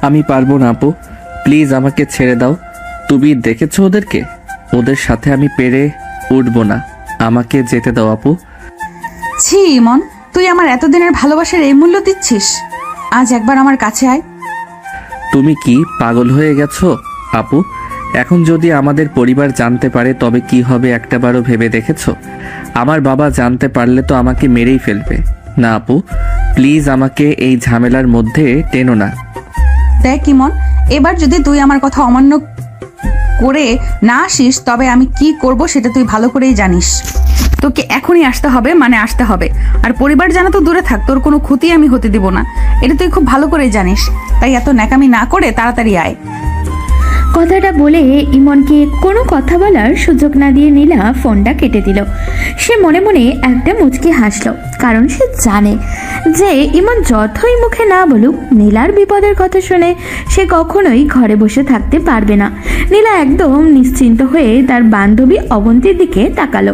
আমি পারবো না আপু, প্লিজ আমাকে ছেড়ে দাও। তুমি দেখেছো ওদেরকে? ওদের সাথে আমি পেরে উঠবো না, আমাকে যেতে দাও আপু। ছি ইমন, তুই আমার এতদিনের ভালোবাসার এই মূল্য দিচ্ছিস? আজ একবার আমার কাছে আয়। তুমি কি পাগল হয়ে গেছো আপু? এখন যদি আমাদের পরিবার জানতে পারে তবে কি হবে একটাবারও ভেবে দেখেছো? আমার বাবা জানতে পারলে তো আমাকে মেরেই ফেলবে। না আপু, প্লিজ আমাকে এই ঝামেলার মধ্যে টেনো না। দেখ ইমন, এবার যদি তুই আমার কথা অমান্য করে না আসিস তবে আমি কি করব সেটা তুই ভালো করেই জানিস। তোকে এখনই আসতে হবে, মানে আসতে হবে। আর পরিবার জানা তো দূরে থাক, তোর কোনো ক্ষতি আমি হতে দিব না, এটা তুই খুব ভালো করেই জানিস। তাই এত ন্যাকামি না করে তাড়াতাড়ি আয়। কথাটা বলে ইমনকে কোনো কথা বলার সুযোগ না দিয়ে নীলা ফোনটা কেটে দিল। সে মনে মনে একটা মুচকি হাসলো, কারণ সে জানে যে ইমন যতই মুখে না বলুক নীলার বিপদের কথা শুনে সে কখনোই ঘরে বসে থাকতে পারবে না। নীলা একদম নিশ্চিন্ত হয়ে তার বান্ধবী অবন্তীর দিকে তাকালো।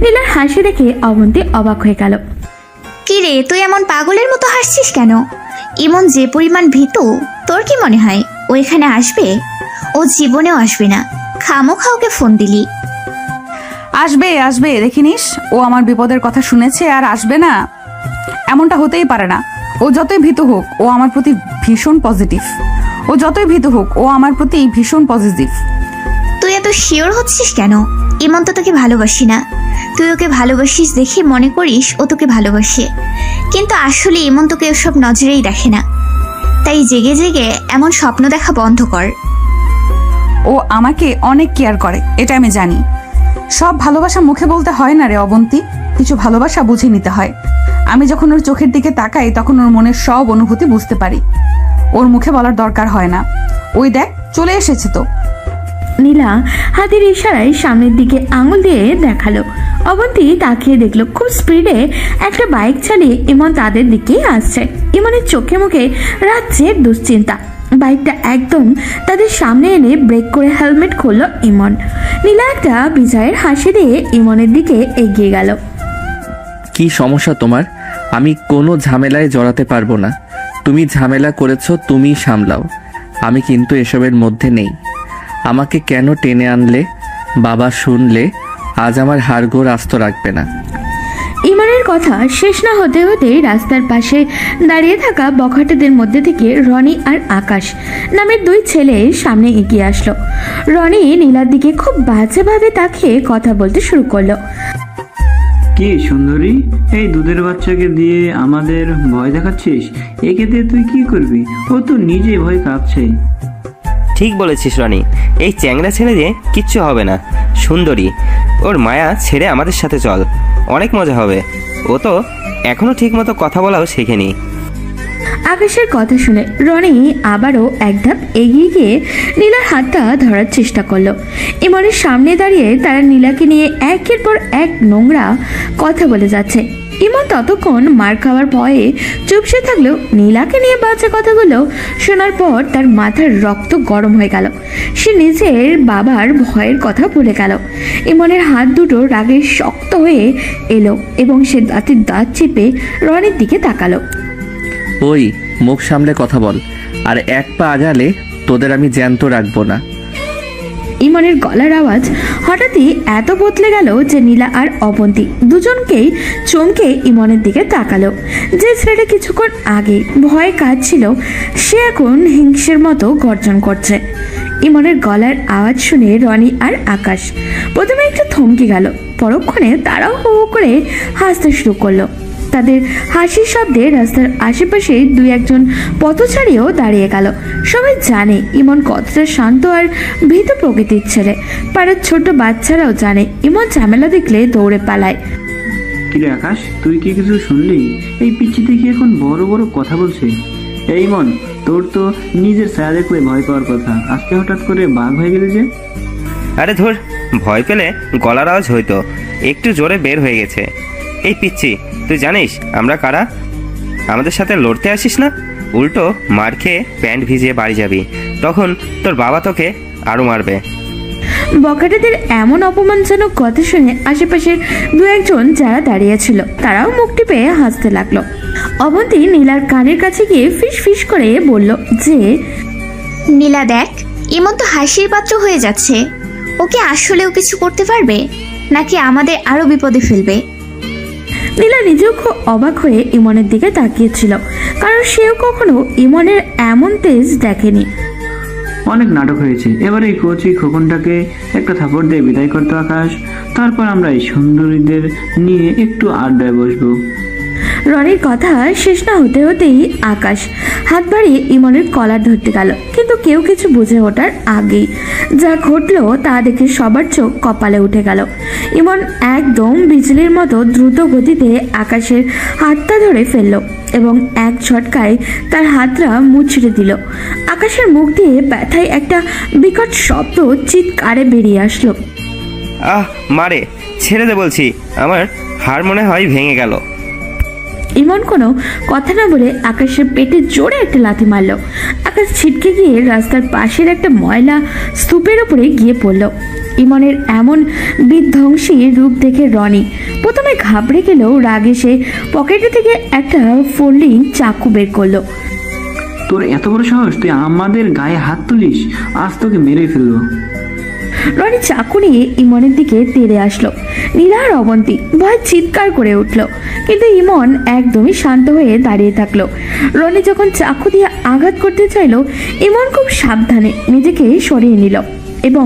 নীলার হাসি দেখে অবন্তী অবাক হয়ে গেল। কি রে, তুই এমন পাগলের মতো হাসছিস কেন? ইমন যে পরিমাণ ভীতু, তোর কি মনে হয় ও এখানে আসবে? ও জীবনেও আসবে না, খামোখা ওকে ফোন দিলি। আসবে আসবে, দেখিনিস ও আমার বিপদের কথা শুনেছে আর আসবে না? এমনটা হতেই পারে না। ও যতই ভীতু হোক ও আমার প্রতি ভীষণ পজিটিভ। ও যতই ভীতু হোক ও আমার প্রতি ভীষণ পজিটিভ। তুই এত শিওর হচ্ছিস কেন? ইমন তো তোকে ভালোবাসি না। তুই ওকে ভালোবাসিস দেখে মনে করিস ও তোকে ভালোবাসে, কিন্তু আসলে ইমন তোকে ওসব নজরেই দেখে না। তাই জেগে জেগে এমন স্বপ্ন দেখা বন্ধ কর। ও আমাকে অনেক কেয়ার করে, এটা আমি জানি। সব ভালোবাসা মুখে বলতে হয় না রে অবন্তী, কিছু ভালোবাসা বুঝে নিতে হয়। আমি যখন ওর চোখের দিকে তাকাই তখন ওর মনের সব অনুভূতি বুঝতে পারি। ওর মুখে বলার দরকার হয় না। ওই দেখ চলে এসেছে তো। নীলা হাতের ইশারায় সামনের দিকে আঙুল দিয়ে দেখালো। অবন্তী তাকিয়ে দেখলো খুব স্পিডে একটা বাইক চালিয়ে ইমন তাদের দিকেই আসছে। ইমনের চোখে মুখে রাজ্যের দুশ্চিন্তা। বাইকটা একদম তাদের সামনে এনে ব্রেক করে হেলমেট খুললো ইমন। নীলা একটা বিজয়ের হাসি দিয়ে ইমনের দিকে এগিয়ে গেল। কি সমস্যা তোমার? আমি কোনো ঝামেলায় জড়াতে পারবো না। তুমি ঝামেলা করেছো, তুমি সামলাও, আমি কিন্তু এসবের মধ্যে নেই। আমাকে কেন টেনে আনলে? বাবা শুনলে আজ আমার হাড়গোড় আস্ত রাখবে না। ইমনের কথা শেষ না হতে হতেই রাস্তার পাশে দাঁড়িয়ে থাকা বখাটেদের মধ্যে থেকে রনি আর আকাশ নামের দুই ছেলে সামনে এগিয়ে আসলো। রনি নীলার দিকে খুব বাজেভাবে তাকিয়ে কথা বলতে শুরু করলো। কি সুন্দরী, এই দুধের বাচ্চাকে দিয়ে আমাদের ভয় দেখাচ্ছিস? একে দিয়ে তুই কি করবি? ও তো নিজে ভয় কাঁপছে। ঠিক বলেছিস রনি, এই চ্যাংড়া ছেলে দিয়ে কিচ্ছু হবে না। সুন্দরী, ওর মায়া ছেড়ে আমাদের সাথে চল, অনেক মজা হবে। ও তো এখনো ঠিক মতো কথা বলাও শেখেনি। আকাশের কথা শুনে রনি আবারও এক ধাপ এগিয়ে গিয়ে নীলার হাতটা ধরার চেষ্টা করলো। ইমনের সামনে দাঁড়িয়ে তারা নীলাকে নিয়ে একের পর এক নোংরা কথা বলে যাচ্ছে। ইমন ততক্ষণ মার খাওয়ার ভয়ে চুপসে থাকলেও নীলাকে নিয়ে বাজে কথাগুলো শোনার পর তার মাথার রক্ত গরম হয়ে গেল। সে নিজের বাবার ভয়ের কথা ভুলে গেল। ইমনের হাত দুটো রাগে শক্ত হয়ে এলো এবং সে দাঁতের দাঁত চেপে রনির দিকে তাকালো। ওই, মুখ সামলে কথা বল, আর এক পা আগালে তোদের আমি জ্যান্ত রাখবো না। ইমনের গলার আওয়াজ হঠাৎই এত বদলে গেল যে নীলা আর অবন্তী দুজনকেই চমকে ইমনের দিকে তাকালো। যে ছেলেটা কিছুক্ষণ আগে ভয়ে কাঁদছিল সে এখন হিংসের মতো গর্জন করছে। ইমনের গলার আওয়াজ শুনে রনি আর আকাশ প্রথমে একটু থমকে গেল, পরক্ষণে তারাও হো হো করে হাসতে শুরু করলো। তাদের হাসির শব্দে রাস্তার আশেপাশে দুই একজন পথচারীও দাঁড়িয়ে গেল। সবাই জানে ইমন কতটা শান্ত আর ভীত প্রকৃতির ছেলে। পাড়ার ছোট বাচ্চারাও জানে ইমন ঝামেলা দেখলে দৌড়ে পালায়। কিরে আকাশ, তুই কি কিছু শুনলি? এই পিচ্ছি দেখি এখন বড় বড় কথা বলছে। এই মন, তোর তো নিজের ছায়া দেখলে ভয় পাওয়ার কথা, আজকে হঠাৎ করে বাঘ হয়ে গেলি যে? আরে ধর, ভয় পেলে গলার আওয়াজ হয়তো একটু জোরে বের হয়ে গেছে। এই পিচ্ছি, তুই জানিস আমরা কারা? আমাদের সাথে লড়তে আসিস না, উল্টো মার খেয়ে প্যান্ট ভিজিয়ে বাড়ি যাবি, তখন তোর বাবা তোকে আরও মারবে। বখাটেদের এমন অপমানজনক কথা শুনে আশেপাশের দু একজন যারা দাঁড়িয়েছিল তারাও মুখ টিপে হাসতে লাগলো। অবন্তী নীলার কানের কাছে গিয়ে ফিস ফিস করে বলল যে, নীলা দেখ, ইমন তো হাসির পাত্র হয়ে যাচ্ছে। ওকে আসলেও কিছু করতে পারবে, নাকি আমাদের আরো বিপদে ফেলবে? নীলা নিজেও খুব অবাক হয়ে ইমনের দিকে তাকিয়েছিল, কারণ সেও কখনো ইমনের এমন তেজ দেখেনি। অনেক নাটক হয়েছে, এবার এই কচি খোকনটাকে একটা থাপড় দিয়ে বিদায় করতো আকাশ। তারপর আমরা এই সুন্দরীদের নিয়ে একটু আড্ডায় বসবো। রনির কথা শেষ না হতে হতেই আকাশ হাত বাড়িয়ে ইমনের কলার ধরতে গেল, কিন্তু কেউ কিছু বুঝে ওঠার আগেই যা ঘটলো তা দেখে সবার চোখ কপালে উঠে গেল। ইমন একদম বিজলির মতো দ্রুত গতিতে আকাশের হাতটা ধরে ফেললো এবং এক ঝটকায় তার হাতটা মুচড়ে দিল। আকাশের মুখ দিয়ে ব্যথায় একটা বিকট শব্দ চিৎকারে বেরিয়ে আসলো। আহ মারে, ছেড়ে দে বলছি, আমার হাড় মনে হয় ভেঙে গেল। ইমন কোনো কথা না বলে আকাশের পেটে জোরে একটা লাথি মারল। আকাশ ছিটকে গিয়ে রাস্তার পাশের একটা ময়লা স্তূপের উপরে গিয়ে পড়ল। ইমনের এমন বিধ্বংসী রূপ দেখে রনি প্রথমে ঘাবড়ে গেলেও রাগে সে পকেটে থেকে একটা ফোল্ডিং চাকু বের করলো। তোর এত বড় সাহস, তুই আমাদের গায়ে হাত তুলিস? আজ তোকে মেরে ফেলবো। রনি চাকু নিয়ে ইমনের দিকে তেড়ে আসলো। নীলা আর অবন্তী ভয় চিৎকার করে উঠল, কিন্তু ইমন একদমই শান্ত হয়ে দাঁড়িয়ে থাকলো। রনি যখন চাকু দিয়ে আঘাত করতে চাইলো, ইমন খুব সাবধানে নিজেকে সরিয়ে নিল এবং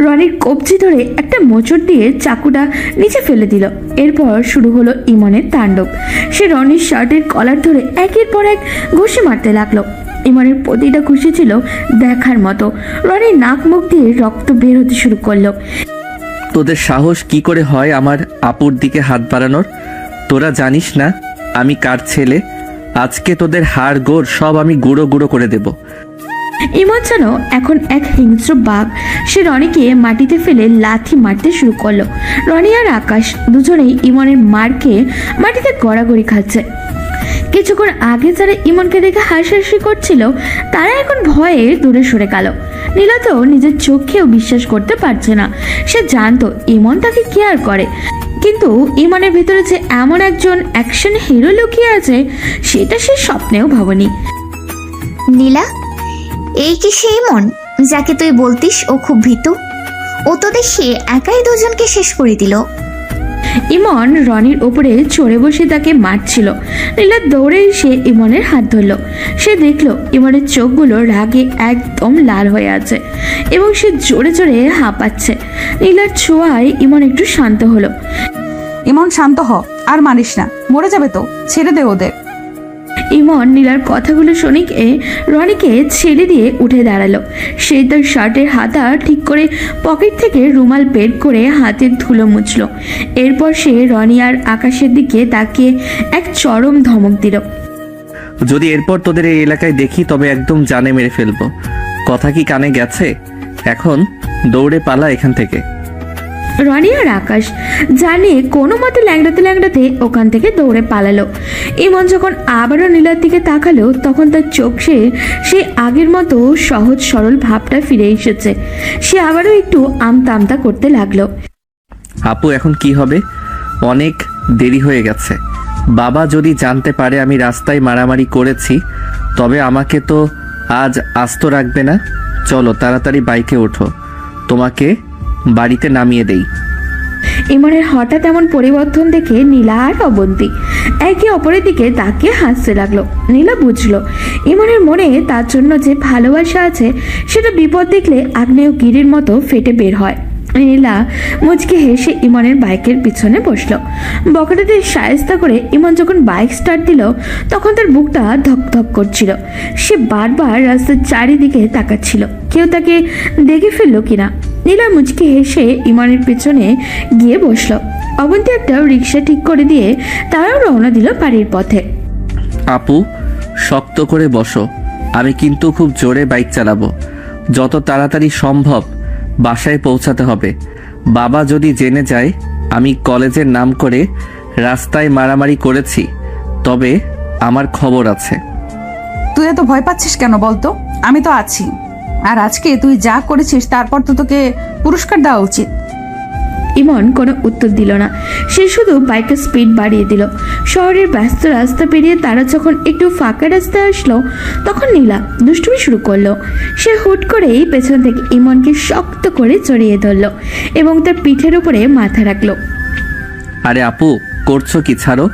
রনির কবজি ধরে একটা মোচড় দিয়ে চাকুটা নিচে ফেলে দিল। এরপর শুরু হলো ইমনের তাণ্ডব। সে রনির শার্টের কলার ধরে একের পর এক ঘুষি মারতে লাগলো। ইমনের প্রতিটা খুশি ছিল দেখার মতো। রনির নাক মুখ দিয়ে রক্ত বের হতে শুরু করলো। তোদের সাহস কি করে হয় আমার আপুর দিকে হাত বাড়ানোর? তোরা জানিস না আমি কার ছেলে? আজকে তোদের হাড় গোড় সব আমি গুঁড়ো গুঁড়ো করে দেব। ইমন যেন এখন এক হিংস্র বাঘ। সে রনিকে মাটিতে ফেলে লাথি মারতে শুরু করলো। রনি আর আকাশ দুজনেই ইমনের মার খেয়ে মাটিতে গড়াগড়ি খাচ্ছে। কিছুক্ষণ আগে যারা ইমনকে দেখে হাসাহাসি করছিল তারা এখন ভয়ে দূরে সরে গেল। নীলা তো নিজের চোখেও বিশ্বাস করতে পারছে না। সে জানতো ইমন তাকে কেয়ার করে, কিন্তু ইমনের ভিতরে যে এমন একজন অ্যাকশন হিরো লুকিয়ে আছে সেটা সে স্বপ্নেও ভাবেনি। নীলা, এই কি সেই ইমন যাকে তুই বলতিস ও খুব ভীতু? ও তো দেখি একাই দুজনকে শেষ করে দিল। ইমন রনির উপরে চড়ে বসে তাকে মারছিল। নীলা দৌড়ে এসে ইমনের হাত ধরল। সে দেখল ইমনের চোখগুলো রাগে একদম লাল হয়ে আছে এবং সে জোরে জোরে হাঁপাচ্ছে। নীলার ছোঁয়ায় ইমন একটু শান্ত হলো। ইমন শান্ত হ, আর মারিস না, মরে যাবে তো, ছেড়ে দে ওদের। ইমন নীলার কথাগুলো শুনে রনিকে ছেড়ে দিয়ে উঠে দাঁড়ালো। সে তার শার্টের হাতা ঠিক করে পকেট থেকে রুমাল বের করে হাতের ধুলো মুছলো। এরপর সে রনি আর আকাশের দিকে তাকিয়ে এক চরম ধমক দিল। যদি এরপর তোদের এই এলাকায় দেখি তবে একদম জানে মেরে ফেলবো। কথা কি কানে গেছে? এখন দৌড়ে পালা এখান থেকে। রনি আর আকাশ জানে কোনো মতে ল্যাংড়াতে ল্যাংড়াতে ওখান থেকে দৌড়ে পালালো। ইমন যখন আবারও নীলার দিকে তাকালো তখন তার চোখে সে আগের মতো সহজ সরল ভাবটা ফিরে এসেছে। সে আবারও একটু আমতা আমতা করতে লাগলো। আপু এখন কি হবে? অনেক দেরি হয়ে গেছে। বাবা যদি জানতে পারে আমি রাস্তায় মারামারি করেছি তবে আমাকে তো আজ আস্ত রাখবে না। চলো তাড়াতাড়ি বাইকে ওঠো, তোমাকে বাড়িতে নামিয়ে দেই। ইমনের হঠাৎ এমন পরিবর্তন দেখে নীলা আর অবন্তী একে অপরের দিকে তাকিয়ে হাসতে লাগলো। নীলা বুঝলো ইমনের মনে তার জন্য যে ভালোবাসা আছে সেটা বিপদ দেখলে আগ্নেয়গিরির মতো ফেটে বের হয়। নীলা মুচকে হেসে ইমনের বাইকের পিছনে বসলো। বকটাতে সায়স্তা করে ইমন যখন বাইক স্টার্ট দিল তখন তার বুকটা ধকধক করছিল। সে বারবার রাস্তার চারিদিকে তাকাচ্ছিল কেউ তাকে দেখে ফেললো কিনা। নীলা মুচকে হেসে ইমনের পিছনে গিয়ে বসলো। অবন্তী একটা রিক্সা ঠিক করে দিয়ে তারাও রওনা দিল বাড়ির পথে। আপু শক্ত করে বসো, আমি কিন্তু খুব জোরে বাইক চালাবো। যত তাড়াতাড়ি সম্ভব বাসায় পৌঁছাতে হবে। বাবা যদি জেনে যায় আমি কলেজের নাম করে রাস্তায় মারামারি করেছি তবে আমার খবর আছে। তুই এত ভয় পাচ্ছিস কেন বলতো? আমি তো আছি। আর আজকে তুই যা করেছিস তারপর তো তোকে পুরস্কার দেওয়া উচিত। ইমন কোনো উত্তর দিল না, সে শুধু বাইকের স্পিড বাড়িয়ে দিল। শহরের ব্যস্ত রাস্তা পেরিয়ে তারা যখন একটু ফাঁকা রাস্তায় আসলো তখন নীলা দুষ্টুমি শুরু করলো। সে হুট করেই পেছন থেকে ইমনকে শক্ত করে জড়িয়ে ধরলো এবং তার পিঠের উপরে মাথা রাখলো। আরে আপু, করছো কি? ছাড়ো,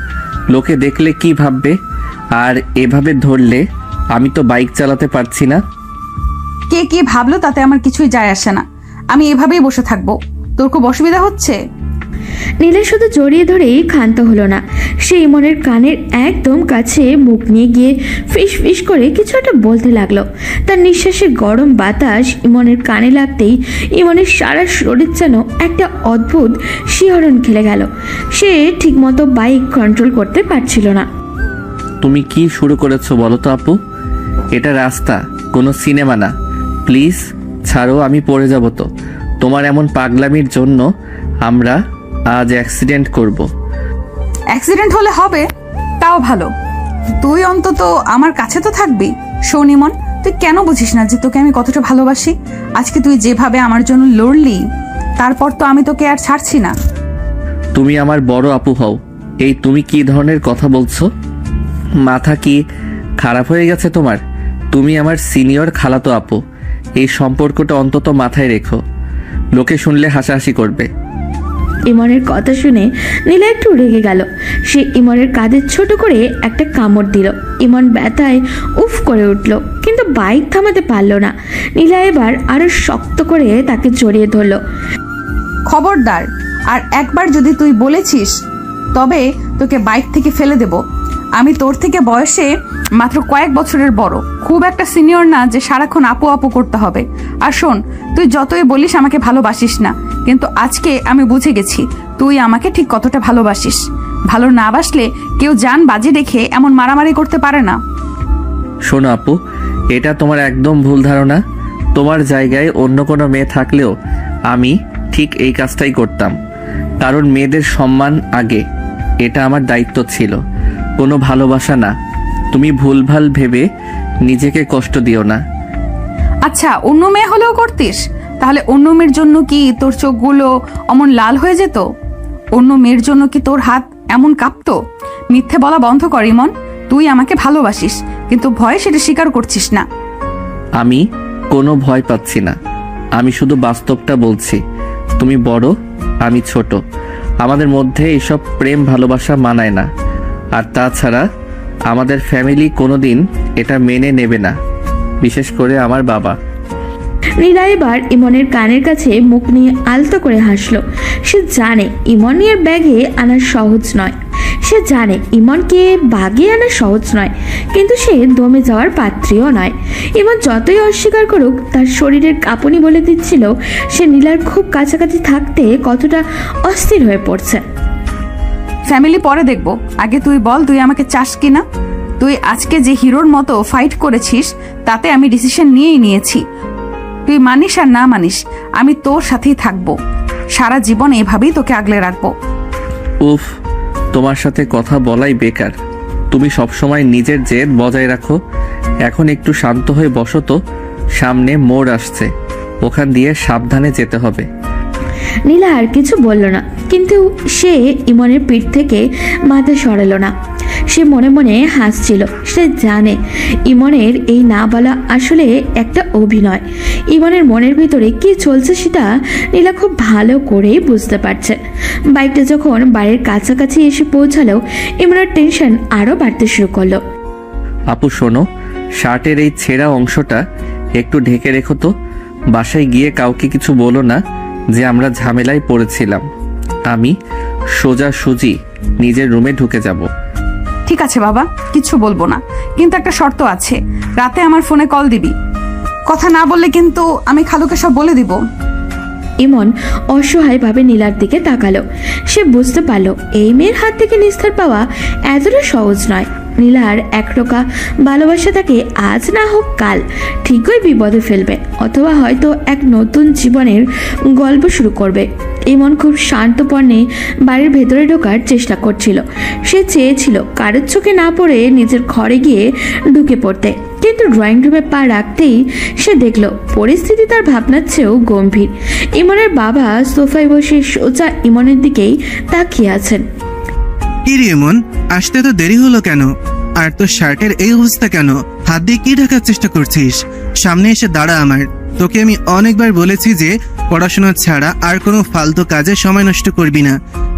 লোকে দেখলে কি ভাববে? আর এভাবে ধরলে আমি তো বাইক চালাতে পারছি না। কে কি ভাবলো তাতে আমার কিছুই যায় আসে না, আমি এভাবেই বসে থাকবো। তোর খুব অসুবিধা হচ্ছে? নীলা শুধু জড়িয়ে ধরেই ক্ষান্ত হলো না, সে ইমনের কানের একদম কাছে মুখ নিয়ে গিয়ে ফিস ফিস করে কিছু একটা বলতে লাগলো। তার নিঃশ্বাসে গরম বাতাস ইমনের কানে লাগতেই ইমনের সারা শরীর যেন একটা অদ্ভুত শিহরণ খেলে গেল। সে ঠিকমতো বাইক কন্ট্রোল করতে পারছিল না। তুমি কি শুরু করেছো বলো তো আপু? এটা রাস্তা, কোনো সিনেমা না। প্লিজ ছাড়ো, আমি পড়ে যাব তো। তোমার এমন পাগলামির জন্য আমরা আজ অ্যাক্সিডেন্ট করব। অ্যাক্সিডেন্ট হলে হবে, তাও ভালো। তুই অন্তত আমার কাছে তো থাকবি। শোন ইমন, তুই কেন বুঝিস না যে তোকে আমি কতটা ভালোবাসি? আজকে তুই যেভাবে আমার জন্য লড়লি, তারপর তো আমি তোকে আর ছাড়ছি না। তুমি আমার বড় আপু হও, এই তুমি কি ধরনের কথা বলছো? মাথা কি খারাপ হয়ে গেছে তোমার? তুমি আমার সিনিয়র খালাতো আপু, এই সম্পর্কটা অন্তত মাথায় রেখো। লোকে শুনলে হাসাহাসি করবে। ইমনের কথা শুনে নীলা একটু রেগে গেল। সে ইমনের কাঁধে ছোট করে একটা কামড় দিল। ইমন ব্যথায় উফ করে উঠল, কিন্তু বাইক থামাতে পারল না। নীলা এবার আরো শক্ত করে তাকে জড়িয়ে ধরল। খবরদার, আর একবার যদি তুই বলেছিস তবে তোকে বাইক থেকে ফেলে দেব। আমি তোর থেকে বয়সে মাত্র কয়েক বছরের বড়, খুব একটা সিনিয়র না যে সারাক্ষণ আপু আপু করতে হবে। আর শোন, তুই যতই বলিস আমাকে ভালোবাসিস না, কিন্তু আজকে আমি বুঝে গেছি তুই আমাকে ঠিক কতটা ভালোবাসিস। ভালো না বাসলে কেউ জান বাজি রেখে এমন মারামারি করতে পারে না। শোনো আপু, এটা তোমার একদম ভুল ধারণা। তোমার জায়গায় অন্য কোনো মেয়ে থাকলেও আমি ঠিক এই কাজটাই করতাম, কারণ মেয়েদের সম্মান আগে। এটা আমার দায়িত্ব ছিল, কোনো ভালোবাসা না। তুমি ভুলভাল ভেবে নিজেকে কষ্ট দিও না। আচ্ছা, অন্য মেয়ে হলেও করতিস? তাহলে অন্য মেয়ের জন্য কি তোর চোখগুলো অমন লাল হয়ে যেত? অন্য মেয়ের জন্য কি তোর হাত এমন কাঁপতো? মিথ্যে বলা বন্ধ কর ইমন। তুই আমাকে ভালোবাসিস, কিন্তু ভয়ে সেটা স্বীকার করছিস না। আমি কোনো ভয় পাচ্ছি না, আমি শুধু বাস্তবটা বলছি। তুমি বড়, আমি ছোট, আমাদের মধ্যে এসব প্রেম ভালোবাসা মানায় না। আর তাছাড়া আমাদের ফ্যামিলি কোনোদিন এটা মেনে নেবে না, বিশেষ করে আমার বাবা। নীলা এবার ইমনের কানের কাছে মুখ নিয়ে আলতো করে হাসলো। সে জানে ইমনের ব্যাগে আনা সহজ নয়, সে জানে ইমনকে বাগে আনা সহজ নয়, কিন্তু সে দমে যাওয়ার পাত্রীও নয়। ইমন যতই অস্বীকার করুক, তার শরীরের কাঁপুনি বলে দিচ্ছিল সে নীলার খুব কাছাকাছি থাকতে কতটা অস্থির হয়ে পড়ছে। ফ্যামিলি পরে দেখবো, আগে তুই বল তুই আমাকে চাস কিনা। তুই আজকে যে হিরোর মতো ফাইট করেছিস তাতে আমি ডিসিশন নিয়েই নিয়েছি। তুই মানিস আর না মানিস, আমি তোর সাথেই থাকবো। সারা জীবন এভাবেই তোকে আগলে রাখবো। উফ, তোমার সাথে কথা বলাই বেকার। তুমি সবসময় নিজের জেদ বজায় রাখো। এখন একটু শান্ত হয়ে বসো তো, সামনে মোড় আসছে, ওখান দিয়ে সাবধানে যেতে হবে। নীলা আর কিছু বলল না, কিন্তু সে ইমনের পিঠ থেকে মাথা সরালো না। সে মনে মনে হাসছিল। সে জানে ইমনের এই না বলা আসলে একটা অভিনয়। ইমনের মনের ভিতরে কি চলছে সেটা নীলা খুব ভালো করেই বুঝতে পারছে। বাইকটা যখন বাড়ির কাছাকাছি এসে পৌঁছালো, ইমনের টেনশন আরও বাড়তে শুরু করলো। আপু শোনো, শার্টের এই ছেঁড়া অংশটা একটু ঢেকে রেখো তো। বাসায় গিয়ে কাউকে কিছু বলো না যে আমরা ঝামেলায় পড়েছিলাম। আমি সোজাসুজি নিজের রুমে ঢুকে যাব। ঠিক আছে বাবা, কিচ্ছু বলবো না, কিন্তু একটা শর্ত আছে। রাতে আমার ফোনে কল দিবি। কথা না বললে কিন্তু আমি খালুকে সব বলে দিব। ইমন অসহায়ভাবে নীলার দিকে তাকালো। সে বুঝতে পারলো এই মেয়ের হাত থেকে নিস্তার পাওয়া এতটা সহজ নয়। নীলার একরোকা ভালোবাসা তাকে আজ না হোক কাল ঠিকই বিপদে ফেলবে, অথবা হয়তো এক নতুন জীবনের গল্প শুরু করবে। ইমন খুব শান্তপর্ণে বাড়ির ভেতরে ঢোকার চেষ্টা করছিল। সে চেয়েছিল কারোর চোখে না পড়ে নিজের ঘরে গিয়ে ঢুকে পড়তে, কিন্তু ড্রয়িং রুমে পা রাখতেই সে দেখল পরিস্থিতি তার ভাবনার চেয়েও গম্ভীর। ইমনের বাবা সোফায় বসে সোজা ইমনের দিকেই তাকিয়ে আছেন। কি রে এমন, আসতে তো দেরি হলো কেন? আর তোর শার্টের এই অবস্থা কেন? হাত দিয়ে কি ঢাকার চেষ্টা করছিস? সামনে এসে দাঁড়া আমার। তোকে আমি অনেকবার বলেছি যে পড়াশোনা ছাড়া আর কোনো ফালতু কাজে সময় নষ্ট করবি না,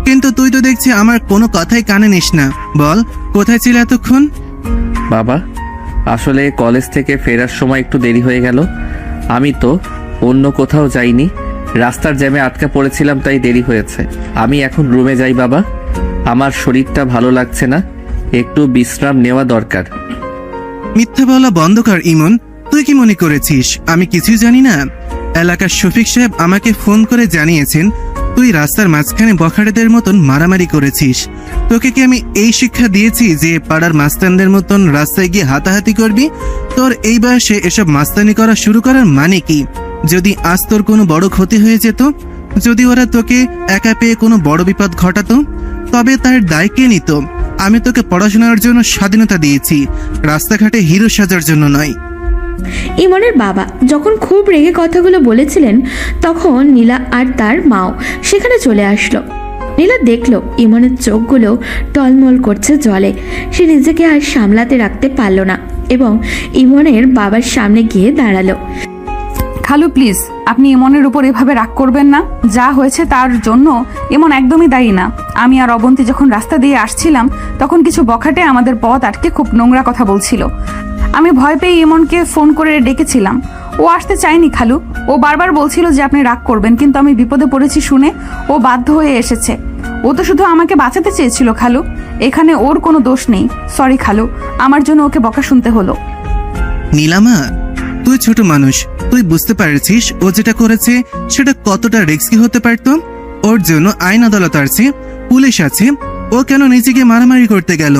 কিন্তু তুই তো দেখছি আমার কোনো কথাই কানে নিস না। বল, কোথায় ছিল এতক্ষণ? বাবা, আসলে কলেজ থেকে ফেরার সময় একটু দেরি হয়ে গেল। আমি তো অন্য কোথাও যাইনি, রাস্তার জ্যামে আটকা পড়েছিলাম, তাই দেরি হয়েছে। আমি এখন রুমে যাই বাবা, আমার শরীরটা ভালো লাগছে না, একটু বিশ্রাম নেওয়া দরকার। মিথ্যা বলা বন্ধ কর ইমন। তুই কি মনে করেছিস আমি কিছুই জানি না? এলাকার শফিক সাহেব আমাকে ফোন করে জানিয়েছেন তুই রাস্তার মাঝখানে বখাটেদের মতন মারামারি করেছিস। তোকে কি আমি এই শিক্ষা দিয়েছি যে পাড়ার মাস্তানদের মতন রাস্তায় গিয়ে হাতাহাতি করবি? তোর এই বয়সে এসব মাস্তানি করা শুরু করার মানে কি? যদি আজ তোর কোনো বড় ক্ষতি হয়ে যেত, যদি ওরা তোকে একা পেয়ে কোনো বড় বিপদ ঘটাতো, তবে তার দায় কে নিত? আমি তোকে পড়াশোনার জন্য স্বাধীনতা দিয়েছি, রাস্তাঘাটে হিরো সাজার জন্য নয়। ইমনের বাবা যখন খুব রেগে কথাগুলো বলেছিলেন, তখন নীলা আর তার মাও সেখানে চলে আসলো। নীলা দেখলো ইমনের চোখগুলো টলমল করছে জলে। সে নিজেকে আর সামলাতে রাখতে পারল না এবং ইমনের বাবার সামনে গিয়ে দাঁড়ালো। খালু প্লিজ, আপনি ইমনের উপর এভাবে রাগ করবেন না। যা হয়েছে তার জন্য ইমন একদমই দায়ী না। আমি আর অবন্তী যখন রাস্তা দিয়ে আসছিলাম, তখন কিছু বখাটে আমাদের পথ আটকে খুব নোংরা কথা বলছিল। আমি ভয় পেয়ে ইমনকে ফোন করে ডেকেছিলাম। ও আসতে চায়নি খালু। ও বারবার বলছিল যে আপনি রাগ করবেন, কিন্তু আমি বিপদে পড়েছি শুনে ও বাধ্য হয়ে এসেছে। ও তো শুধু আমাকে বাঁচাতে চেয়েছিল খালু, এখানে ওর কোনো দোষ নেই। সরি খালু, আমার জন্য ওকে বকা শুনতে হলো। নীলামা, তুই ছোট মানুষ, তুই বুঝতে পারছিস ও যেটা করেছে সেটা কতটা রিস্কি হতে পারত? ওর জন্য আইন আদালত আছে, পুলিশ আছে। ও কেন নিজেকে মারামারি করতে গেল?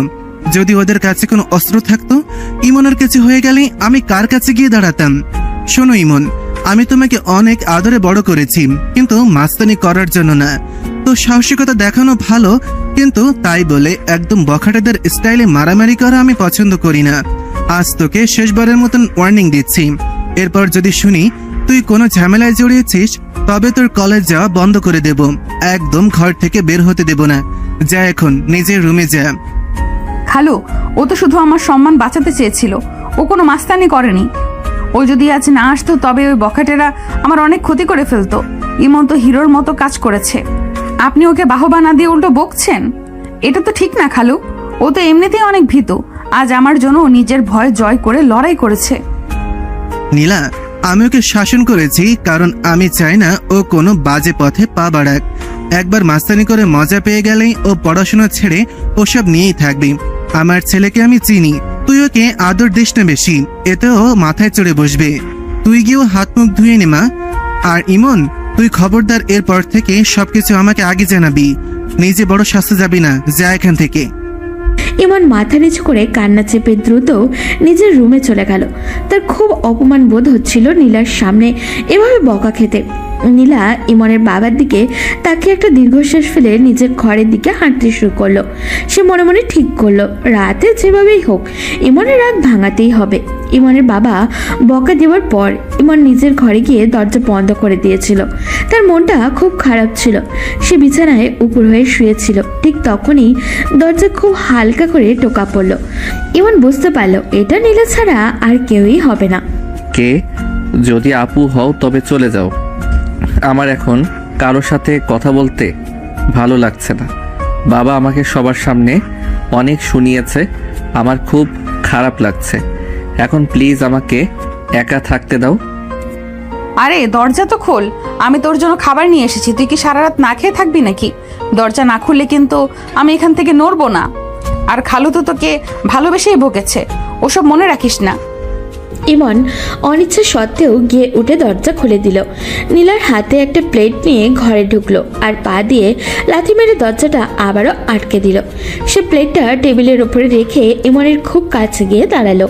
যদি ওদের কাছে কোনো অস্ত্র থাকতো, ইমনের কাছে হয়ে গেলে আমি কার কাছে গিয়ে দাঁড়াতাম? শোনো ইমন, আমি তোমাকে অনেক আদরে বড় করেছি, কিন্তু মাস্তানি করার জন্য না। তো সাহসিকতা দেখানো ভালো, কিন্তু তাই বলে একদম বখাটেদের স্টাইলে মারামারি করা আমি পছন্দ করি না। আজ তোকে শেষবারের মতন ওয়ার্নিং দিচ্ছি। এরপর যদি শুনি তুই কোনো ঝামেলায় জড়িয়েছিস, তবে তোর কলেজ যাওয়া বন্ধ করে দেব। একদম ঘর থেকে বের হতে দেব না। যা এখন নিজের রুমে যা। খালু, ও তো শুধু আমার সম্মান বাঁচাতে চেয়েছিল, ও কোনো মাস্তানি করেনি। ও যদি আজ না আসতো, তবে ওই বখাটেরা আমার অনেক ক্ষতি করে ফেলতো। ইমন তো হিরোর মতো কাজ করেছে, আপনি ওকে বাহবা না দিয়ে উল্টো বকছেন। এটা তো ঠিক না খালু। ও তো এমনিতেই অনেক ভীতু, আজ আমার জন্য ও নিজের ভয় জয় করে লড়াই করেছে। নীলা, আমি ওকে শাসন করেছি কারণ আমি চাই না ও কোনো বাজে পথে পা বাড়াক। একবার মাস্তানি করে মজা পেয়ে গেলেই ও পড়াশোনা ছেড়ে ওসব নিয়েই থাকবে। আমার ছেলেকে আমি চিনি, তুই ওকে আদর দিস না বেশি, এতেও মাথায় চড়ে বসবে। তুই গিয়েও হাত মুখ ধুয়ে নে মা। আর ইমন, তুই খবরদার এরপর থেকে সবকিছু আমাকে আগে জানাবি। নিজে বড় শাস্তি যাবি না, যা এখান থেকে। ইমন মাথা নিচু করে কান্না চেপে দ্রুত নিজের রুমে চলে গেল। তার খুব অপমান বোধ হচ্ছিল নীলার সামনে এভাবে বকা খেতে। নীলা ইমনের বাবার দিকে তাকিয়ে একটা দীর্ঘশ্বাস ফেলে নিজের ঘরের দিকে হাঁটতে শুরু করলো। সে মনে মনে ঠিক করলো, রাতে যেভাবেই হোক ইমনের রাগ ভাঙাতেই হবে। ইমনের বাবা বকা দেওয়ার পর ইমন নিজের ঘরে গিয়ে দরজা বন্ধ করে দিয়েছিল। তার মনটা খুব খারাপ ছিল। সে বিছানায় উপর হয়ে শুয়েছিল। ঠিক তখনই দরজা খুব হালকা করে টোকা পড়ল। ইমন বুঝতে পারলো এটা নীলা ছাড়া আর কেউই হবে না। কে? যদি আপু হও তবে চলে যাও। আমার এখন কারোর সাথে কথা বলতে ভালো লাগছে না। বাবা আমাকে সবার সামনে অনেক শুনিয়েছে, আমার খুব খারাপ লাগছে। এখন প্লিজ আমাকে একা থাকতে দাও। আরে দরজা তো খোল, আমি তোর জন্য খাবার নিয়ে এসেছি। তুই কি সারা রাত না খেয়ে থাকবি নাকি? দরজা না খুললে কিন্তু আমি এখান থেকে নড়বো না। আর খালু তো তোকে ভালোবেসেই বকেছে, ওসব মনে রাখিস না। ইমন অনিচ্ছা সত্ত্বেও গিয়ে উঠে দরজা খুলে দিল। নীলার হাতে একটা প্লেট নিয়ে ঘরে ঢুকলো আর পা দিয়ে লাথি মেরে দরজাটা আবারও আটকে দিল। সে প্লেটটা টেবিলের উপরে রেখে ইমনের খুব কাছে গিয়ে দাঁড়ালো।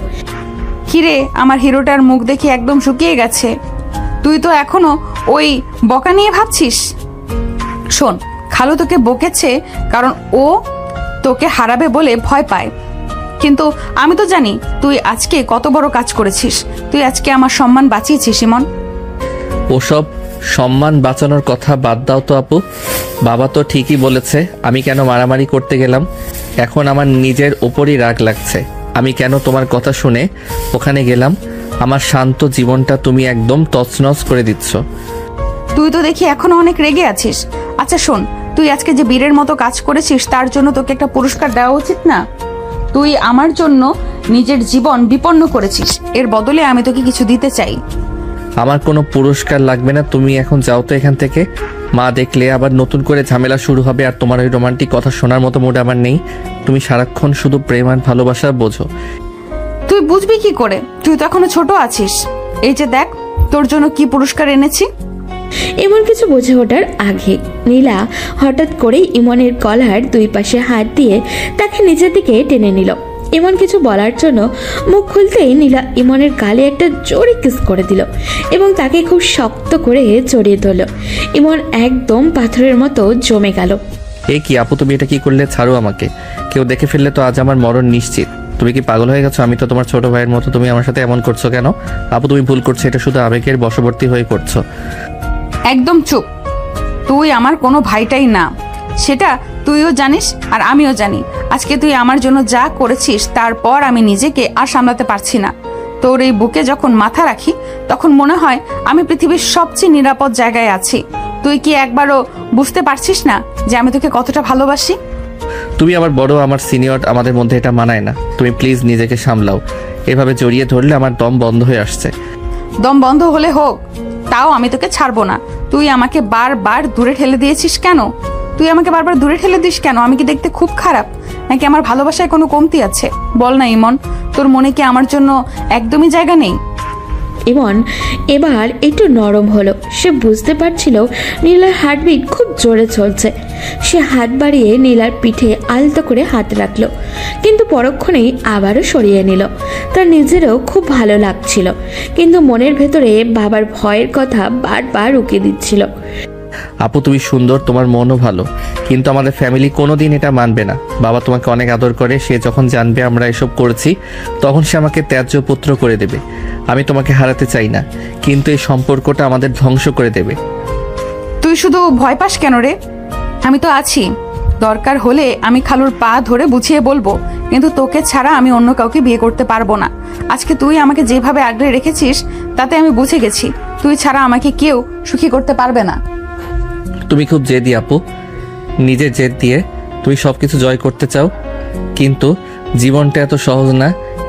কিরে, আমার হিরোটার মুখ দেখে একদম শুকিয়ে গেছে। তুই তো এখনো ওই বকা নিয়ে ভাবছিস? শোন, খালু তোকে বকেছে কারণ ও তোকে হারাবে বলে ভয় পায়। কিন্তু আমি তো জানি তুই আজকে কত বড় কাজ করেছিস। তুই আজকে আমার সম্মান বাঁচিয়েছিস ইমন। ওসব সম্মান বাঁচানোর কথা বাদ দাও তো আপু। বাবা তো ঠিকই বলেছে, আমি কেন মারামারি করতে গেলাম। এখন আমার নিজের ওপরই রাগ লাগছে। আমি কেন তোমার কথা শুনে ওখানে গেলাম। আমার শান্ত জীবনটা তুমি একদম তছনছ করে দিচ্ছ। তুই তো দেখি এখনো অনেক রেগে আছিস। আচ্ছা শোন, তুই আজকে যে বীরের মতো কাজ করেছিস তার জন্য তোকে একটা পুরস্কার দেওয়া উচিত না? তুই আমার জন্য নিজের জীবন বিপন্ন করেছিস, এর বদলে আমি তোকে কিছু দিতে চাই। আমার কোনো পুরস্কার লাগবে না, তুমি এখন যাও তো এখান থেকে। মা দেখলে আবার নতুন করে ঝামেলা শুরু হবে, আর তোমার ওই রোমান্টিক কথা শোনার মতো মুড আমার নেই। তুমি সারাক্ষণ শুধু প্রেম আর ভালোবাসা বোঝো। তুই বুঝবি কি করে? তুই তো এখনো ছোট আছিস। এই যে দেখ তোর জন্য কি পুরস্কার এনেছি। এমন কিছু বুঝে ওঠার আগে নীলা হঠাৎ করেই ইমনের গলার দুই পাশে হাত দিয়ে তাকে নিচের দিকে টেনে নিল। এমন কিছু বলার জন্য মুখ খুলতেই নীলা ইমনের গালে একটা জোরে কিস করে দিল এবং তাকে খুব শক্ত করে জড়িয়ে ধরল। ইমন একদম পাথরের মতো জমে গেল। এই কি আপু, তুমি এটা কি করলে? ছাড়ো আমাকে। কেউ দেখে ফেললে তো আজ আমার মরণ নিশ্চিত। তুমি কি পাগল হয়ে গেছো? আমি তো তোমার ছোট ভাইয়ের মতো, তুমি আমার সাথে এমন করছো কেন? আপু তুমি ভুল করছো, এটা শুধু আবেগের বশবর্তী হয়ে করছো। একদম চুপ। তুই আমার কোনো ভাইটাই না, সেটা তুইও জানিস আর আমিও জানি। আজকে তুই আমার জন্য যা করেছিস তারপর আমি নিজেকে আর সামলাতে পারছি না। তোর এই বুকে যখন মাথা রাখি তখন মনে হয় আমি পৃথিবীর সবচেয়ে নিরাপদ জায়গায় আছি। তুই কি একবারও বুঝতে পারছিস না যে আমি তোকে কতটা ভালোবাসি? তুমি আমার বড়, আমার সিনিয়র, আমাদের মধ্যে এটা মানায় না। তুমি প্লিজ নিজেকে সামলাও। এভাবে জড়িয়ে ধরলে আমার দম বন্ধ হয়ে আসছে। দম বন্ধ হলে হোক, তাও আমি তোকে ছাড়বো না। তুই আমাকে বারবার দূরে ঠেলে দিয়েছিস কেন? তুই আমাকে বারবার দূরে ঠেলে দিস কেন? আমি কি দেখতে খুব খারাপ, নাকি আমার ভালোবাসায় কোনো কমতি আছে? বল না ইমন, তোর মনে কি আমার জন্য একদমই জায়গা নেই? ইমন এবার একটু নরম হলো। সে বুঝতে পারছিল নীলার হার্টবিট খুব জোরে চলছে। সে হাত বাড়িয়ে নীলার পিঠে আলতো করে হাত রাখলো, কিন্তু পরক্ষণেই আবারও সরিয়ে নিল। তার নিজেরও খুব ভালো লাগছিল, কিন্তু মনের ভেতরে বাবার ভয়ের কথা বারবার উকিয়ে দিচ্ছিল। আপু তুমি সুন্দর, তোমার মনও ভালো, কিন্তু আমাদের ফ্যামিলি কোনোদিন এটা মানবে না। বাবা তোমাকে অনেক আদর করে, সে যখন জানবে আমরা এসব করেছি তখন সে আমাকে ত্যায্য পুত্র করে দেবে। আমি তোমাকে হারাতে চাই না, কিন্তু এই সম্পর্কটা আমাদের ধ্বংস করে দেবে। তুই শুধু ভয় পাস কেন রে? আমি তো আছি, দরকার হলে আমি খালুর পা ধরে বুঝিয়ে বলবো, কিন্তু তোকে ছাড়া আমি অন্য কাউকে বিয়ে করতে পারবো না। আজকে তুই আমাকে যেভাবে আগলে রেখেছিস তাতে আমি বুঝে গেছি তুই ছাড়া আমাকে কেউ সুখী করতে পারবে না। তুমি খুব জেদি আপু, নিজের জেদ দিয়ে তুমি সবকিছু জয় করতে চাও, কিন্তু জীবনটা এত সহজ না।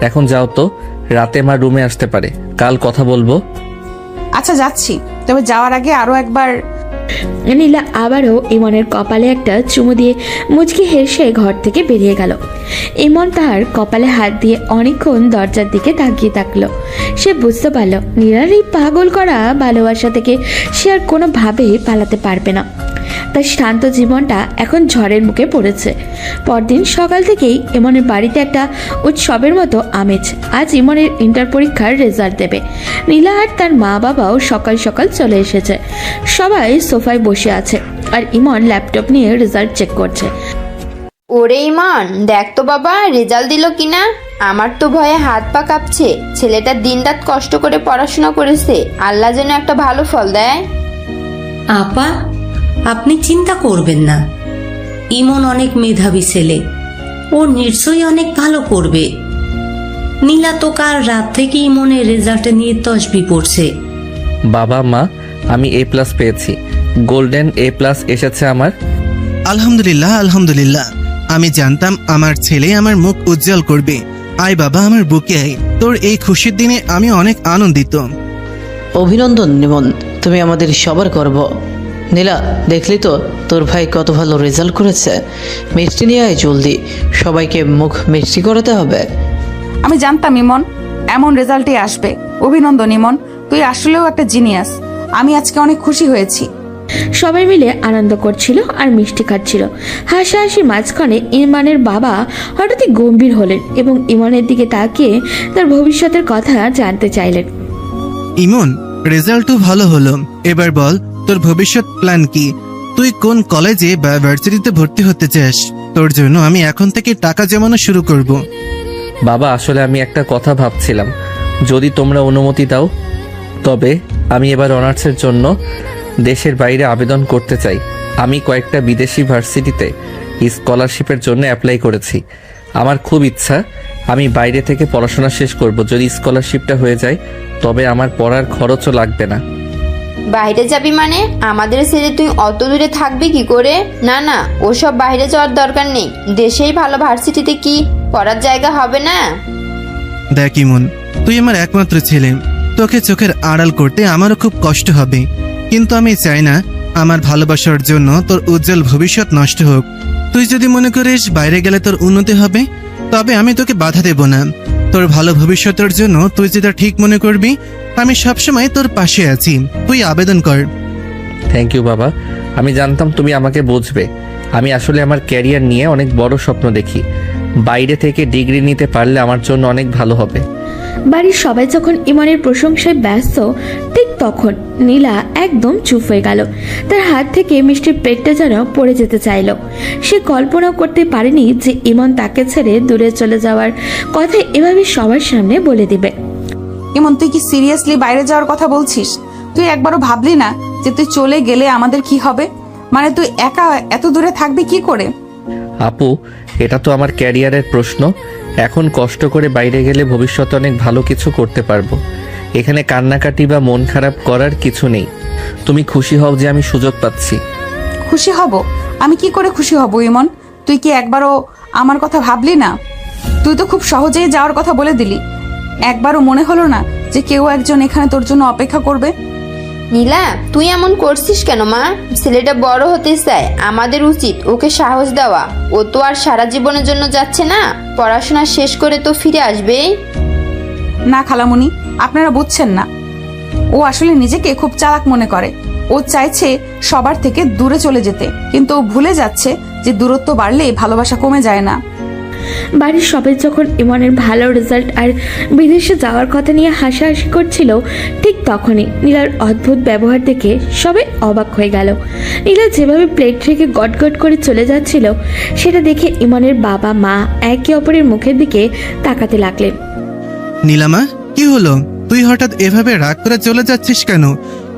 এখন যাও তো, রাতে মা রুমে আসতে পারে, কাল কথা বলবো। আচ্ছা যাচ্ছি, তবে যাওয়ার আগে আরো একবার। নীলা আবারও ইমনের কপালে একটা চুমু দিয়ে মুচকি হেসে ঘর থেকে বেরিয়ে গেল। ইমন তার কপালে হাত দিয়ে অনেকক্ষণ দরজার দিকে তাকিয়ে থাকলো। সে বুঝতে পারল নীলার এই পাগল করা ভালোবাসা থেকে সে আর কোনোভাবেই পালাতে পারবে না। তার শান্ত জীবনটা এখন ঝড়ের মুখে পড়েছে। পরদিন সকাল থেকেই ইমনের বাড়িতে একটা উৎসবের মতো আমেজ। আজ ইমনের ইন্টার পরীক্ষার রেজাল্ট দেবে। নীলা আর তার মা বাবাও সকাল সকাল চলে এসেছে। সবাই সোফায় বসে আছে আর ইমন ল্যাপটপ নিয়ে রেজাল্ট চেক করছে। ওরে ইমন, দেখ তো বাবা রেজাল্ট দিল কিনা। আমার তো ভয়ে হাত পা কাঁপছে। ছেলেটা দিনরাত কষ্ট করে পড়াশোনা করেছে, আল্লাহ যেন একটা ভালো ফল দেয়। আপা, আপনি চিন্তা করবেন না। ইমন অনেক মেধাবী ছেলে, ও নিশ্চয়ই অনেক ভালো করবে। নীলা তো কাল রাত থেকে ইমনের রেজাল্ট নিয়ে তসবি পড়ছে। বাবা মা, আমি A+ পেয়েছি, গোল্ডেন A+ এসেছে আমার। আলহামদুলিল্লাহ আলহামদুলিল্লাহ। আমি জানতাম আমার ছেলে আমার মুখ উজ্জ্বল করবে। আয় বাবা, আমার বুকে আয়। তোর এই খুশির দিনে আমি অনেক আনন্দিত। অভিনন্দন নিমন, তুমি আমাদের সবার গর্ব। নীলা, দেখলি তো তোর ভাই কত ভালো রেজাল্ট করেছে। মিষ্টি নিয়ে আয় জলদি, সবাইকে মুখ মিষ্টি করাতে হবে। আমি জানতাম ইমন এমন রেজাল্টই আসবে। অভিনন্দন ইমন, তুই আসলেও একটা জিনিয়াস। আমি আজকে অনেক খুশি হয়েছি। সবাই মিলে আনন্দ করছিল আর মিষ্টি খাচ্ছিল। হাসাহাসি মাঝখানে ইমনের বাবা হঠাৎই গম্ভীর হলেন এবং ইমনের দিকে তাকিয়ে তার ভবিষ্যতের কথা জানতে চাইলেন। ইমন, রেজাল্ট তো ভালো হলো, এবার বল তোর ভবিষ্যৎ প্ল্যান কি? তুই কোন কলেজে বা ভার্সিটিতে ভর্তি হতে চাস? তোর জন্য আমি এখন থেকে টাকা জমানো শুরু করব। বাবা আসলে আমি একটা কথা ভাবছিলাম, যদি তোমরা অনুমতি দাও তবে আমি এবার অনার্সের জন্য দেশের বাইরে আবেদন করতে চাই। আমি কয়েকটা বিদেশি ভার্সিটিতে স্কলারশিপের জন্য অ্যাপ্লাই করেছি। আমার খুব ইচ্ছা আমি বাইরে থেকে পড়াশোনা শেষ করব। যদি স্কলারশিপটা হয়ে যায় তবে আমার পড়ার খরচও লাগবে না। বাইরে যাবি মানে? আমাদের ছেড়ে তুই অত দূরে থাকবি কি করে? না না, ওসব বাইরে যাওয়ার দরকার নেই। দেশেই ভালো ভার্সিটিতে কি পড়ার জায়গা হবে না? দেখ ইমন, তুই আমার একমাত্র ছেলে, তোকে চোখের আড়াল করতে আমারও খুব কষ্ট হবে, কিন্তু আমি চাই না আমার ভালোবাসার জন্য তোর উজ্জ্বল ভবিষ্যৎ নষ্ট হোক। তুই যদি মনে করিস বাইরে গেলে তোর উন্নতি হবে, তবে আমি তোকে বাধা দেব না। তোর ভালো ভবিষ্যতের জন্য তুই যেটা ঠিক মনে করবি, আমি সবসময় তোর পাশে আছি। তুই আবেদন কর। থ্যাংক ইউ বাবা, আমি জানতাম তুমি আমাকে বুঝবে। আমি আসলে আমার ক্যারিয়ার নিয়ে অনেক বড় স্বপ্ন দেখি। বাইরে থেকে ডিগ্রি নিতে পারলে আমার জন্য অনেক ভালো হবে। বাড়ির সবাই যখন ইমনের প্রশংসায় ব্যস্ত, ঠিক তখন নীলা একদম চুপ হয়ে গেল। তার হাত থেকে মিষ্টির প্লেটটা যেন পড়ে যেতে চাইল। সে কল্পনাও করতে পারেনি যে ইমন তাকে ছেড়ে দূরে চলে যাওয়ার কথা এভাবে সবার সামনে বলে দিবে। ইমন, তুই কি সিরিয়াসলি বাইরে যাওয়ার কথা বলছিস? তুই একবারও ভাবলি না যে তুই চলে গেলে আমাদের কি হবে? মানে তুই একা এত দূরে থাকবি কি করে? আপু, এটা তো আমার ক্যারিয়ারের প্রশ্ন। এখন কষ্ট করে বাইরে গেলে ভবিষ্যতে অনেক ভালো কিছু করতে পারবো। এখানে কান্নাকাটি বা মন খারাপ করার কিছু নেই। তুমি খুশি হও যে আমি সুযোগ পাচ্ছি। খুশি হব? আমি কি করে খুশি হব ইমন? তুই কি একবারও আমার কথা ভাবলি না? তুই তো খুব সহজেই যাওয়ার কথা বলে দিলি। একবারও মনে হলো না যে কেউ একজন এখানে তোর জন্য অপেক্ষা করবে? নীলা, তুই এমন করছিস কেন মা? ছেলেটা বড় হতে চায়, আমাদের উচিত ওকে সাহস দেওয়া। ও তো আর সারা জীবনের জন্য যাচ্ছে না, পড়াশোনা শেষ করে তো ফিরে আসবে। না খালামুনি, আপনারা বুঝছেন না। ও আসলে নিজেকে খুব চালাক মনে করে। ও চাইছে সবার থেকে দূরে চলে যেতে, কিন্তু ও ভুলে যাচ্ছে যে দূরত্ব বাড়লে ভালোবাসা কমে যায় না। বাড়ির সবাই যখন ইমনের ভালো রেজাল্ট আর বিদেশে যাওয়ার কথা নিয়ে হাসাহাসি করছিল, ঠিক তখনই নীলার অদ্ভুত ব্যবহার দেখে সবাই অবাক হয়ে গেল। নীলা যেভাবে প্লেট রেখে গটগট করে চলে যাচ্ছিল, সেটা দেখে ইমনের বাবা মা একে অপরের মুখের দিকে তাকাতে লাগলেন। নীলামা, কি হলো? তুই হঠাৎ এভাবে রাগ করে চলে যাচ্ছিস কেন?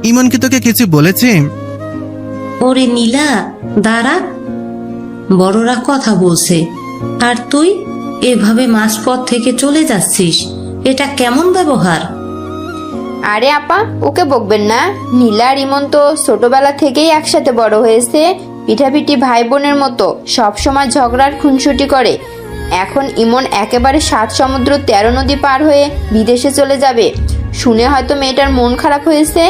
ইমন কি তোকে কিছু বলেছে? ওরে নীলা, দাঁড়া, বড়রা কথা বলছে আর তুই এভাবে মাঝপথ থেকে চলে যাচ্ছিস, এটা কেমন ব্যবহার? আরে আপা, ওকে বকবেন না। নীলা আর ইমন তো ছোটবেলা থেকেই একসাথে বড় হয়েছে, পিঠাপিঠি ভাই বোনের মতো সবসময় ঝগড়ার খুনসুটি করে। এখন ইমন একেবারে 7 সমুদ্র 13 নদী পার হয়ে বিদেশে চলে যাবে শুনে হয়তো মেয়েটার মন খারাপ হয়েছে।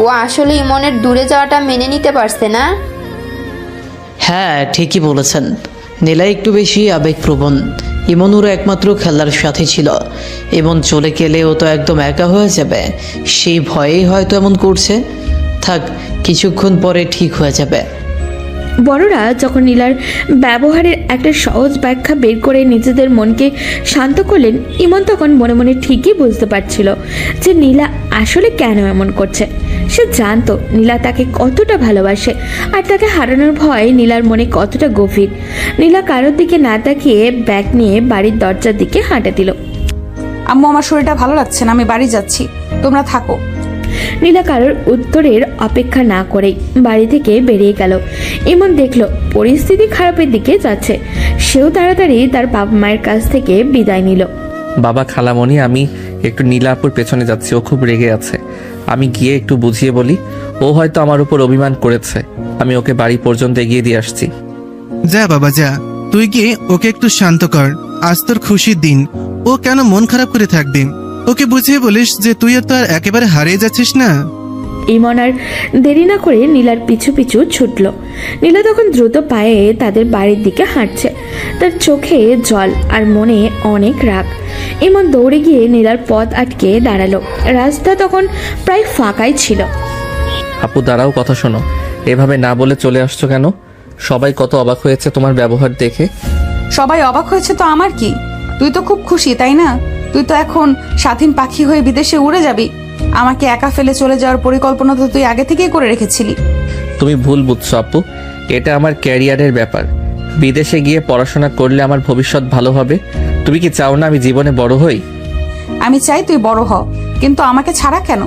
ও আসলে ইমনের দূরে যাওয়াটা মেনে নিতে পারছে না। হ্যাঁ, ঠিকই বলেছেন। নীলা একটু বেশি আবেগপ্রবণ। ইমন ওর একমাত্র খেলার সাথে ছিল। ইমন চলে গেলে ও তো একদম একা হয়ে যাবে, সেই ভয়েই হয়তো এমন করছে। থাক, কিছুক্ষণ পরে ঠিক হয়ে যাবে। বড়রা যখন নীলার ব্যবহারের একটা সহজ ব্যাখ্যা বের করে নিজেদের মনকে শান্ত করলেন, ইমন তখন মনে মনে ঠিকই বুঝতে পারছিল যে নীলা আসলে কেন এমন করছে। সে জানতো নীলা তাকে কতটা ভালোবাসে, আর তাকে হারানোর ভয় নীলার মনে কতটা গভীর। নীলা কারোর দিকে না তাকিয়ে ব্যাগ নিয়ে বাড়ির দরজার দিকে হাঁটা দিল। আম্মু, আমার শরীরটা ভালো লাগছে না, আমি বাড়ি যাচ্ছি, তোমরা থাকো। নীলা কারোর উত্তরের অপেক্ষা না করেই বাড়ি থেকে বেরিয়ে গেল। ইমন দেখল পরিস্থিতি খারাপের দিকে যাচ্ছে। সেও তাড়াতাড়ি তার বাবা মায়ের কাছ থেকে বিদায় নিল। বাবা, খালামণি, আমি একটু নীলাপুর পেছনে যাচ্ছি। ও খুব রেগে আছে। আমি গিয়ে একটু বুঝিয়ে বলি। ও হয়তো আমার উপর অভিমান করেছে। আমি ওকে বাড়ি পর্যন্ত এগিয়ে দিয়ে আসছি। যা বাবা যা, তুই গিয়ে ওকে একটু শান্ত কর। আজ তোর খুশির দিন, ও কেন মন খারাপ করে থাকবে? ওকে বুঝিয়ে বলিস যে তুই আর তো আর একেবারে হারিয়ে যাচ্ছিস না। ইমন আর দেরি না করে নীলার পিছু পিছু ছুটল। নীলা তখন দ্রুত পায়ে তাদের বাড়ির দিকে হাঁটছে, তার চোখে জল আর মনে অনেক রাগ। ইমন দৌড়ে গিয়ে নীলার পথ আটকে দাঁড়ালো। রাস্তা তখন প্রায় ফাঁকাই ছিল। আপু দাঁড়াও, কথা শোনো। এভাবে না বলে চলে আসছো কেন? সবাই কত অবাক হয়েছে তোমার ব্যবহার দেখে। সবাই অবাক হয়েছে তো আমার কি? তুই তো খুব খুশি, তাই না? তুই তো এখন স্বাধীন পাখি হয়ে বিদেশে উড়ে যাবি। আমাকে একা ফেলে চলে যাওয়ার পরিকল্পনা তো তুই আগে থেকেই করে রেখেছিলি। তুমি ভুল বুঝছো আপু, এটা আমার ক্যারিয়ারের ব্যাপার। বিদেশে গিয়ে পড়াশোনা করলে আমার ভবিষ্যৎ ভালো হবে। তুমি কি চাও না আমি জীবনে বড় হই? আমি চাই তুই বড় হ, কিন্তু আমাকে ছাড়া কেন?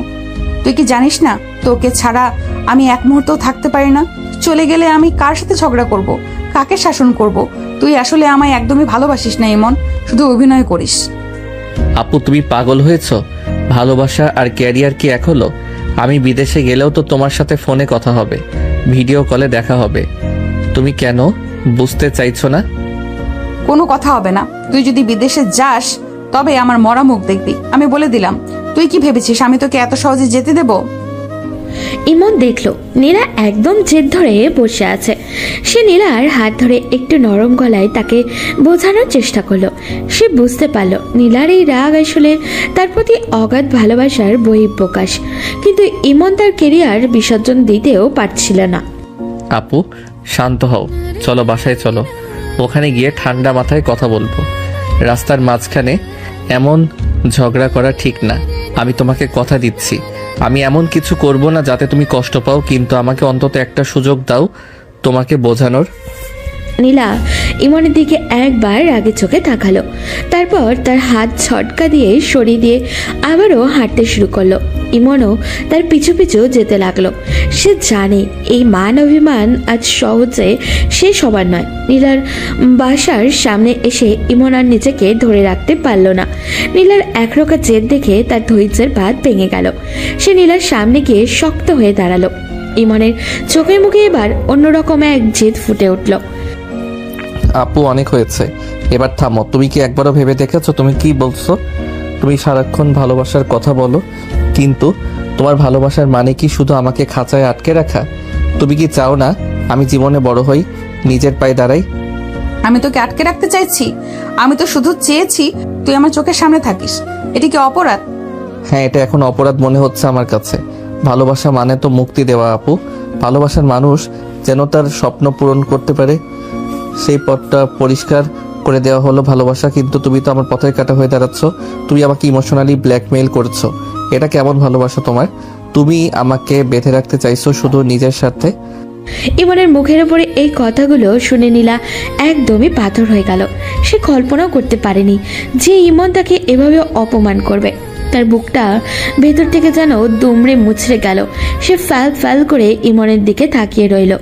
তুই কি জানিস না তোকে ছাড়া আমি এক মুহূর্তও থাকতে পারি না? চলে গেলে আমি কার সাথে ঝগড়া করব, কাকে শাসন করব? তুই আসলে আমায় একদমই ভালোবাসিস না ইমন, শুধু অভিনয় করিস। আপু তুমি পাগল হয়েছো? ভালোবাসা আর ক্যারিয়ার কি এক হলো? আমি বিদেশে গেলেও তো তোমার সাথে ফোনে কথা হবে, ভিডিও কলে দেখা হবে। তুমি কেন বুঝতে চাইছো না? কোনো কথা হবে না। তুই যদি বিদেশে যাস তবে আমার মরা মুখ দেখবি, আমি বলে দিলাম। তুই কি ভেবেছিস আমি তোকে এত সহজে যেতে দেব? ইমন দেখলো নীলা একদম জেদ ধরে বসে আছে। সে নীলার হাত ধরে একটু নরম গলায় তাকে বোঝানোর চেষ্টা করলো। সে বুঝতে পারলো নীলার এই রাগ আসলে তার প্রতি অগাধ ভালোবাসার বহিঃপ্রকাশ, কিন্তু ইমন তার কেরিয়ার বিসর্জন দিতেও পারছিল না। আপু শান্ত হও, চলো বাসায় চলো, ওখানে গিয়ে ঠান্ডা মাথায় কথা বলবো। রাস্তার মাঝখানে এমন ঝগড়া করা ঠিক না। আমি তোমাকে কথা দিচ্ছি, আমি এমন কিছু করব না যাতে তুমি কষ্ট পাও, কিন্তু আমাকে অন্তত একটা সুযোগ দাও তোমাকে বোঝানোর। নীলা ইমনের দিকে একবার রাগে চোখে তাকালো, তারপর তার হাত ছটকা দিয়ে সরিয়ে দিয়ে আবারও হাঁটতে শুরু করলো। ইমনও তার পিছু পিছু যেতে লাগলো। সে জানে এই মান অভিমান আজ সহজে শেষ হবার নয়। নীলার বাসার সামনে এসে ইমন আর নিজেকে ধরে রাখতে পারল না। নীলার একরোকা জেদ দেখে তার ধৈর্যের বাঁধ ভেঙে গেল। সে নীলার সামনে গিয়ে শক্ত হয়ে দাঁড়ালো। ইমনের চোখে মুখে এবার অন্যরকম এক জেদ ফুটে উঠল। আপু অনেক হয়েছে, এবার থামো। তুমি কি একবারও ভেবে দেখেছো তুমি কি বলছো? তুমি সারাক্ষণ ভালোবাসার কথা বলো, কিন্তু তোমার ভালোবাসার মানে কি শুধু আমাকে খাঁচায় আটকে রাখা? তুমি কি চাও না আমি জীবনে বড় হই, নিজের পায়ে দাঁড়াই? আমি তোকে আটকে রাখতে চাইছি? আমি তো শুধু চেয়েছি তুই আমার চোখের সামনে থাকিস। এটা কি অপরাধ? হ্যাঁ, এটা এখন অপরাধ মনে হচ্ছে আমার কাছে। ভালোবাসা মানে তো মুক্তি দেওয়া আপু। ভালোবাসার মানুষ যেন তার স্বপ্ন পূরণ করতে পারে, সেই পথটা পরিষ্কার করে দেওয়া হলো ভালোবাসা। কিন্তু তুমি তো আমার পথের কাটা হয়ে দাঁড়াচ্ছ। তুমি আমাকে ইমোশনালি ব্ল্যাকমেইল করছো। এটা কেমন ভালোবাসা তোমার? তুমি আমাকে বেঁধে রাখতে চাইছো শুধু নিজের স্বার্থে। ইমনের মুখের উপরে এই কথাগুলো শুনে নীলা একদমই পাথর হয়ে গেল। সে কল্পনাও করতে পারেনি যে ইমন তাকে এভাবে অপমান করবে। তার বুকটা ভেতর থেকে যেন দুমড়ে মুচড়ে গেল। সে ফ্যাল ফ্যাল করে ইমনের দিকে তাকিয়ে রইল।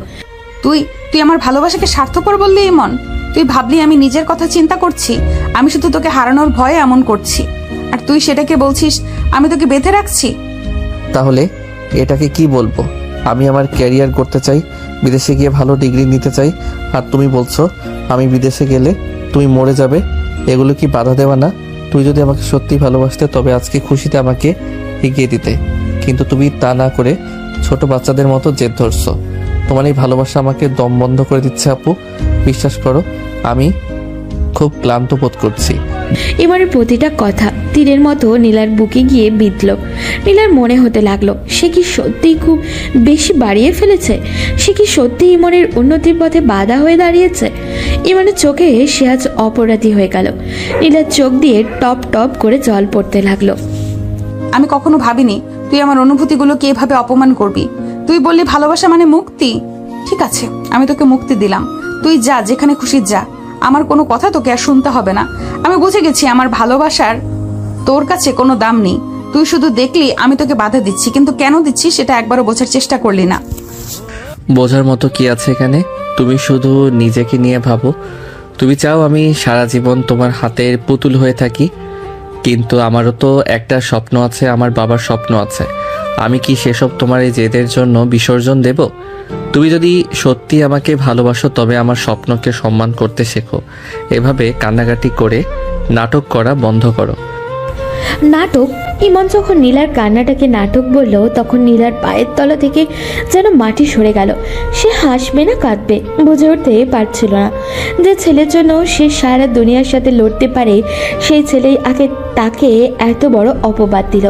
তুই তুই আমার ভালোবাসাকে স্বার্থপর বললি ইমন? তুই ভাবলি আমি নিজের কথা চিন্তা করছি? আমি শুধু তোকে হারানোর ভয়ে এমন করছি, আর তুই সেটাকে বলছিস আমি তোকে বেঁধে রাখছি? তাহলে এটাকে কি বলবো? আমি আমার ক্যারিয়ার করতে চাই, বিদেশে গিয়ে ভালো ডিগ্রি নিতে চাই, আর তুমি বলছো আমি বিদেশে গেলে তুমি মরে যাবে। এগুলো কি বাধা দেওয়া না? তুই যদি আমাকে সত্যি ভালোবাসতে তবে আজকে খুশিতে আমাকে এগিয়ে দিতে, কিন্তু তুমি তা না করে ছোট বাচ্চাদের মতো জেদ ধরছো। তোমার এই ভালোবাসা আমাকে দম বন্ধ করে দিচ্ছে আপু। বিশ্বাস করো আমি খুব ক্লান্ত বোধ করছি। ইমনের প্রতিটা কথা তীরের মতো নীলার বুকে গিয়ে বিঁধল। নীলার মনে হতে লাগলো সে কি সত্যিই খুব বেশি বাড়িয়ে ফেলেছে? সে কি সত্যি ইমনের উন্নতির পথে বাধা হয়ে দাঁড়িয়েছে? ইমনের চোখে সে আজ অপরাধী হয়ে গেল। নীলার চোখ দিয়ে টপ টপ করে জল পড়তে লাগলো। আমি কখনো ভাবিনি তুই আমার অনুভূতিগুলোকে এভাবে অপমান করবি। তুই বললি ভালোবাসা মানে মুক্তি। ঠিক আছে, আমি তোকে মুক্তি দিলাম। তুই যা, যেখানে খুশি যা। আমার কোনো কথা তোকে আর শুনতে হবে না। আমি বুঝে গেছি আমার ভালোবাসার তোর কাছে কোনো দাম নেই। তুই শুধু দেখলি আমি তোকে বাধা দিচ্ছি, কিন্তু কেন দিচ্ছি সেটা একবারও বোঝার চেষ্টা করলি না। বোঝার মতো কি আছে এখানে? তুমি শুধু নিজেকে নিয়ে ভাবো। তুমি চাও আমি সারা জীবন তোমার হাতের পুতুল হয়ে থাকি, কিন্তু আমারও তো একটা স্বপ্ন আছে, আমার বাবার স্বপ্ন আছে। আমি কি সেসব তোমার এই জেদের জন্য বিসর্জন দেব? তুমি যদি সত্যি আমাকে ভালোবাসো তবে আমার স্বপ্নকে সম্মান করতে শেখো। এভাবে কান্নাকাটি করে নাটক করা বন্ধ করো। নাটক? ইমন যখন নীলার কান্নাটাকে নাটক বলল তখন নীলার পায়ের তলা থেকে যেন মাটি সরে গেল। সে হাসবে না কাঁদবে বুঝে উঠতে পারছিল না। যে ছেলের জন্য সে সারা দুনিয়ার সাথে লড়তে পারে সেই ছেলেই আগে তাকে এত বড় অপবাদ দিল।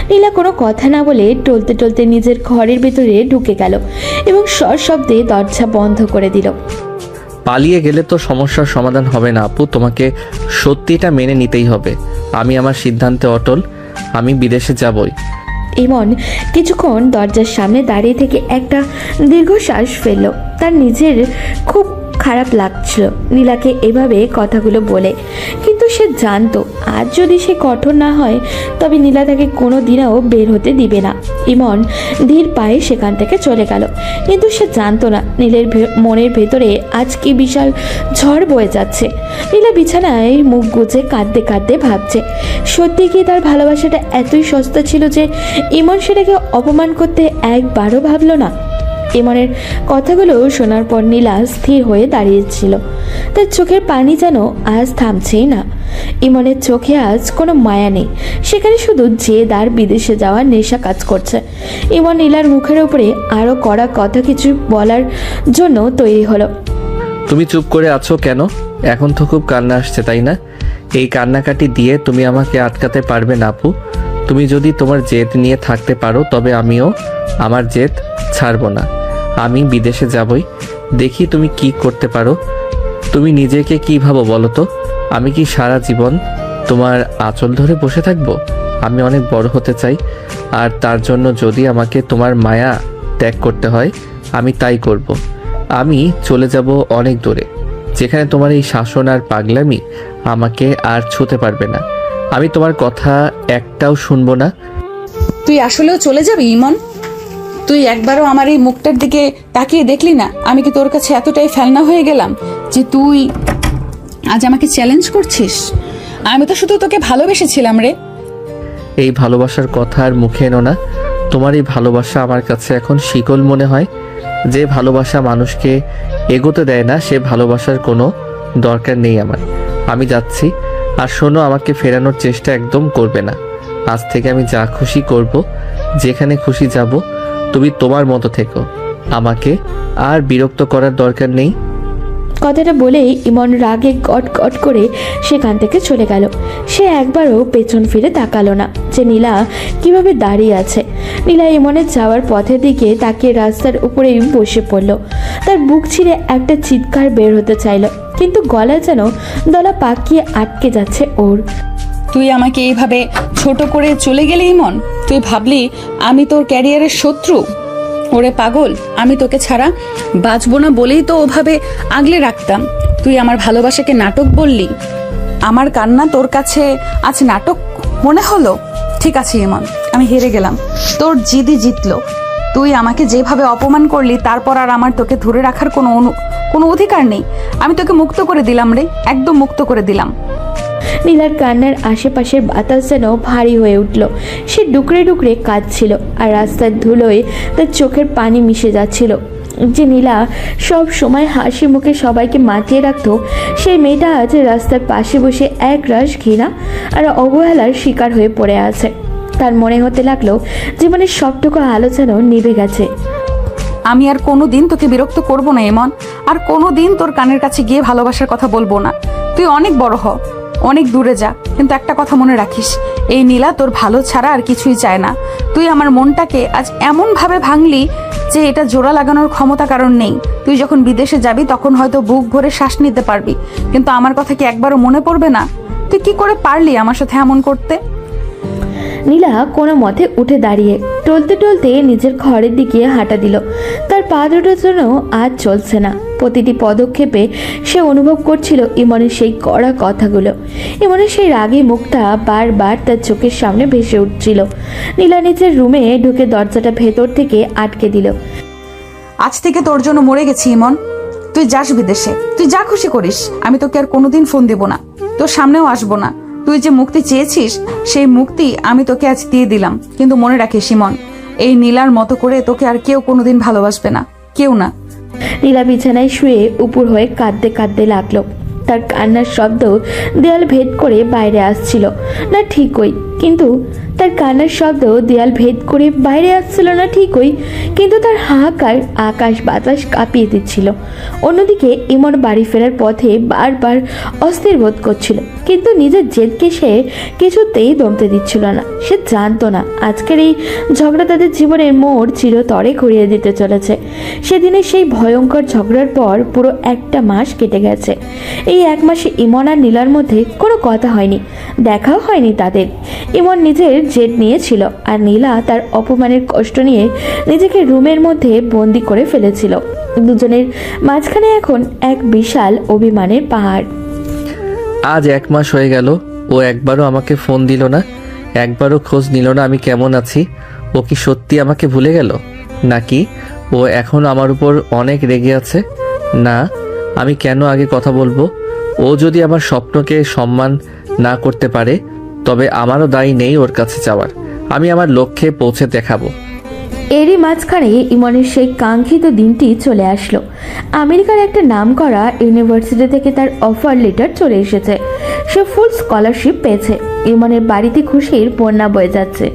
নীলা কোনো কথা না বলে টলতে টলতে নিজের ঘরের ভেতরে ঢুকে গেল এবং সশব্দে দরজা বন্ধ করে দিল। পালিয়ে গেলে তো সমস্যার সমাধান হবে না আপু। তোমাকে সত্যিটা মেনে নিতেই হবে। আমি আমার সিদ্ধান্তে অটল, আমি বিদেশে যাবই। ইমন কিছুক্ষণ দরজার সামনে দাঁড়িয়ে থেকে একটা দীর্ঘশ্বাস ফেলল। তার নিজের খুব খারাপ লাগছিল নীলাকে এভাবে কথাগুলো বলে, কিন্তু সে জানতো আজ যদি সে কঠোর না হয় তবে নীলা তাকে কোনো দিনও বের হতে দিবে না। ইমন ধীর পায়ে সেখান থেকে চলে গেল, কিন্তু সে জানতো না নীলের মনের ভেতরে আজ কি বিশাল ঝড় বয়ে যাচ্ছে। নীলা বিছানায় মুখ গুজে কাঁদতে কাঁদতে ভাবছে সত্যি কি তার ভালোবাসাটা এতই সস্তা ছিল যে ইমন সেটাকে অপমান করতে একবারও ভাবলো না। ইমনের কথাগুলো শোনার পর নীলা স্থির হয়ে দাঁড়িয়েছিল। তার চোখের পানি যেন আজ থামছেই না। ইমনের চোখে আজ কোনো মায়া নেই, সেখানে শুধু জেদ আর বিদেশে যাওয়ার নেশা কাজ করছে। ইমন নীলার মুখের উপরে আরো কড়া কথা কিছু বলার জন্য তৈরি হলো। তুমি চুপ করে আছো কেন? এখন তো খুব কান্না আসছে, তাই না? এই কান্নাকাটি দিয়ে তুমি আমাকে আটকাতে পারবে না আপু। তুমি যদি তোমার জেদ নিয়ে থাকতে পারো তবে আমিও আমার জেদ ছাড়বো না। আমি বিদেশে যাবই, দেখি তুমি কি করতে পারো। তুমি নিজেকে কি ভাবো বলো তো? আমি কি সারা জীবন তোমার আঁচল ধরে বসে থাকবো? আমি অনেক বড় হতে চাই, আর তার জন্য যদি আমাকে তোমার মায়া ত্যাগ করতে হয় আমি তাই করব। আমি চলে যাব অনেক দূরে, যেখানে তোমার এই শাসন আর পাগলামি আমাকে আর ছুঁতে পারবে না। আমি তোমার কথা একটাও শুনবো না। তুই আসলেও চলে যাবি ইমন? তুই একবারও আমার এই মুখটার দিকে তাকিয়ে দেখলি না? আমি কি তোর কাছে এতটাই ফেলনা হয়ে গেলাম যে তুই আজ আমাকে চ্যালেঞ্জ করছিস? আমি তো শুধু তোকে ভালোবেসেছিলাম রে। এই ভালোবাসার কথা আর মুখে এনো না। তোমার এই ভালোবাসা আমার কাছে এখন শিকল মনে হয়। যে ভালোবাসা মানুষকে এগোতে দেয় না, সে ভালোবাসার কোনো দরকার নেই আমার। আমি যাচ্ছি, আর শোনো, আমাকে ফেরানোর চেষ্টা একদম করবে না। আজ থেকে আমি যা খুশি করব, যেখানে খুশি যাব। তুমি তোমার মতো থেকো, আমাকে আর বিরক্ত করার দরকার নেই। কথাটা বলেই ইমন রাগে গট গট করে সেখান থেকে চলে গেল। সে একবারও পেছন ফিরে তাকালো না যে নীলা কিভাবে দাঁড়িয়ে আছে। নীলা ইমনের যাওয়ার পথের দিকে তাকিয়ে রাস্তার উপরেই বসে পড়ল। তার বুক ছিঁড়ে একটা চিৎকার বের হতে চাইল, কিন্তু গলা যেন দলা পাকিয়ে আটকে যাচ্ছে ওর। তুই আমাকে এইভাবে ছোট করে চলে গেলি ইমন? তুই ভাবলি আমি তোর ক্যারিয়ারের শত্রু? ওরে পাগল, আমি তোকে ছাড়া বাঁচবো না বলেই তো ওভাবে আগলে রাখতাম। তুই আমার ভালোবাসাকে নাটক বললি। আমার কান্না তোর কাছে আজ নাটক মনে হলো? ঠিক আছে ইমন, আমি হেরে গেলাম। তোর জিদি জিতলো। তুই আমাকে যেভাবে অপমান করলি, তারপর আর আমার তোকে ধরে রাখার কোনো অধিকার নেই। আমি তোকে মুক্ত করে দিলাম রে, একদম মুক্ত করে দিলাম। নীলার কান্নার আশেপাশের বাতাস যেন ভারী হয়ে উঠল। সে ডুকরে ডুকরে কাঁদছিল, আর রাস্তার ধুলোয় তার চোখের পানি মিশে যাচ্ছিল। যে নীলা সব সময় হাসি মুখে সবাইকে মাতিয়ে রাখতো, সেই মেয়েটা আজ রাস্তার পাশে বসে এক রাশ ঘৃণা আর অবহেলার শিকার হয়ে পড়ে আছে। তার মনে হতে লাগলো জীবনের সবটুকু আলো যেন নিভে গেছে। আমি আর কোনোদিন তোকে বিরক্ত করব না ইমন, আর কোনোদিন তোর কানের কাছে গিয়ে ভালোবাসার কথা বলবো না। তুই অনেক বড় হ, অনেক দূরে যা, কিন্তু একটা কথা মনে রাখিস, এই নীলা তোর ভালো ছাড়া আর কিছুই চায় না। তুই আমার মনটাকে আজ এমন ভাবে ভাঙলি যে এটা জোড়া লাগানোর ক্ষমতা কারণ নেই। তুই যখন বিদেশে যাবি তখন হয়তো বুক ভরে শ্বাস নিতে পারবি, কিন্তু আমার কথা কি একবারও মনে পড়বে না? তুই কি করে পারলি আমার সাথে এমন করতে? নীলা কোনো মতে উঠে দাঁড়িয়ে টলতে টলতে নিজের ঘরের দিকে হাঁটা দিল। তার পা দুটোর জন্য আজ চলছে না। প্রতিটি পদক্ষেপে সে অনুভব করছিল ইমনের সেই কড়া কথাগুলো। ইমনের সেই রাগী মুখটা বারবার তার চোখের সামনে ভেসে উঠছিল। নীলা নিজের রুমে ঢুকে দরজাটা ভেতর থেকে আটকে দিল। আজ থেকে তোর জন্য মরে গেছি ইমন। তুই যাস বিদেশে, তুই যা খুশি করিস। আমি তোকে আর কোনোদিন ফোন দেব না, তোর সামনেও আসবো না। তুই যে মুক্তি চেয়েছিস, সেই মুক্তি আমি তোকে আজ দিয়ে দিলাম। কিন্তু মনে রাখিস ইমন, এই নীলার মতো করে তোকে আর কেউ কোনোদিন ভালোবাসবে না, কেউ না। নীলা বিছানায় শুয়ে উপর হয়ে কাঁদতে কাঁদতে লাগলো। তার কান্নার শব্দ দেয়াল ভেদ করে বাইরে আসছিল না ঠিকই, কিন্তু তার কান্নার শব্দ দেয়াল ভেদ করে বাইরে আসছিল না ঠিকই, কিন্তু তার হাহাকার আকাশ বাতাস কাঁপিয়ে দিচ্ছিল। অন্যদিকে ইমন বাড়ি ফেরার পথে বারবার অস্থির বোধ করছিল, কিন্তু নিজের জেদকে সে কিছুতেই দমতে দিচ্ছিল না। সে জানতো না আজকের এই ঝগড়া তাদের জীবনের মোড় চিরতরে ঘুরিয়ে দিতে চলেছে। সেদিনের সেই ভয়ঙ্কর ঝগড়ার পর পুরো একটা মাস কেটে গেছে। এই এক মাসে ইমন আর নীলার মধ্যে কোনো কথা হয়নি, দেখাও হয়নি তাদের। ইমন নিজের জেদ নিয়েছিল, আর নীলা তার অপমানের কষ্ট নিয়ে নিজেকে রুমের মধ্যে বন্দি করে ফেলেছিল। দুজনের মাঝখানে এখন এক বিশাল অভিমানের পাহাড়। আজ 1 মাস হয়ে গেল, ও একবারও আমাকে ফোন দিল না, একবারও খোঁজ নিল না আমি কেমন আছি। ও কি সত্যি আমাকে ভুলে গেল, নাকি ও এখন আমার উপর অনেক রেগে আছে? না, আমি কেন আগে কথা বলবো? ও যদি আমার স্বপ্নকে সম্মান না করতে পারে, তবে আমারও দায়ী নেই ওর কাছে যাওয়ার। আমি আমার লক্ষ্যে পৌঁছে দেখাবো। এরই মাঝখানে ইমনের সেই কাঙ্ক্ষিত দিনটি চলে আসলো। আমেরিকার একটা নামকরা ইউনিভার্সিটি থেকে তার অফার লেটার চলে এসেছে। সে ফুল স্কলারশিপ পেয়েছে। ইমনের বাড়িতে খুশির বন্যা বয়ে যাচ্ছে।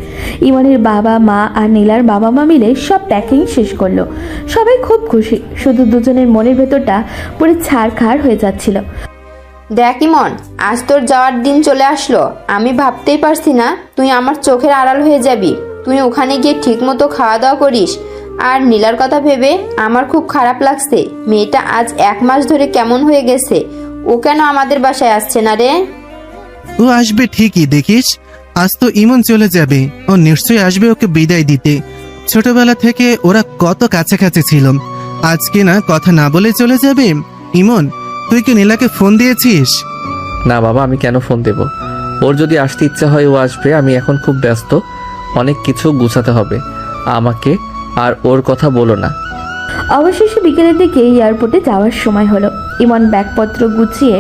ইমনের বাবা মা আর নীলার বাবা মা মিলে সব প্যাকিং শেষ করলো। সবাই খুব খুশি, শুধু দুজনের মনের ভেতরটা পুরো ছাড়খাড় হয়ে যাচ্ছিল। দেখ ইমন, আজ তোর যাওয়ার দিন চলে আসলো। আমি ভাবতেই পারছি না তুই আমার চোখের আড়াল হয়ে যাবি। তুই ওখানে গিয়ে ঠিকমতো খাওয়া দাওয়া করিস। আর নীলার কথা ভেবে আমার খুব খারাপ লাগছে। মেয়েটা আজ 1 মাস ধরে কেমন হয়ে গেছে। ও কেন আমাদের বাসায় আসছে না রে? ও আসবে ঠিকই, দেখিস। আজ তো ইমন চলে যাবে, ও নিশ্চয়ই আসবে ওকে বিদায় দিতে। ছোটবেলা থেকে ওরা কত কাছাকাছি ছিল, আজকে না কথা না বলে চলে যাবে। ইমন, তুই কি নীলাকে ফোন দিয়েছিস? না বাবা, আমি কেন ফোন দেব? ওর যদি আসতে ইচ্ছা হয় ও আসবে। আমি এখন খুব ব্যস্ত, অনেক কিছু গুছাতে হবে আমাকে। আর ওর কথা বলো না। অবশেষে বিকেলের দিকে এয়ারপোর্টে যাওয়ার সময় হলো। ইমন ব্যাগপত্র গুছিয়ে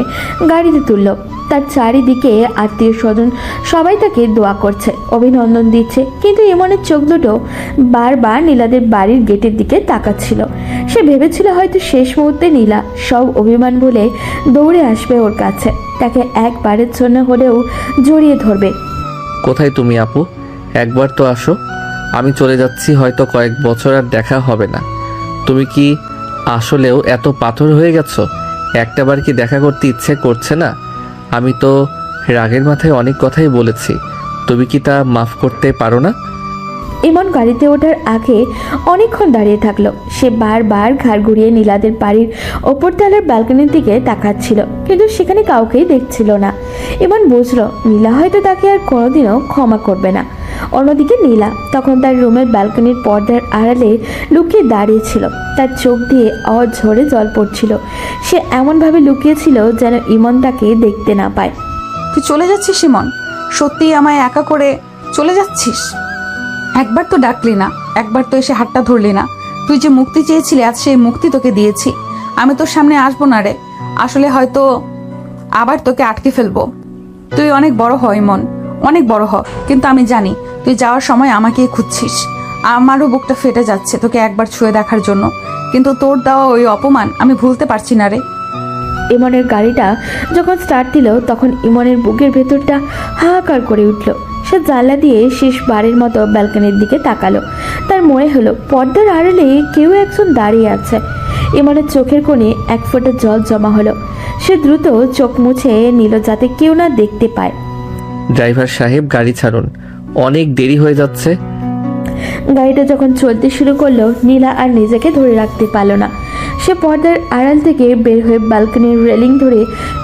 গাড়িতে তুলল। তার চারিদিকে আত্মীয় স্বজন সবাই তাকে দোয়া করছে, অভিনন্দন দিচ্ছে, কিন্তু ইমনের চোখ দুটো বারবার নীলাদের বাড়ির গেটের দিকে তাকাচ্ছিল। সে ভেবেছিল হয়তো শেষ মুহূর্তে নীলা সব অভিমান ভুলে দৌড়ে আসবে ওর কাছে, তাকে একবারের জন্য হলেও জড়িয়ে ধরবে। কোথায় তুমি আপু? একবার তো আসো। আমি চলে যাচ্ছি, হয়তো কয়েক বছর আর দেখা হবে না। তুমি কি আসলেও এত পাথর হয়ে গেছো? একটাবার কি দেখা করতে ইচ্ছে করছে না? আমি তো রাগের মাথায় অনেক কথাই বলেছি, তুমি কি তা মাফ করতে পারো না? ইমন গাড়িতে ওঠার আগে অনেকক্ষণ দাঁড়িয়ে থাকলো। সে বারবার ঘাড় ঘুরিয়ে নীলাদের বাড়ির ওপরতলার ব্যালকনির দিকে তাকাচ্ছিল, কিন্তু সেখানে কাউকেই দেখছিল না। ইমন বুঝলো নীলা হয়তো তাকে আর কোনোদিনও ক্ষমা করবে না। অন্যদিকে নীলা তখন তার রুমের ব্যালকনির পর্দার আড়ালে লুকিয়ে দাঁড়িয়েছিল। তার চোখ দিয়ে অঝরে জল পড়ছিল। সে এমনভাবে লুকিয়েছিল যেন ইমন তাকে দেখতে না পায়। তুই চলে যাচ্ছিস ইমন? সত্যি আমায় একা করে চলে যাচ্ছিস? একবার তো ডাকলি না, একবার তো এসে হাতটা ধরলি না। তুই যে মুক্তি চেয়েছিলি, আজ সেই মুক্তি তোকে দিয়েছি। আমি তোর সামনে আসবো না রে। আসলে হয়তো আবার তোকে আটকে ফেলবো। তুই অনেক বড় হ ইমন, অনেক বড় হ। কিন্তু আমি জানি তুই যাওয়ার সময় আমাকেই খুঁজছিস। আমারও বুকটা ফেটে যাচ্ছে তোকে একবার ছুঁয়ে দেখার জন্য, কিন্তু তোর দেওয়া ওই অপমান আমি ভুলতে পারছি না রে। ইমনের গাড়িটা যখন স্টার্ট দিল তখন ইমনের বুকের ভেতরটা হাহাকার করে উঠল। সে জানলা দিয়ে শেষবারের মতো ব্যালকনির দিকে তাকালো। তার মনে হলো পর্দার আড়ালে কেউ একজন দাঁড়িয়ে আছে। ইমনের চোখের কোণে 1 ফোঁটা জল জমা হলো। সে দ্রুত চোখ মুছে নিল যাতে কেউ না দেখতে পায়। ড্রাইভার সাহেব, গাড়ি ছাড়ুন, অনেক দেরি হয়ে যাচ্ছে। গাড়িটা যখন চলতে শুরু করলো নীলা আর নিজেকে ধরে রাখতে পারল না। সে পর্দার আড়াল থেকে বের হয়ে ব্যালকনির রেলিং ধরে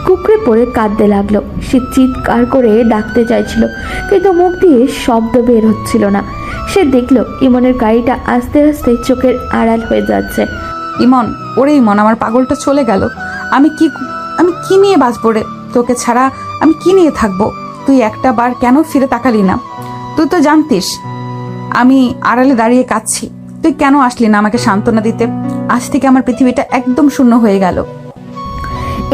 কুকড়ে পড়ে কাঁদতে লাগলো। সে চিৎকার করে ডাকতে চাইছিল, কিন্তু মুখ দিয়ে শব্দ বের হচ্ছিল না। সে দেখলো ইমনের গাড়িটা আস্তে আস্তে চোখের আড়াল হয়ে যাচ্ছে। ইমন, ওরে ইমন, আমার পাগলটা চলে গেল। আমি কি নিয়ে বাঁচবো রে? তোকে ছাড়া আমি কি নিয়ে থাকবো? তুই একটা বার কেন ফিরে তাকালি না? তুই তো জানতিস আমি আড়ালে দাঁড়িয়ে কাঁদছি। তুই কেন আসলি না আমাকে সান্ত্বনা দিতে? আজ থেকে আমার পৃথিবীটা একদম শূন্য হয়ে গেল।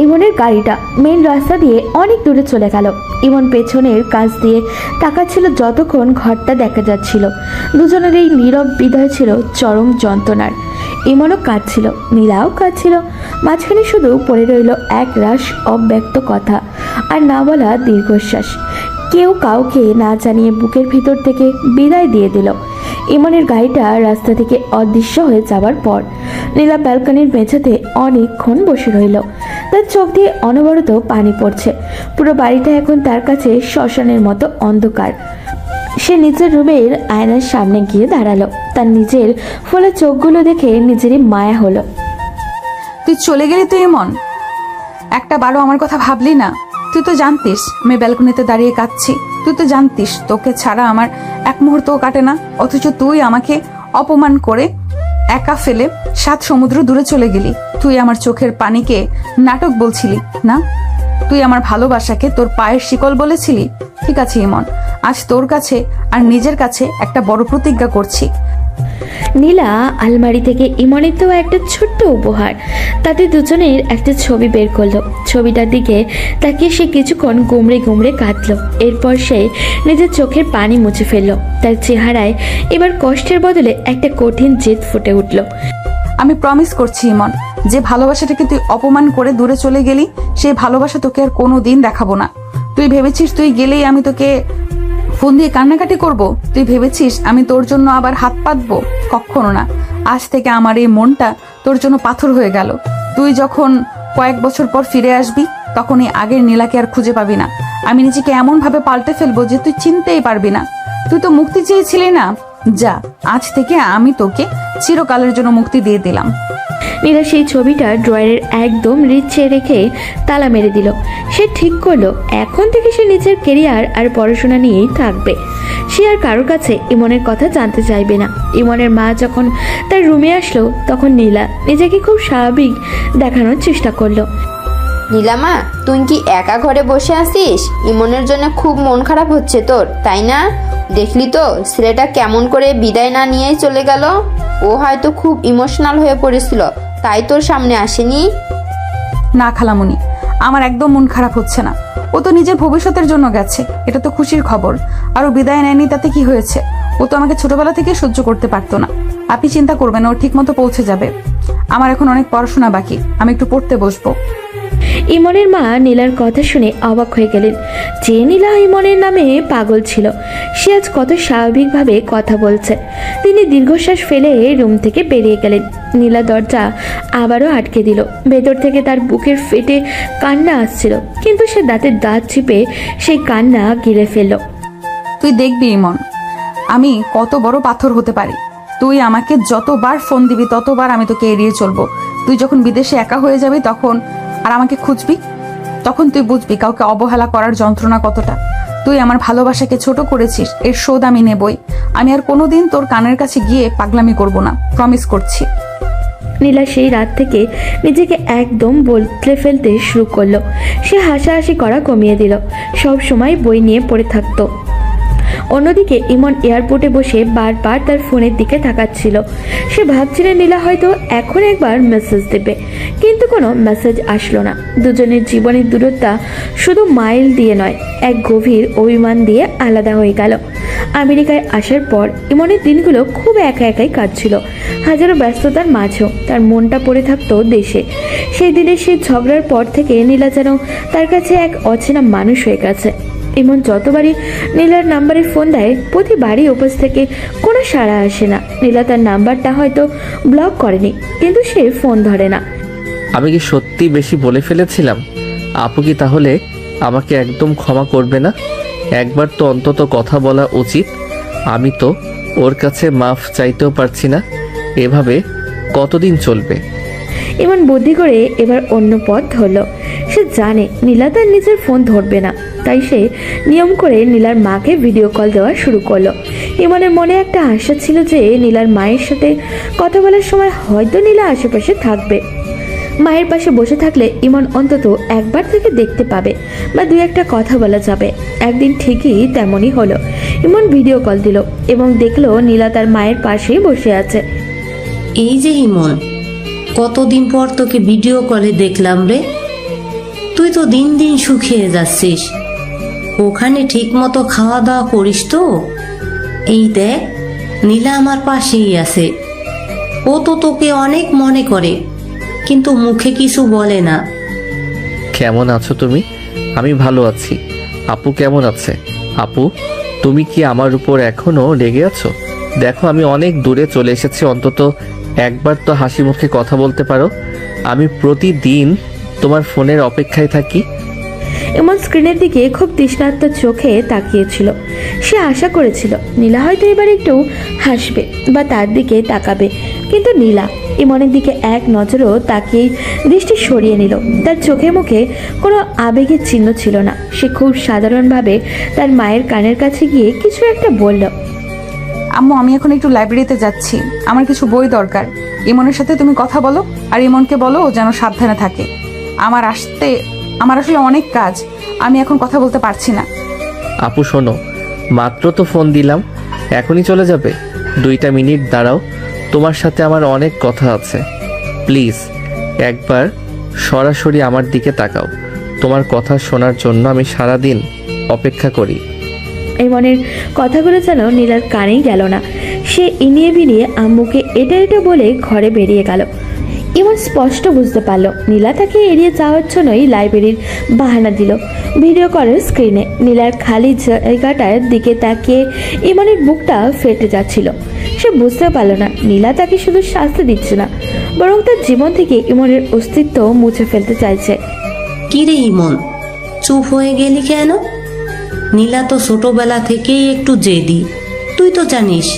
ইমনের গাড়িটা মেন রাস্তা দিয়ে অনেক দূরে চলে গেল। ইমন পেছনের কাছ দিয়ে তাকাচ্ছিল যতক্ষণ ঘরটা দেখা যাচ্ছিল। দুজনের এই নীরব বিদায় ছিল চরম যন্ত্রণার। ইমনও কাঁদছিল, নীলাও কাঁদছিল। মাঝখানে শুধু পড়ে রইল এক রাশ অব্যক্ত কথা আর না বলা দীর্ঘশ্বাস। কেউ কাউকে না জানিয়ে বুকের ভিতর থেকে বিদায় দিয়ে দিল। ইমনের গাড়িটা রাস্তা থেকে অদৃশ্য হয়ে যাওয়ার পর নীলা ব্যালকনির মেঝেতে অনেকক্ষণ বসে রইল। তার চোখ দিয়ে অনবরত পানি পড়ছে। পুরো বাড়িটা এখন তার কাছে শ্মশানের মতো অন্ধকার। সে নিজের রুমের আয়নার সামনে গিয়ে দাঁড়ালো। তার নিজের ফোলা চোখগুলো দেখে নিজেরই মায়া হলো। তুই চলে গেলি তুই ইমন? একটা বারো আমার কথা ভাবলি না? তুই তো জানতিস আমি ব্যালকনিতে দাঁড়িয়ে কাঁদছি। তুই তো জানতিস তোকে ছাড়া আমার এক মুহূর্তও কাটে না। অথচ তুই আমাকে অপমান করে একা ফেলে 7 সমুদ্র দূরে চলে গেলি। তুই আমার চোখের পানিকে নাটক বলছিলি না? তুই আমার ভালোবাসাকে তোর পায়ের শিকল বলেছিলি। ঠিক আছে ইমন, আজ তোর কাছে আর নিজের কাছে একটা বড় প্রতিজ্ঞা করছি। নীলা আলমারি থেকে ইমনের দেওয়া একটা ছোট্ট উপহার, তাতে দুজনের একটা ছবি বের করলো। ছবিটার দিকে তাকিয়ে সে কিছুক্ষণ গুমড়ে গুমড়ে কাঁদলো। এরপর সে নিজের চোখের পানি মুছে ফেললো। তার চেহারায় এবার কষ্টের বদলে একটা কঠিন জেদ ফুটে উঠল। আমি প্রমিস করছি ইমন, যে ভালোবাসাটাকে তুই অপমান করে দূরে চলে গেলি, সেই ভালোবাসা তোকে আর কোনো দিন দেখাবো না। তুই ভেবেছিস তুই গেলেই আমি তোকে ফোন দিয়ে কান্নাকাটি করব? তুই ভেবেছিস আমি তোর জন্য আবার হাত পাতবো? কখনো না। আজ থেকে আমার এই মনটা তোর জন্য পাথর হয়ে গেল। তুই যখন কয়েক বছর পর ফিরে আসবি, তখন এই আগের নীলাকে আর খুঁজে পাবি না। আমি নিজেকে এমন ভাবে পাল্টে ফেলবো যে তুই চিনতেই পারবি না। তুই তো মুক্তি চেয়েছিলি না, যা, আজ থেকে আমি তোকে চিরকালের জন্য মুক্তি দিয়ে দিলাম। নীলা সেই ছবিটা ড্রয়ারের একদম রিচে রেখে তালা মেরে দিল। সে ঠিক করলো এখন থেকে সে নিজের কেরিয়ার আর পড়াশোনা নিয়েই থাকবে। সে আর কারোর কাছে ইমনের কথা জানতে চাইবে না। ইমনের মা যখন তার রুমে আসলো, তখন নীলা নিজেকে খুব স্বাভাবিক দেখানোর চেষ্টা করলো। নীলামা, তুই কি একা ঘরে বসে আছিস? ইমনের জন্য খুব মন খারাপ হচ্ছে তোর, তাই না? দেখলি তো ছেলেটা কেমন করে বিদায় না নিয়েই চলে গেল। ও হয়তো খুব ইমোশনাল হয়ে পড়েছিল, তাই তোর সামনে আসেনি। না খালামুনি, আমার একদম মন খারাপ হচ্ছে না। ও তো নিজের ভবিষ্যতের জন্য গেছে, এটা তো খুশির খবর। আর ও বিদায় নেয়নি তাতে কি হয়েছে? ও তো আমাকে ছোটবেলা থেকে সহ্য করতে পারতো না। আপনি চিন্তা করবেন, ও ঠিক মতো পৌঁছে যাবে। আমার এখন অনেক পড়াশোনা বাকি, আমি একটু পড়তে বসবো। ইমনের মা নীলার কথা শুনে অবাক হয়ে গেলেন। যে নীলা ইমনের নামে পাগল ছিল, সে আজ কত স্বাভাবিকভাবে কথা বলছে। তিনি দীর্ঘশ্বাস ফেলে রুম থেকে বেরিয়ে গেলেন। নীলা দরজা আবারও আটকে দিল। ভেতর থেকে তার বুকের ফেটে কান্না আসছিল, কিন্তু সে দাঁতের দাঁত চিপে সেই কান্না গিলে ফেলল। তুই দেখবি ইমন, আমি কত বড় পাথর হতে পারি। তুই আমাকে যতবার ফোন দিবি ততবার আমি তোকে এড়িয়ে চলবো। তুই যখন বিদেশে একা হয়ে যাবি তখন আর আমাকে খুঁজবি, তখন তুই বুঝবি কাউকে অবহেলা করার যন্ত্রণা কতটা। তুই আমার ভালোবাসাকে ছোট করেছিস, এর শোধ আমি নেবই। আমি আর কোনোদিন তোর কানের কাছে গিয়ে পাগলামি করব না, প্রমিস করছি। নীলা সেই রাত থেকে নিজেকে একদম বদলে ফেলতে শুরু করলো। সে হাসাহাসি করা কমিয়ে দিল, সব সময় বই নিয়ে পড়ে থাকতো। অন্যদিকে ইমন এয়ারপোর্টে বসে বারবার তার ফোনের দিকে তাকাচ্ছিল। সে ভাবছিল নীলা হয়তো এখন একবার মেসেজ দেবে, কিন্তু কোনো মেসেজ আসলো না। দুজনের জীবনের দূরত্ব শুধু মাইল দিয়ে নয়, এক গভীর অভিমান দিয়ে আলাদা হয়ে গেল। আমেরিকায় আসার পর ইমনের দিনগুলো খুব একা একাই কাটছিল। হাজারো ব্যস্ততার মাঝেও তার মনটা পড়ে থাকতো দেশে। সেই দিনের সেই ঝগড়ার পর থেকে নীলা যেন তার কাছে এক অচেনা মানুষ হয়ে গেছে। ইমন যতবারই নীলার নাম্বারে ফোন দেয়, প্রতিবারই ওপাশ থেকে কোনো সাড়া আসে না। নীলা তার নাম্বারটা হয়তো ব্লক করেনি, কিন্তু সে ফোন ধরে না। আমি কি সত্যি বেশি বলে ফেলেছিলাম? আপু কি তাহলে আমাকে একদম ক্ষমা করবে না? একবার তো অন্তত কথা বলা উচিত। আমি তো ওর কাছে মাফ চাইতেও পারছি না। এভাবে কতদিন চলবে? ইমন বুদ্ধি করে এবার অন্য পথ ধরল। সে জানে নীলা তার নিজের ফোন ধরবে না, তাই সে নিয়ম করে নীলার মাকে ভিডিও কল দেওয়া শুরু করলো। ইমনের মনে একটা আশা ছিল যে নীলার মায়ের সাথে কথা বলার সময় হয়তো নীলা আশেপাশে থাকবে। মায়ের পাশে বসে থাকলে ইমন অন্তত একবার থেকে দেখতে পাবে বা দুই একটা কথা বলা যাবে। একদিন ঠিকই তেমনই হলো। ইমন ভিডিও কল দিল এবং দেখলো নীলা তার মায়ের পাশেই বসে আছে। এই যে ইমন, কতদিন পর তোকে ভিডিও কলে দেখলাম রে। তুই তো দিন দিন শুকিয়ে যাচ্ছিস। ওখানে ঠিক মতো খাওয়া দাওয়া করিস তো? এই দেখ, নীলা আমার পাশেই আছে। ও তো তোকে অনেক মনে করে, কিন্তু মুখে কিছু বলে না। কেমন আছো তুমি? আমি ভালো আছি। আপু কেমন আছে? আপু, তুমি কি আমার উপর এখনো রেগে আছো? দেখো আমি অনেক দূরে চলে এসেছি, অন্তত একবার তো হাসি মুখে কথা বলতে পারো। আমি প্রতিদিন তোমার ফোনের অপেক্ষায় থাকি। এমন স্ক্রিনের দিকে খুব তৃষ্ণার্ত চোখে তাকিয়েছিল। সে আশা করেছিল নীলা হয়তো এবার একটু হাসবে বা তার দিকে তাকাবে, কিন্তু নীলা ইমনের দিকে এক নজরও তাকিয়ে দৃষ্টি সরিয়ে নিল। তার চোখে মুখে কোনো আবেগের চিহ্ন ছিল না। সে খুব সাধারণভাবে তার মায়ের কানের কাছে গিয়ে কিছু একটা বলল। আম্মু, আমি এখন একটু লাইব্রেরিতে যাচ্ছি, আমার কিছু বই দরকার। ইমনের সাথে তুমি কথা বলো, আর ইমনকে বলো ও যেন সাবধানে থাকে। আমার আসতে আমার আসলে অনেক কাজ, আমি এখন কথা বলতে পারছি না। আপু শোনো, মাত্র তো ফোন দিলাম, এখনই চলে যাবে? 2টা মিনিট দাঁড়াও, তোমার সাথে আমার অনেক কথা আছে। প্লিজ একবার সরাসরি আমার দিকে তাকাও। তোমার কথা শোনার জন্য আমি সারাদিন অপেক্ষা করি। ইমনের কথাগুলো যেন নীলার কানেই গেল না। সে ইনিয়ে বিনিয়ে আম্মুকে এটা এটা বলে ঘরে বেরিয়ে গেল। ইমন স্পষ্ট বুঝতে পারল নীলা তাকে এড়িয়ে যাওয়ার জন্যই লাইব্রেরির বাহানা দিল। ভিডিও কলের স্ক্রিনে নীলার খালি জায়গাটার দিকে তাকিয়ে ইমনের বুকটা ফেটে যাচ্ছিল। সে বুঝতে পারল না নীলা তাকে শুধু শাস্তি দিচ্ছে না, বরং তার জীবন থেকে ইমনের অস্তিত্ব মুছে ফেলতে চাইছে। কিরে ইমন, চুপ হয়ে গেলি কেন? নীলা তো ছোটবেলা থেকেই একটু জেদি, তুই তো জানিস।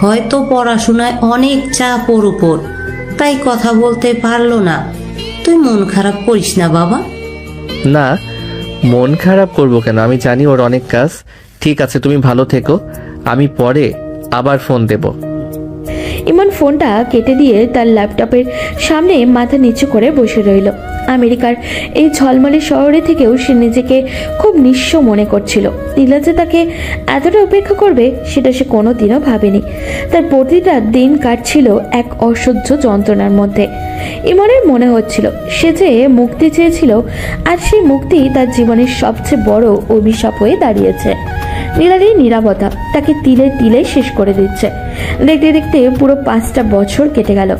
হয়তো পড়াশোনায় অনেক চাপ ওর উপর, তাই কথা বলতে পারলো না। তুই মন খারাপ করিস না বাবা। না, মন খারাপ করবো কেন? আমি জানি ওর অনেক কাজ। ঠিক আছে, তুমি ভালো থেকো, আমি পরে আবার ফোন দেব। ইমন ফোনটা কেটে দিয়ে তার ল্যাপটপের সামনে মাথা নিচু করে বসে রইল। আমেরিকার এই ঝলমলে শহরে থেকেও সে নিজেকে খুব নিঃস্ব মনে করছিল। নীলা যে তাকে এতটা উপেক্ষা করবে সেটা সে কোনোদিনও ভাবেনি। তার প্রতিটা দিন কাটছিল এক অসহ্য যন্ত্রণার মধ্যে। ইমনের মনে হচ্ছিল সে যে মুক্তি চেয়েছিল, আর সেই মুক্তি তার জীবনের সবচেয়ে বড় অভিশাপ হয়ে দাঁড়িয়েছে। নীলার এই নীরবতা তাকে তিলে তিলে শেষ করে দিচ্ছে। দেখতে দেখতে পুরো 5টা বছর কেটে গেল।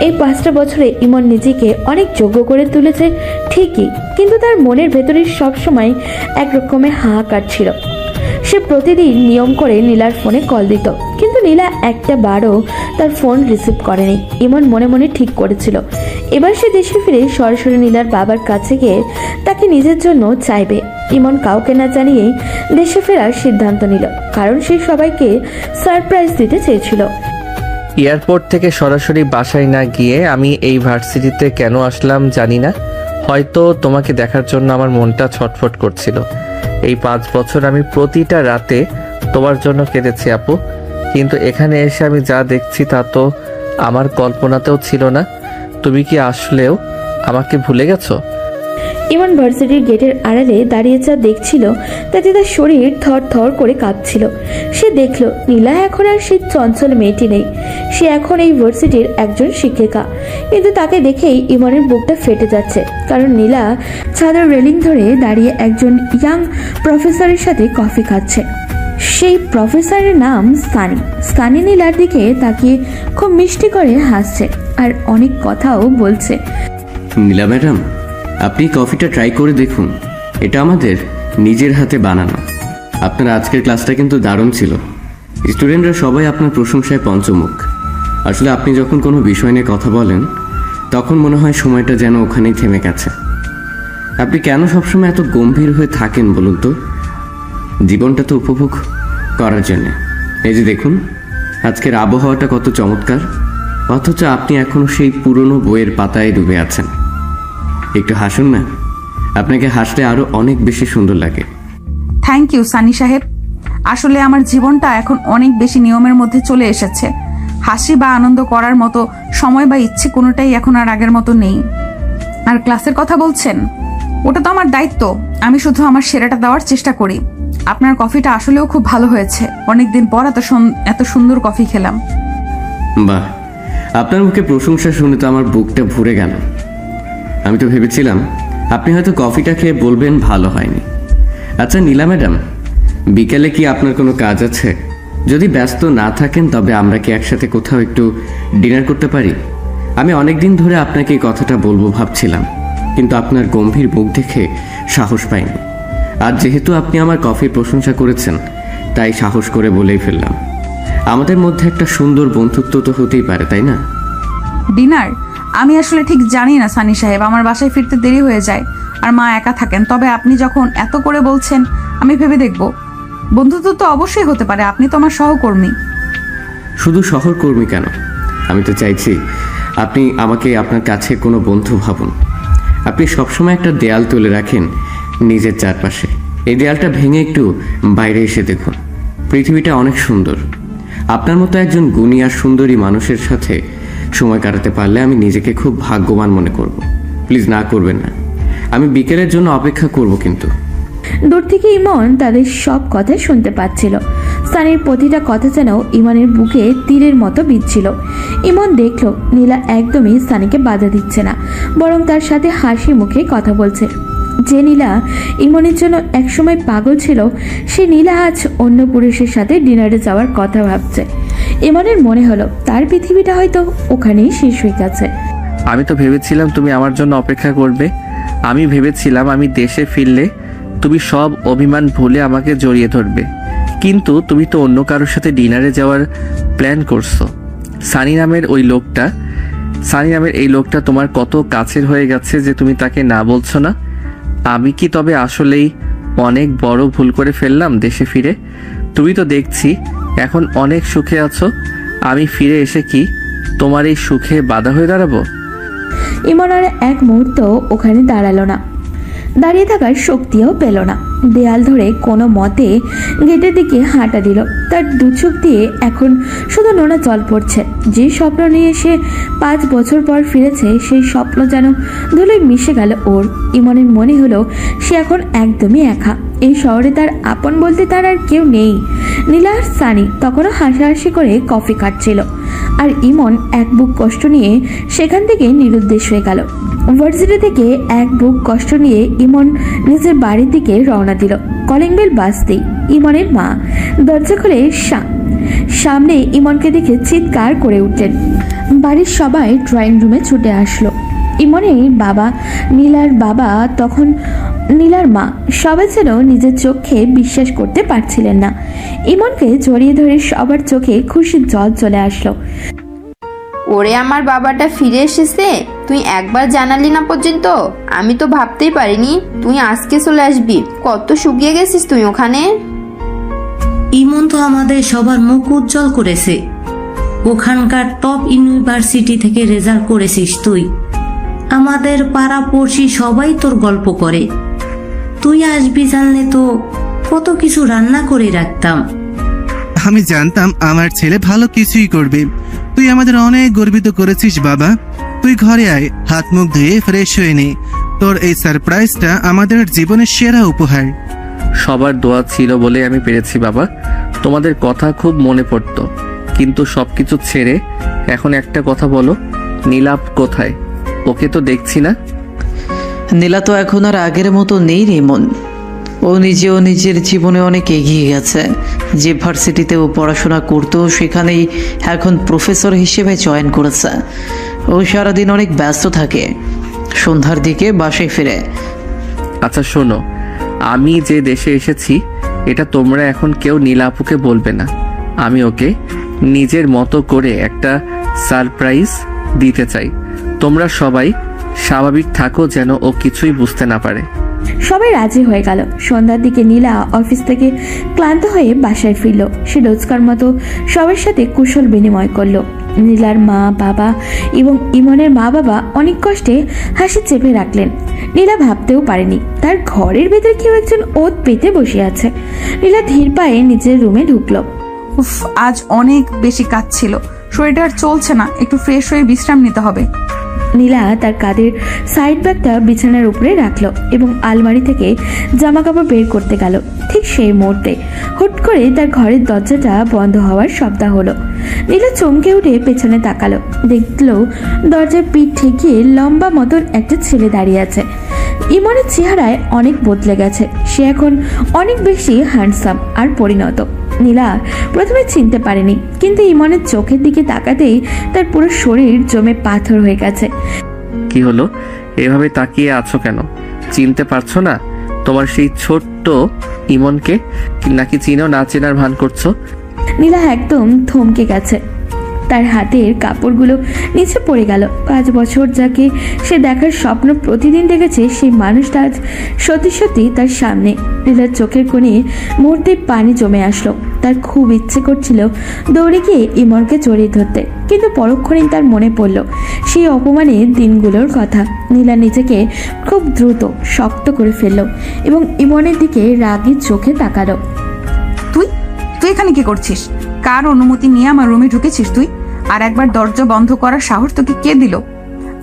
এই 5টা বছরে ইমন নিজেকে অনেক যোগ্য করে তুলেছে ঠিকই, কিন্তু তার মনের ভেতরে সবসময় এক রকমের হাহাকার ছিল। সে প্রতিদিন নিয়ম করে নীলার ফোনে কল দিত, কিন্তু নীলা একটা বারও তার ফোন রিসিভ করেনি। ইমন মনে মনে ঠিক করেছিল এবার সে দেশে ফিরে সরাসরি নীলার বাবার কাছে গিয়ে তাকে নিজের জন্য চাইবে। ইমন কাউকে না জানিয়েই দেশে ফেরার সিদ্ধান্ত নিল, কারণ সে সবাইকে সারপ্রাইজ দিতে চেয়েছিল। এয়ারপোর্ট থেকে সরাসরি বাসায় না গিয়ে আমি এই ভার্সিটিতে কেন আসলাম জানি না। হয়তো তোমাকে দেখার জন্য আমার মনটা ছটফট করছিল। এই 5 বছর আমি প্রতিটা রাতে তোমার জন্য কেঁদেছি আপু, কিন্তু এখানে এসে আমি যা দেখছি তা তো আমার কল্পনাতেও ছিল না। তুমি কি আসলেও আমাকে ভুলে গেছো? ইমন ভার্সিটির গেটের আড়ালে দাঁড়িয়ে যা দেখছিল তাতে তার শরীর থর থর করে কাঁপছিল। সে দেখল নীলা এখন আর সেই চঞ্চল মেয়েটি নেই, সে এখন এই ভার্সিটির একজন শিক্ষিকা। কিন্তু তাকে দেখেই ইমনের বুকটা ফেটে যাচ্ছে, কারণ নীলা ছাদের রেলিং ধরে দাঁড়িয়ে একজন ইয়াং প্রফেসরের সাথে কফি খাচ্ছে। সেই প্রফেসরের নাম সানি। সানি নীলার দিকে তাকিয়ে খুব মিষ্টি করে হাসছে আর অনেক কথাও বলছে। নীলা ম্যাডাম, আপনি কফিটা ট্রাই করে দেখুন, এটা আমাদের নিজের হাতে বানানো। আপনার আজকের ক্লাসটা কিন্তু দারুণ ছিল। স্টুডেন্টরা সবাই আপনার প্রশংসায় পঞ্চমুখ। আসলে আপনি যখন কোনো বিষয় নিয়ে কথা বলেন তখন মনে হয় সময়টা যেন ওখানেই থেমে গেছে। আপনি কেন সবসময় এত গম্ভীর হয়ে থাকেন বলুন তো? জীবনটা তো উপভোগ করার জন্যে। এই যে দেখুন, আজকের আবহাওয়াটা কত চমৎকার, অথচ আপনি এখনও সেই পুরনো বইয়ের পাতায় ডুবে আছেন। একটু হাসুন না, আপনাকে হাসলে আরো অনেক বেশি সুন্দর লাগে। থ্যাংক ইউ সানি সাহেব। আসলে আমার জীবনটা এখন অনেক বেশি নিয়মের মধ্যে চলে এসেছে। হাসি বা আনন্দ করার মতো সময় বা ইচ্ছে কোনোটাই এখন আর আগের মতো নেই। আর ক্লাসের কথা বলছেন, ওটা তো আমার দায়িত্ব, আমি শুধু আমার সেরাটা দেওয়ার চেষ্টা করি। আপনার কফিটা আসলেও খুব ভালো হয়েছে, অনেকদিন পর এত সুন্দর কফি খেলাম। বাহ, আপনার মুখে প্রশংসা শুনে তো আমার বুকটা ভরে গেল। আমি তো ভেবেছিলাম আপনি হয়তো কফিটা খেয়ে বলবেন ভালো হয়নি। আচ্ছা নীলা ম্যাডাম, বিকেলে কি আপনার কোনো কাজ আছে? যদি ব্যস্ত না থাকেন তবে আমরা কি একসাথে কোথাও একটু ডিনার করতে পারি? আমি অনেক দিন ধরে আপনাকে এই কথাটা বলবো ভাবছিলাম, কিন্তু আপনার গম্ভীর মুখ দেখে সাহস পাইনি। আর যেহেতু আপনি আমার কফির প্রশংসা করেছেন, তাই সাহস করে বলেই ফেললাম। আমাদের মধ্যে একটা সুন্দর বন্ধুত্ব তো হতেই পারে, তাই না? ডিনার? আমি আসলে ঠিক জানি না সানি সাহেব, আমার বাসায় ফিরতে দেরি হয়ে যায় আর মা একা থাকেন। তবে আপনি যখন এত করে বলছেন আমি ভেবে দেখব। বন্ধুত্ব তো অবশ্যই হতে পারে, আপনি তো আমার সহকর্মী। শুধু সহকর্মী কেন, আমি তো চাইছি আপনি আমাকে আপনার কাছে কোনো বন্ধু ভাবুন। আপনি সবসময় একটা দেয়াল তুলে রাখেন নিজের চারপাশে। এই দেয়ালটা ভেঙে একটু বাইরে এসে দেখুন, পৃথিবীটা অনেক সুন্দর। আপনার মতো একজন গুণী আর সুন্দরী মানুষের সাথে সময় কাটাতে পারলে আমি নিজেকে খুব ভাগ্যবান মনে করব। প্লিজ না করবেন না। আমি বিকেলের জন্য অপেক্ষা করব কিন্তু। দূর থেকে ইমন তাদের সব কথা শুনতে পাচ্ছিল। সানির প্রতিটা কথা যেন ইমনের বুকে তীরের মতো বিঁধছিল। ইমন দেখলো নীলা একদমই সানিকে বাধা দিচ্ছে না, বরং তার সাথে হাসি মুখে কথা বলছে। যে নীলা ইমনের জন্য একসময় পাগল ছিল, সে নীলা আজ অন্য পুরুষের সাথে ডিনারে যাওয়ার কথা ভাবছে। ইমনের মনে হলো তার পৃথিবীটা হয়তো ওখানেই শেষ হয়ে গেছে। আমি তো ভেবেছিলাম তুমি আমার জন্য অপেক্ষা করবে। আমি ভেবেছিলাম আমি দেশে ফিরলে তুমি সব অভিমান ভুলে আমাকে জড়িয়ে ধরবে, কিন্তু তুমি তো অন্য কারোর সাথে ডিনারে যাওয়ার প্ল্যান করছো। সানি নামের এই লোকটা তোমার কত কাছের হয়ে গেছে যে তুমি তাকে না বলছো না। আমি কি তবে আসলেই অনেক বড় ভুল করে ফেললাম দেশে ফিরে? তুমি তো দেখছি এখন অনেক সুখে আছো। আমি ফিরে এসে কি তোমার এই সুখে বাধা হয়ে দাঁড়াবো? ইমন আর এক মুহূর্ত ওখানে দাঁড়ালো না, দাঁড়িয়ে থাকার শক্তিও পেল না। দেয়াল ধরে কোনো মতে গেটের দিকে হাঁটা দিল। তার দু চোখ দিয়ে এখন শুধু নোনা জল পড়ছে। যে স্বপ্ন নিয়ে সে 5 বছর পর ফিরেছে, সেই স্বপ্ন যেন ধুলোয় মিশে গেল ওর। ইমনের মনে হলো সে এখন একদমই একা। এই শহরে তার আপন বলতে তার আর কেউ নেই। নীলা আর সানি তখনও হাসাহাসি করে কফি খাচ্ছিল, আর ইমন এক বুক কষ্ট নিয়ে সেখান থেকে নিরুদ্দেশ হয়ে গেল। ভার্সিটি থেকে এক বুক কষ্ট নিয়ে ইমন নিজের বাড়ির দিকে রওনা দিল। কলিং বেল বাজতেই ইমনের মা দরজা খুলে সামনে ইমনকে দেখে চিৎকার করে উঠলেন। বাড়ির সবাই ড্রয়িং রুমে ছুটে আসলো। ইমনের বাবা, নীলার বাবা, তখন নীলার মা, সবাই যেন নিজের চোখে বিশ্বাস করতে পারছিলেন না। ইমনকে জড়িয়ে ধরে সবার চোখে খুশির জল চলে আসলো। ওরে আমার বাবাটা ফিরে এসেছে, তুই একবার জানালি না পর্যন্ত। আমি তো ভাবতেই পারিনি তুই আজকে চলে আসবি। কত শুকিয়ে গেছিস তুই ওখানে। ইমন তো আমাদের সবার মুখ উজ্জ্বল করেছে। ওখানকার টপ ইউনিভার্সিটি থেকে রেজাল্ট করেছিস তুই। আমাদের পাড়া পড়শি সবাই তোর গল্প করে। তুই আসবি জানলে তো কত কিছু রান্না করে রাখতাম। আমি জানতাম আমার ছেলে ভালো কিছুই করবে। তুই আমাদের অনেক গর্বিত করেছিস বাবা। তুই ঘরে আয়, হাত মুখ ধুয়ে ফ্রেশ হয়ে নে। তোর এই সারপ্রাইজটা আমাদের জীবনের সেরা উপহার। সবার দোয়া ছিল বলে আমি পেরেছি বাবা। তোমাদের কথা খুব মনে পড়তো, কিন্তু সবকিছু ছেড়ে এখন একটা কথা বলো, নীলাপ কোথায়? ওকে তো দেখছি না। নীলা তো এখন আর আগের মতো নেই রে মন। ও নিজের জীবনে অনেক এগিয়ে গেছে। যে ভার্সিটিতে ও পড়াশোনা করতো সেখানেই এখন প্রফেসর হিসেবে জয়েন করেছে। ও সারাদিন অনেক ব্যস্ত থাকে, সন্ধ্যার দিকে বাসায় ফিরে। আচ্ছা শোনো, আমি যে দেশে এসেছি এটা তোমরা এখন কেউ নীলা আপুকে বলবে না। আমি ওকে নিজের মতো করে একটা সারপ্রাইজ দিতে চাই। তোমরা সবাই স্বাভাবিক থাকো যেন ও কিছুই বুঝতে না পারে। সবাই রাজি হয়ে গেল। সন্ধ্যার দিকে নীলা অফিস থেকে ক্লান্ত হয়ে বাসায় ফিরল। সে রোজকার মতো সবার সাথে কুশল বিনিময় করলো। নীলার মা বাবা এবং ইমনের মা বাবা অনেক কষ্টে হাসি চেপে রাখলেন। নীলা ভাবতেও পারেনি তার ঘরের ভেতরে কেউ একজন ওত পেতে বসে আছে। নীলা ধীর পায়ে নিজের রুমে ঢুকলো। উফ, আজ অনেক বেশি কাজ ছিল, শরীরটা আর চলছে না, একটু ফ্রেশ হয়ে বিশ্রাম নিতে হবে। নীলা তার কাঁধের সাইড ব্যাগটা বিছানার উপরে রাখলো এবং আলমারি থেকে জামা কাপড় বের করতে গেল। ঠিক সেই মুহূর্তে হুট করে তার ঘরের দরজাটা বন্ধ হওয়ার শব্দ হলো। নীলা চমকে উঠে পেছনে তাকালো, দেখলো দরজায় পিঠ ঠেকিয়ে লম্বা মতন একটা ছেলে দাঁড়িয়ে আছে। ইমনের চেহারায় অনেক বদলে গেছে। সে এখন অনেক বেশি হ্যান্ডসাম আর পরিণত। নীলা প্রথমে চিনতে পারেনি, কিন্তু ইমনের চোখের দিকে তাকাতেই তার পুরো শরীর জমে পাথর হয়ে গেছে। কি হলো, এভাবে তাকিয়ে আছো কেন? চিনতে পারছো না তোমার সেই ছোট্ট ইমনকে? নাকি চিনো না চেনার ভান করছো? নীলা একদম থমকে গেছে। তার হাতের কাপড়গুলো নিচে পড়ে গেল। 5 বছর যাকে সে দেখার স্বপ্ন প্রতিদিন দেখেছে, সেই মানুষটা আজ সত্যি সত্যি তার সামনে। নীলার চোখের কোণে মুহূর্তে পানি জমে আসলো। তার খুব ইচ্ছে করছিল দৌড়ে গিয়ে ইমনকে জড়িয়ে ধরতে, কিন্তু পরক্ষণেই তার মনে পড়ল সেই অপমানের দিনগুলোর কথা। নীলা নিজেকে খুব দ্রুত শক্ত করে ফেলল এবং ইমনের দিকে রাগী চোখে তাকালো। তুই এখানে কি করছিস? কার অনুমতি নিয়ে আমার রুমে ঢুকেছিস তুই? আর একবার দরজা বন্ধ করার সাহস তোকে কে দিল?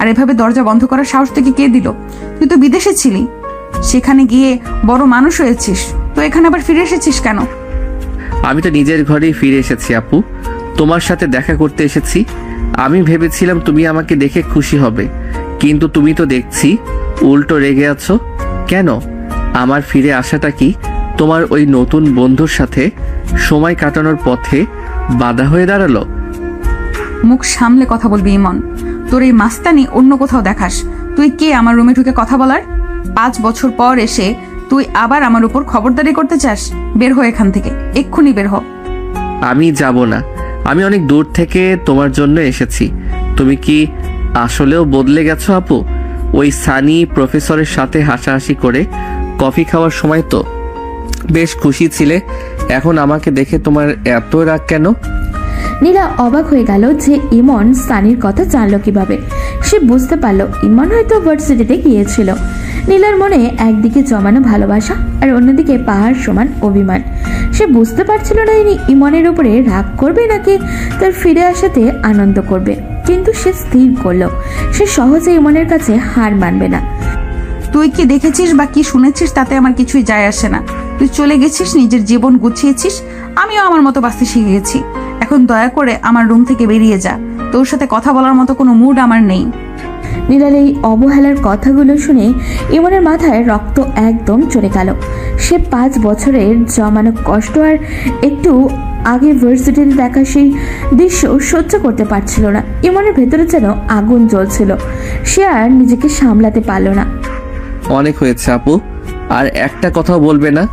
আর এভাবে দরজা বন্ধ করার সাহস থেকে কে দিল? তুই তো বিদেশে ছিলি, সেখানে গিয়ে বড় মানুষ হয়েছিস, তো এখানে আবার ফিরে এসেছিস কেন? আমি তো নিজের ঘরেই ফিরে এসেছি আপু, তোমার সাথে দেখা করতে এসেছি। আমি ভেবেছিলাম তুমি আমাকে দেখে খুশি হবে, কিন্তু তুমি তো দেখছি উল্টো রেগে আছো। কেন? আমার ফিরে আসাটা কি তোমার ওই নতুন বন্ধুর সাথে সময় কাটানোর পথে বাধা হয়ে দাঁড়ালো? মুখ সামলে কথা বলবি ইমন। তোর এই মাস্তানি অন্য কোথাও দেখাস। তুই কে আমার রুমে ঢুকে কথা বলার? 5 বছর পর এসে তুই আবার আমার উপর খবরদারি করতে চাস? বের হ এখান থেকে, এক্ষুনি বের হ। আমি যাব না, আমি অনেক দূর থেকে তোমার জন্য এসেছি। তুমি কি আসলেও বদলে গেছো আপু? ওই সানি প্রফেসরের সাথে হাসাহাসি করে কফি খাওয়ার সময় তো বেশ খুশি ছিলে, এখন আমাকে দেখে তোমার এত রাগ কেন? নীলা অবাক হয়ে গেল যে ইমন সানির কথা জানলো কিভাবে। সে বুঝতে পারলো ইমন হয়তো ভার্সিটিতে গিয়েছিল। নীলার মনে একদিকে জমানো ভালোবাসা আর অন্যদিকে পাহাড় সমান অভিমান। সে বুঝতে পারছিল না ইনি ইমনের উপরে রাগ করবে নাকি তার ফিরে আসাতে আনন্দ করবে, কিন্তু সে স্থির করলো সে সহজে ইমনের কাছে হার মানবে না। তুই কি দেখেছিস বা কি শুনেছিস তাতে আমার কিছুই যায় আসে না। তুই চলে গেছিস, নিজের জীবন গুছিয়েছিস, আমিও আমার মতো বাঁচতে শিখে গেছি। এখন দয়া করে আমার রুম থেকে বেরিয়ে যা, তোর সাথে কথা বলার মতো কোনো মুড আমার নেই। নীলার এই অবহেলার কথাগুলো শুনে ইমনের মাথায় রক্ত একদম চলে গেল। সে 5 বছরের জমানো কষ্ট আর একটু আগে ভার্সিটিতে দেখা সেই দৃশ্য সহ্য করতে পারছিল না। ইমনের ভেতরে যেন আগুন জ্বলছিল, সে আর নিজেকে সামলাতে পারল না। অনেক হয়েছে আপু, আর একটা কথাও বলবে না?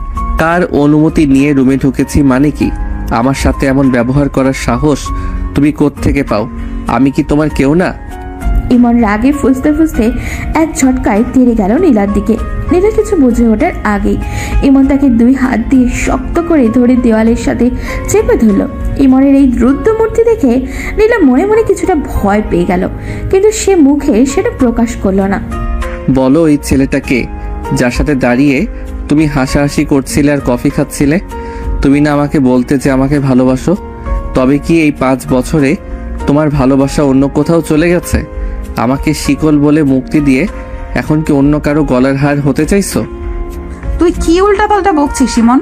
কার অনুমতি নিয়ে রুমে ঢুকেছি মানে কি? আমার সাথে এমন ব্যবহার করার সাহস তুমি কোত্থেকে পাও? আমি কি তোমার কেউ না? ইমন রাগে ফুসতে ফুসতে এক ঝটকায় তেড়ে গেল নীলার দিকে। নীলা কিছু বুঝে ওঠার আগেই ইমন তাকে 2 হাত দিয়ে শক্ত করে ধরে দেওয়ালের সাথে চেপে ধরল। ইমনের এই দ্রুত মূর্তি দেখে নীলা মনে মনে কিছুটা ভয় পেয়ে গেল, কিন্তু সে মুখে সেটা প্রকাশ করলো না। বলো, ওই ছেলেটাকে যার সাথে দাঁড়িয়ে তুমি হাসাহাসি করছিলে আর কফি খাচ্ছিলে? তুমি না আমাকে বলতে যে আমাকে ভালোবাসো? তবে কি এই 5 বছরে তোমার ভালোবাসা অন্য কোথাও চলে গেছে? আমাকে শিকল বলে মুক্তি দিয়ে এখন কি অন্য কারো গলার হার হতে চাইছো? তুই কি উল্টাপাল্টা বকছিস ইমন?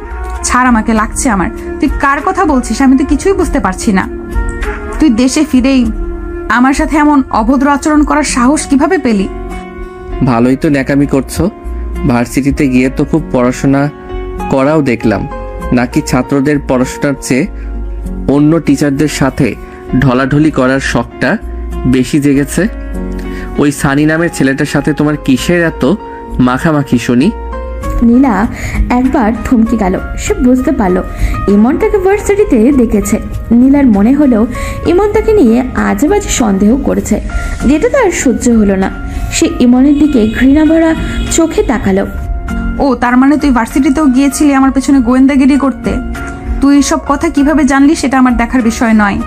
ছাড়, আমাকে লাগছে আমার। তুই কার কথা বলছিস আমি তো কিছুই বুঝতে পারছি না। তুই দেশে ফিরেই আমার সাথে এমন অভদ্র আচরণ করার সাহস কিভাবে পেলি? ভালোই তো ন্যাকামি করছো। ভার্সিটিতে গিয়ে তো খুব পড়াশোনা করাও দেখলাম, নাকি ছাত্রদের পড়াশোনার চেয়ে অন্য টিচারদের সাথে ঢলাঢলি করার শখটা বেশি জেগেছে? ওই সানি নামের ছেলেটার সাথে তোমার কিসের এত মাখামাখি শুনি? নীলা একবার থমকে গেল। সে বুঝতে পারলো ইমন তাকে ভার্সিটিতে দেখেছে। নীলার মনে হলো ইমন তাকে নিয়ে আজে বাজে সন্দেহ করেছে, যেটা তার সহ্য হলো না। সে ইমনের দিকে ঘৃণা ভরা চোখে তাকালো। ও, তার মানে তুই ভার্সিটিতেও গিয়েছিলি আমার পেছনে গোয়েন্দাগিরি করতে? তুই সব কথা কিভাবে জানলি সেটা আমার দেখার বিষয় নয়।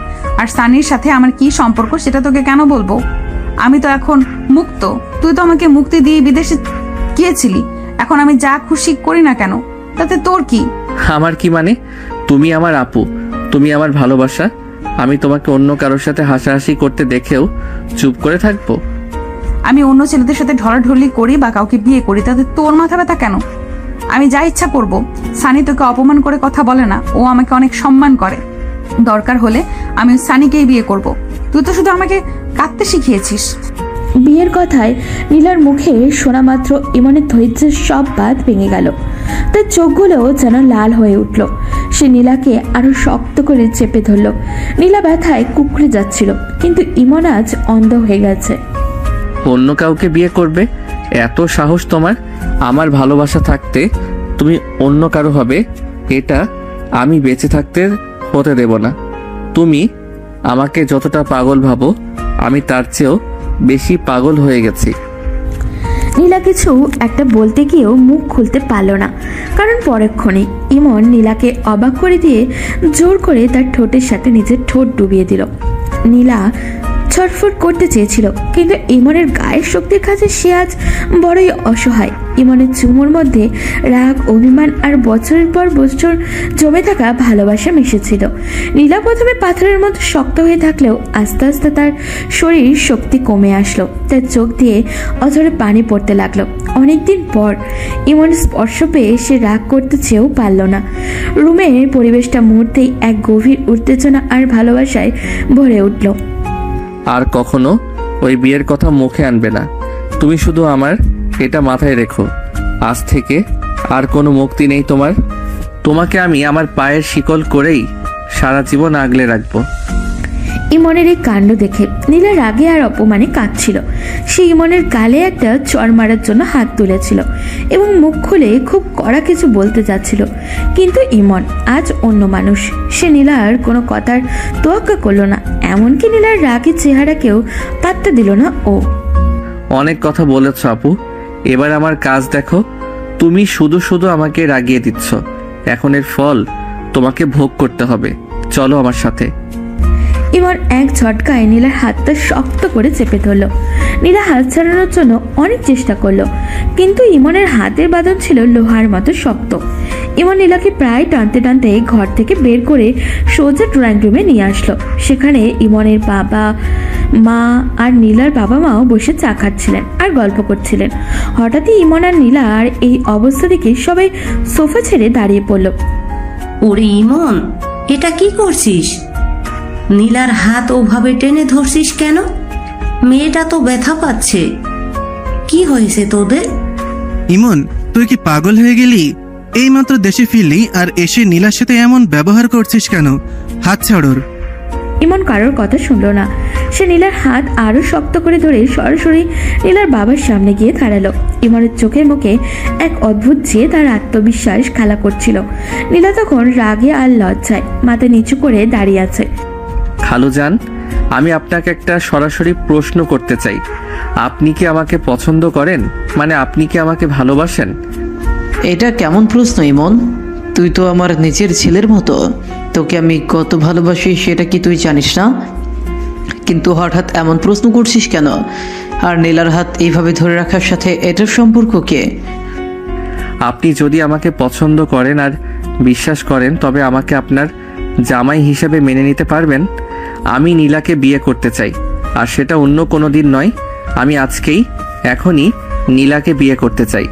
আর সানির সাথে আমার কি সম্পর্ক সেটা তোকে কেন বলবো? আমি তো এখন মুক্ত। তুই তো আমাকে মুক্তি দিয়ে বিদেশে গিয়েছিলি, এখন আমি যা খুশি করি না কেন তাতে তোর কি? আমার কি মানে? তুমি আমার আপু, তুমি আমার ভালোবাসা। আমি তোমাকে অন্য কারোর সাথে হাসাহাসি করতে দেখেও চুপ করে থাকবো? আমি অন্য ছেলেদের সাথে ঢলাঢলি করি বা কাউকে বিয়ে করি, তাতে তোর মাথা ব্যথা কেন? আমি যা ইচ্ছা করব। সানি তোকে অপমান করে কথা বলে না, ও আমাকে অনেক সম্মান করে। দরকার হলে আমি সানিকেই বিয়ে করব। তুই তো শুধু আমাকে কাঁদতে শিখিয়েছিস। বিয়ের কথায় নীলার মুখে শোনা মাত্র ইমনের ধৈর্যের সব বাঁধ ভেঙে গেল। তার চোখগুলো যেন লাল হয়ে উঠল। সে নীলাকে আরো শক্ত করে চেপে ধরল। নীলা ব্যথায় কুকড়ে যাচ্ছিল, কিন্তু ইমন আজ অন্ধ হয়ে গেছে। অন্য কাউকে বিয়ে করবে? এত সাহস তোমার? আমার ভালোবাসা থাকতে তুমি অন্য কারো হবে, এটা আমি বেঁচে থাকতে হতে দেব না। তুমি আমাকে যতটা পাগল ভাবো, আমি তার চেয়েও বেশি পাগল হয়ে গেছি। নীলা কিছু একটা বলতে গিয়েও মুখ খুলতে পারল না, কারণ পরক্ষণে ইমন নীলাকে অবাক করে দিয়ে জোর করে তার ঠোঁটের সাথে নিজের ঠোঁট ডুবিয়ে দিল। নীলা ছটফট করতে চেয়েছিল, কিন্তু ইমনের গায়ের শক্তির কাছে সে আজ বড়ই অসহায়। ইমনের চুমুর মধ্যে রাগ, অভিমান আর বছরের পর বছর জমে থাকা ভালোবাসা মিশেছিল। নীলা প্রথমে পাথরের মতো শক্ত হয়ে থাকলেও আস্তে আস্তে তার শরীর শক্তি কমে আসলো, তার চোখ দিয়ে অঝরে পানি পড়তে লাগলো। অনেকদিন পর ইমনের স্পর্শ পেয়ে সে রাগ করতে চেয়েও পারল না। রুমের পরিবেশটা মুহূর্তেই এক গভীর উত্তেজনা আর ভালোবাসায় ভরে উঠল। আর কখনো ওই বিয়ের কথা মুখে আনবে না। তুমি শুধু আমার এটা মাথায় রেখো। আজ থেকে আর কোনো মুক্তি নেই তোমার। তোমাকে আমি আমার পায়ের শিকল করেই সারা জীবন আগলে রাখবো। ইমনের এই কাণ্ড দেখে নীলা রাগে আর অপমানে কাঁদছিল। সে ইমনের গালে একটা চড় মারার জন্য হাত তুলেছিল এবং মুখ খুলে খুব কড়া কিছু বলতে যাচ্ছিল, কিন্তু ইমন আজ অন্য মানুষ। সে নীলার কোনো কথার তোয়াক্কা করলো না, এমনকি নীলার রাগের চেহারাকেও পাত্তা দিল না ও। অনেক কথা বলেছ আপু, এবার আমার কাজ দেখো। তুমি শুধু শুধু আমাকে রাগিয়ে দিচ্ছ, এখন এর ফল তোমাকে ভোগ করতে হবে। চলো আমার সাথে। ইমন এক ঝটকায় নীলার হাতটা শক্ত করে চেপে ধরল। নীলা হাত ছাড়ানোর জন্য অনেক চেষ্টা করলো, কিন্তু ইমনের হাতের বাঁধন ছিল লোহার মতো শক্ত। ইমন নীলাকে প্রায় টানতে টানতে ঘর থেকে বের করে সোজা ড্রয়িং রুমে নিয়ে আসলো। সেখানে ইমনের বাবা, মা আর নীলার বাবা মাও বসে চা খাচ্ছিলেন আর গল্প করছিলেন। হঠাৎই ইমন আর নীলার এই অবস্থা দেখে সবাই সোফা ছেড়ে দাঁড়িয়ে পড়ল। ওরে ইমন, এটা কি করছিস? নীলার হাত ওভাবে টেনে ধরছিস কেন? মেয়েটা তো ব্যথা পাচ্ছে। কি হয়েছে তোদের? ইমন, তুই কি পাগল হয়ে গেলি? এইমাত্র দেশে ফিরলি আর এসে নীলার সাথে এমন ব্যবহার করছিস কেন? হাত ছাড়োর। ইমন কারোর কথা শুনল না। সে নীলার হাত আরো শক্ত করে ধরে সরাসরি নীলার বাবার সামনে গিয়ে দাঁড়ালো। ইমনের চোখের মুখে এক অদ্ভুত জেদ আর আত্মবিশ্বাস খেলা করছিল। নীলা তখন রাগে আর লজ্জায় মাথা নিচু করে দাঁড়িয়ে আছে। খালুজান, আমি আপনাকে একটা সরাসরি প্রশ্ন করতে চাই। আপনি কি আমাকে পছন্দ করেন? মানে আপনি কি আমাকে ভালোবাসেন? এটা কেমন প্রশ্ন ইমন? তুই তো আমার নিজের ছেলের মতো। তোকে আমি কত ভালোবাসি সেটা কি তুই জানিস না? কিন্তু হঠাৎ এমন প্রশ্ন করছিস কেন? আর নীলার হাত এইভাবে ধরে রাখার সাথে এটার সম্পর্ক কে? আপনি যদি আমাকে পছন্দ করেন আর বিশ্বাস করেন, তবে আমাকে আপনার জামাই হিসেবে মেনে নিতে পারবেন? আমি নীলাকে বিয়ে করতে চাই, আর সেটা অন্য কোনো দিন নয়। আমি আজকেই, এখনই নীলাকে বিয়ে করতে চাই।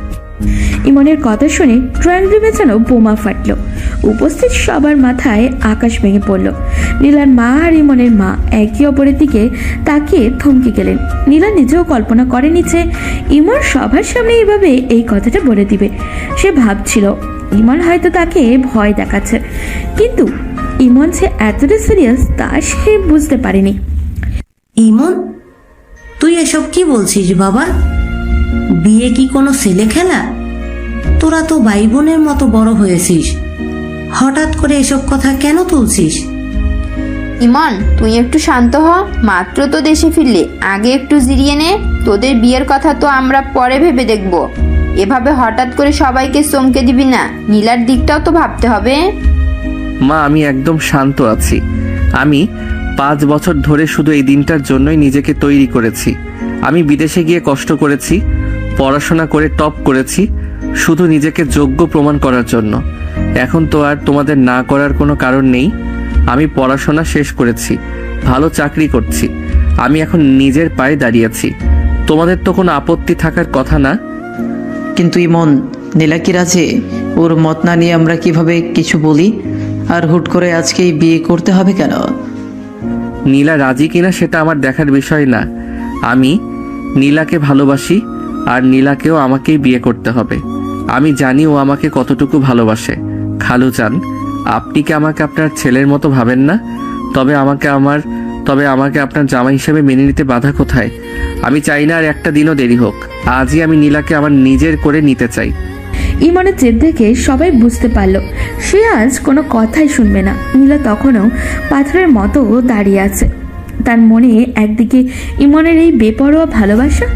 ইমনের কথা শুনে ড্রয়িং রুমে যেন বোমা ফাটলো। উপস্থিত সবার মাথায় আকাশ ভেঙে পড়ল। নীলার মা আর ইমনের মা একে অপরের দিকে তাকিয়ে থমকে গেলেন। নীলা নিজেও কল্পনা করেনি যে ইমন সবার সামনে এইভাবে এই কথাটা বলে দিবে। সে ভাবছিল ইমন হয়তো তাকে ভয় দেখাচ্ছে, কিন্তু ইমন যে এতটা সিরিয়াস তা সে বুঝতে পারেনি। ইমন, তুই এসব কি বলছিস বাবা? বিয়ে কি কোনো ছেলে খেলা? তোরা তো ভাই বোনের মতো বড় হয়েছিস, হঠাৎ করে এসব কথা কেন তুলছিস? ইমন, তুই একটু শান্ত হ। মাত্র তো দেশে ফিরলি, আগে একটু জিরিয়ে নে। তোদের বিয়ের কথা তো আমরা পরে ভেবে দেখব। এভাবে হঠাৎ করে সবাইকে চমকে দিবি না, নীলার দিকটাও তো ভাবতে হবে। মা, আমি একদম শান্ত আছি। আমি 5 বছর ধরে শুধু এই দিনটার জন্যই নিজেকে তৈরি করেছি। আমি বিদেশে গিয়ে কষ্ট করেছি, পড়াশোনা করে টপ করেছি, শুধু নিজেকে যোগ্য প্রমাণ করার জন্য। এখন তো আর তোমাদের না করার কোনো কারণ নেই। আমি পড়াশোনা শেষ করেছি, ভালো চাকরি করছি। আমি এখন নিজের পায়ে দাঁড়িয়েছি। তোমাদের তো কোনো আপত্তি থাকার কথা না। কিন্তু ইমন, নীলা কি রাজি? ওর মত না নিয়ে আমরা কিভাবে কিছু বলি? আর হুট করে আজকেই বিয়ে করতে হবে কেন? নীলা রাজি কিনা সেটা আমার দেখার বিষয় না। আমি নীলাকে ভালোবাসি, আর নীলাকেও আমাকেই বিয়ে করতে হবে। আমি জানি ও আমাকে কতটুকু ভালোবাসে। খালুজান, আপনি কি আমাকে আপনার ছেলের মতো ভাবেন না? তবে আমাকে আপনার জামাই হিসেবে মেনে নিতে বাধা কোথায়? আমি চাই না আর একটা দিনও দেরি হোক। আজই আমি নীলাকে আমার নিজের করে নিতে চাই। ইমনের জেদ দেখে সবাই বুঝতে পারল সে আজ কোনো কথাই শুনবে না। নীলা তখনও পাথরের মতো দাঁড়িয়ে আছে। তার মনে একদিকে ইমনের এই বেপরোয়া ভালোবাসা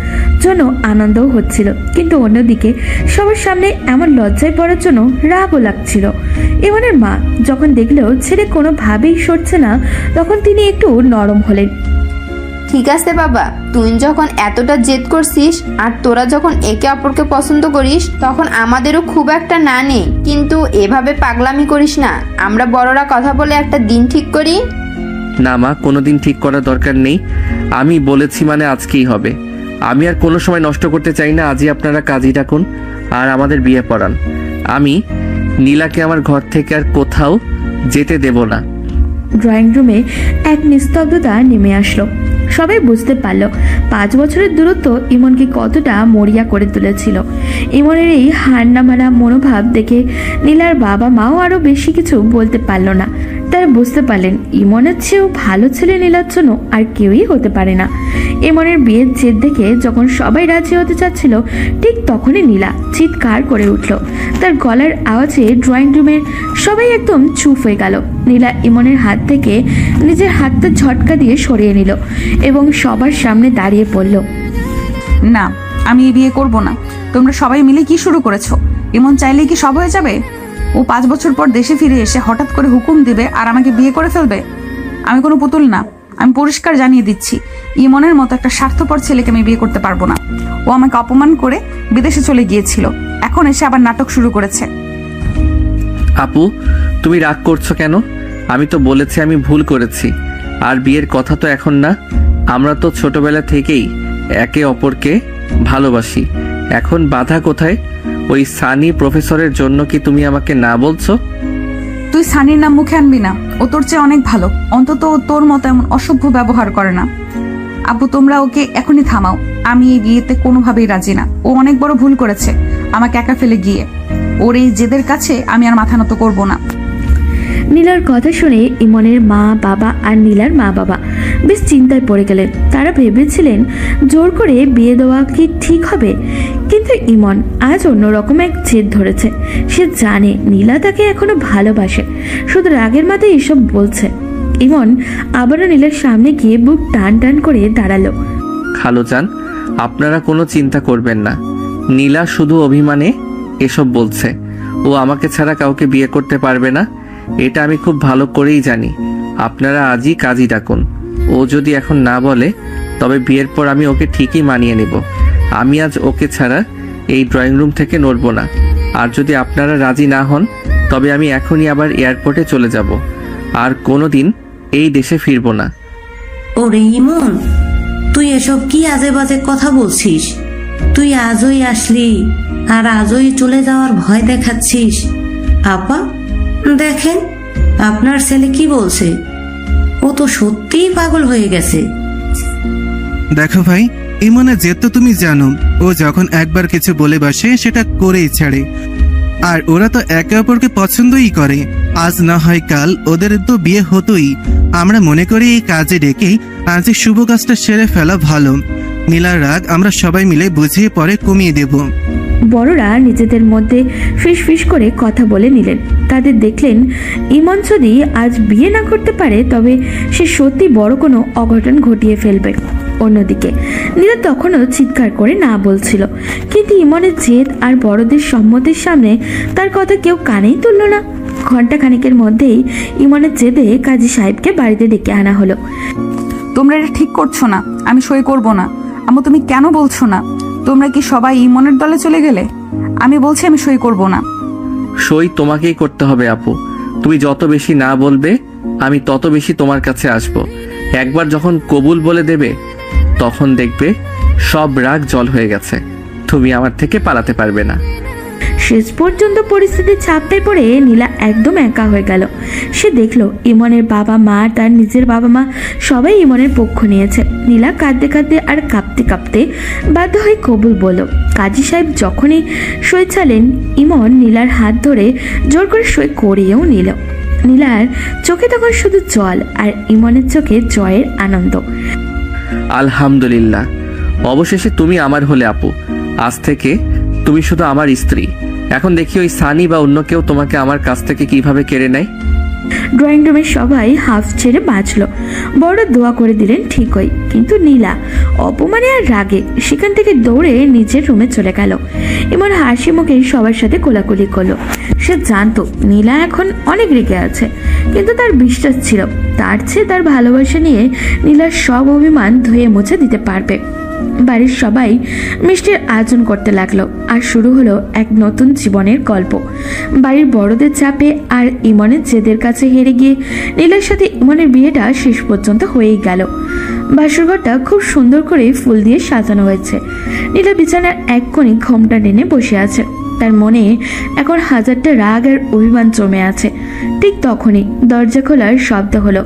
জন্য আনন্দও হচ্ছিল, কিন্তু অন্যদিকে সবার সামনে এমন লজ্জায় পড়ার জন্য রাগও লাগছিল। ইমনের মা যখন দেখলেও ছেলে কোনোভাবেই সরছে না, তখন তিনি একটু নরম হলেন। ঠিক আছে বাবা, তুই যখন এতটা জেদ করছিস আর তোরা যখন একে অপরকে পছন্দ করিস তখন আমাদেরও খুব একটা না নেই, কিন্তু এভাবে পাগলামি করিস না। আমরা বড়রা কথা বলে একটা দিন ঠিক করি। না মা, কোনোদিন ঠিক করার দরকার নেই। আমি বলেছি মানে আজকেই হবে। আমি আর কোনো সময় নষ্ট করতে চাই না। আজই আপনারা কাজই ডাকুন আর আমাদের বিয়ে পড়ান। আমি নীলাকে আমার ঘর থেকে আর কোথাও যেতে দেব না। ড্রয়িং রুমে এক নিস্তব্ধতা নেমে আসলো। সবাই বুঝতে পারলো 5 বছরের দূরত্ব ইমনকে কতটা মরিয়া করে তুলেছিল। ইমনের এই হার না মানা মনোভাব দেখে নীলার বাবা মাও আরো বেশি কিছু বলতে পারলো না। তারা বুঝতে পারলেন ইমনের চেয়েও ভালো ছেলে নীলার জন্য আর কেউই হতে পারে না। ইমনের বিয়ের জেদ দেখে যখন সবাই রাজি হতে চাচ্ছিল ঠিক তখনই নীলা চিৎকার করে উঠল। তার গলার আওয়াজে ড্রয়িং রুমের সবাই একদম চুপ হয়ে গেল। নীলা ইমনের হাত থেকে নিজের হাতটা ঝটকা দিয়ে সরিয়ে নিল এবং সবার সামনে দাঁড়িয়ে পড়ল। না, আমি এই বিয়ে করব না। তোমরা সবাই মিলে কি শুরু করেছো? ইমন চাইলে কি সব হয়ে যাবে? ও 5 বছর পর দেশে ফিরে এসে হঠাৎ করে হুকুম দিবে আর আমাকে বিয়ে করে ফেলবে? আমি কোনো পুতুল না। আমি পরিষ্কার জানিয়ে দিচ্ছি, ইমনের মতো একটা স্বার্থপর ছেলেকে আমি বিয়ে করতে পারবো না। ও আমাকে অপমান করে বিদেশে চলে গিয়েছিল, এখন এসে আবার নাটক শুরু করেছে। আপু, তুমি রাগ করছো কেন? আমি তো বলেছি আমি ভুল করেছি। আর বিয়ের কথা তো এখন না। আমরা তো ছোটবেলা থেকেই একে অপরকে ভালোবাসি। এখন বাধা কোথায়? ওই সানি প্রফেসরের জন্য কি তুমি আমাকে না বলছো? তুই সানির নাম মুখে আনবি না। ও তোর চেয়ে অনেক ভালো। অন্তত ও তোর মতো এমন অসভ্য ব্যবহার করে না। আপু, তোমরা ওকে এখনই থামাও। আমি এই বিয়েতে কোনোভাবেই রাজি না। ও অনেক বড় ভুল করেছে আমাকে একা ফেলে গিয়ে। ওর এই জেদের কাছে আমি আর মাথা নত করবো না। নীলার কথা শুনে ইমনের মা বাবা আর নীলার মা বাবা বেশ চিন্তায় পড়ে গেলেন। তারা ভেবেছিলেন জোর করে বিয়ে দেওয়া কি ঠিক হবে, কিন্তু ইমন আজ অন্যরকম এক জেদ ধরেছে। সে জানে নীলা তাকে এখনো ভালোবাসে, শুধু রাগের মাথায় এসব বলছে। ইমন আবারও নীলার সামনে গিয়ে বুক টান টান করে দাঁড়ালো। খালুজান, আপনারা কোনো চিন্তা করবেন না। নীলা শুধু অভিমানে এসব বলছে। ও আমাকে ছাড়া কাউকে বিয়ে করতে পারবে না, এটা আমি খুব ভালো করেই জানি। আপনারা আজই কাজই ডাকুন। ও যদি এখন না বলে তবে বিয়ের পর আমি ওকে ঠিকই মানিয়ে নেব। আমি আজ ওকে ছাড়া এই ড্রয়িং রুম থেকে নড়ব না। আর যদি আপনারা রাজি না হন তবে আমি এখনই আবার এয়ারপোর্টে চলে যাব, আর কোনো দিন এই দেশে ফিরব না। ওরে ইমন, তুই এসব কি আজে বাজে কথা বলছিস? তুই আজই আসলি আর আজই চলে যাওয়ার ভয় দেখাচ্ছিস। আপা দেখেন, আপনার ছেলে কি বলছে। ও তো সত্যিই পাগল হয়ে গেছে। দেখো ভাই, ইমনের জেদ তো তুমি জানো। ও যখন একবার কিছু বলে বসে সেটা করেই ছাড়ে। আর ওরা তো একে অপরকে পছন্দই করে। আজ না হয় কাল ওদের তো বিয়ে হতোই। আমরা মনে করি এই কাজে ডেকে আজ এই শুভ কাজটা সেরে ফেলা ভালো। নীলার রাগ আমরা সবাই মিলে বুঝিয়ে পরে কমিয়ে দেব। বড়রা নিজেদের মধ্যে ফিস ফিস করে কথা বলে নিলেন। তাদের দেখলেন ইমন যদি আজ বিয়ে না করতে পারে তবে সে সত্যি বড় কোনো অঘটন ঘটিয়ে ফেলবে। অন্যদিকে নীলা তখনও চিৎকার করে না বলছিল, কিন্তু ইমনের জেদ আর বড়দের সম্মতির সামনে তার কথা কেউ কানেই তুলল না। ঘন্টা খানিকের মধ্যেই ইমনের জেদে কাজী সাহেবকে বাড়িতে ডেকে আনা হলো। তোমরা এটা ঠিক করছো না, আমি সই করব না। আম্মু, তুমি কেন বলছো না? তোমরা কি সবাই ইমনের দলে চলে গেলে? আমি বলছি আমি সই করব না। সই তোমাকেই করতে হবে আপু। তুমি যত বেশি না বলবে আমি তত বেশি তোমার কাছে আসব। একবার যখন কবুল বলে দেবে তখন দেখবে সব রাগ জল হয়ে গেছে। তুমি আমার থেকে পালাতে পারবে না। শেষ পর্যন্ত পরিস্থিতির চাপটায় পড়ে নীলা একদম একা হয়ে গেল। সে দেখলো ইমনের বাবা মা, তার নিজের বাবা মা সবাই ইমনের পক্ষ নিয়েছে। নীলা কাঁদতে কাঁদতে আর কাঁপতে কাঁপতে বাধ্য হয়ে কবুল বলল। কাজী সাহেব যখনই সই চালেন ইমন নীলার হাত ধরে জোর করে সই করিয়েও নিল। নীলার চোখে তখন শুধু জল আর ইমনের চোখে জয়ের আনন্দ। আলহামদুলিল্লাহ, অবশেষে তুমি আমার হলে আপু। আজ থেকে তুমি শুধু আমার স্ত্রী। এখন দেখি ওই সানি বা অন্য কেউ তোমাকে আমার কাছ থেকে কিভাবে কেড়ে নেয়। ড্রয়িং রুমের সবাই হাফ ছেড়ে বাঁচলো। বড় দোয়া করে দিলেন ঠিকই, কিন্তু নীলা অপমানে আর রাগে সেখান থেকে দৌড়ে নিজের রুমে চলে গেল। এমন হাসি মুখে সবার সাথে কোলাকুলি করলো। সে জানতো নীলা এখন অনেক রেগে আছে, কিন্তু তার বিশ্বাস ছিল তার চেয়ে তার ভালোবাসা নিয়ে নীলার সব অভিমান ধুয়ে মুছে দিতে পারবে। বাড়ির সবাই মিষ্টির আয়োজন করতে লাগলো, আর শুরু হলো এক নতুন জীবনের গল্প। বাড়ির বড়দের চাপে আর ইমনের জেদের কাছে হেরে গিয়ে নীলার সাথে ইমনের বিয়েটা শেষ পর্যন্ত হয়েই গেল। বাসরঘরটা খুব সুন্দর করে ফুল দিয়ে সাজানো হয়েছে। নীলা বিছানার এক কোণে ঘোমটা টেনে বসে আছে। তার মনে এখন হাজারটা রাগ আর অভিমান জমে আছে। ঠিক তখনই দরজা খোলার শব্দ হলো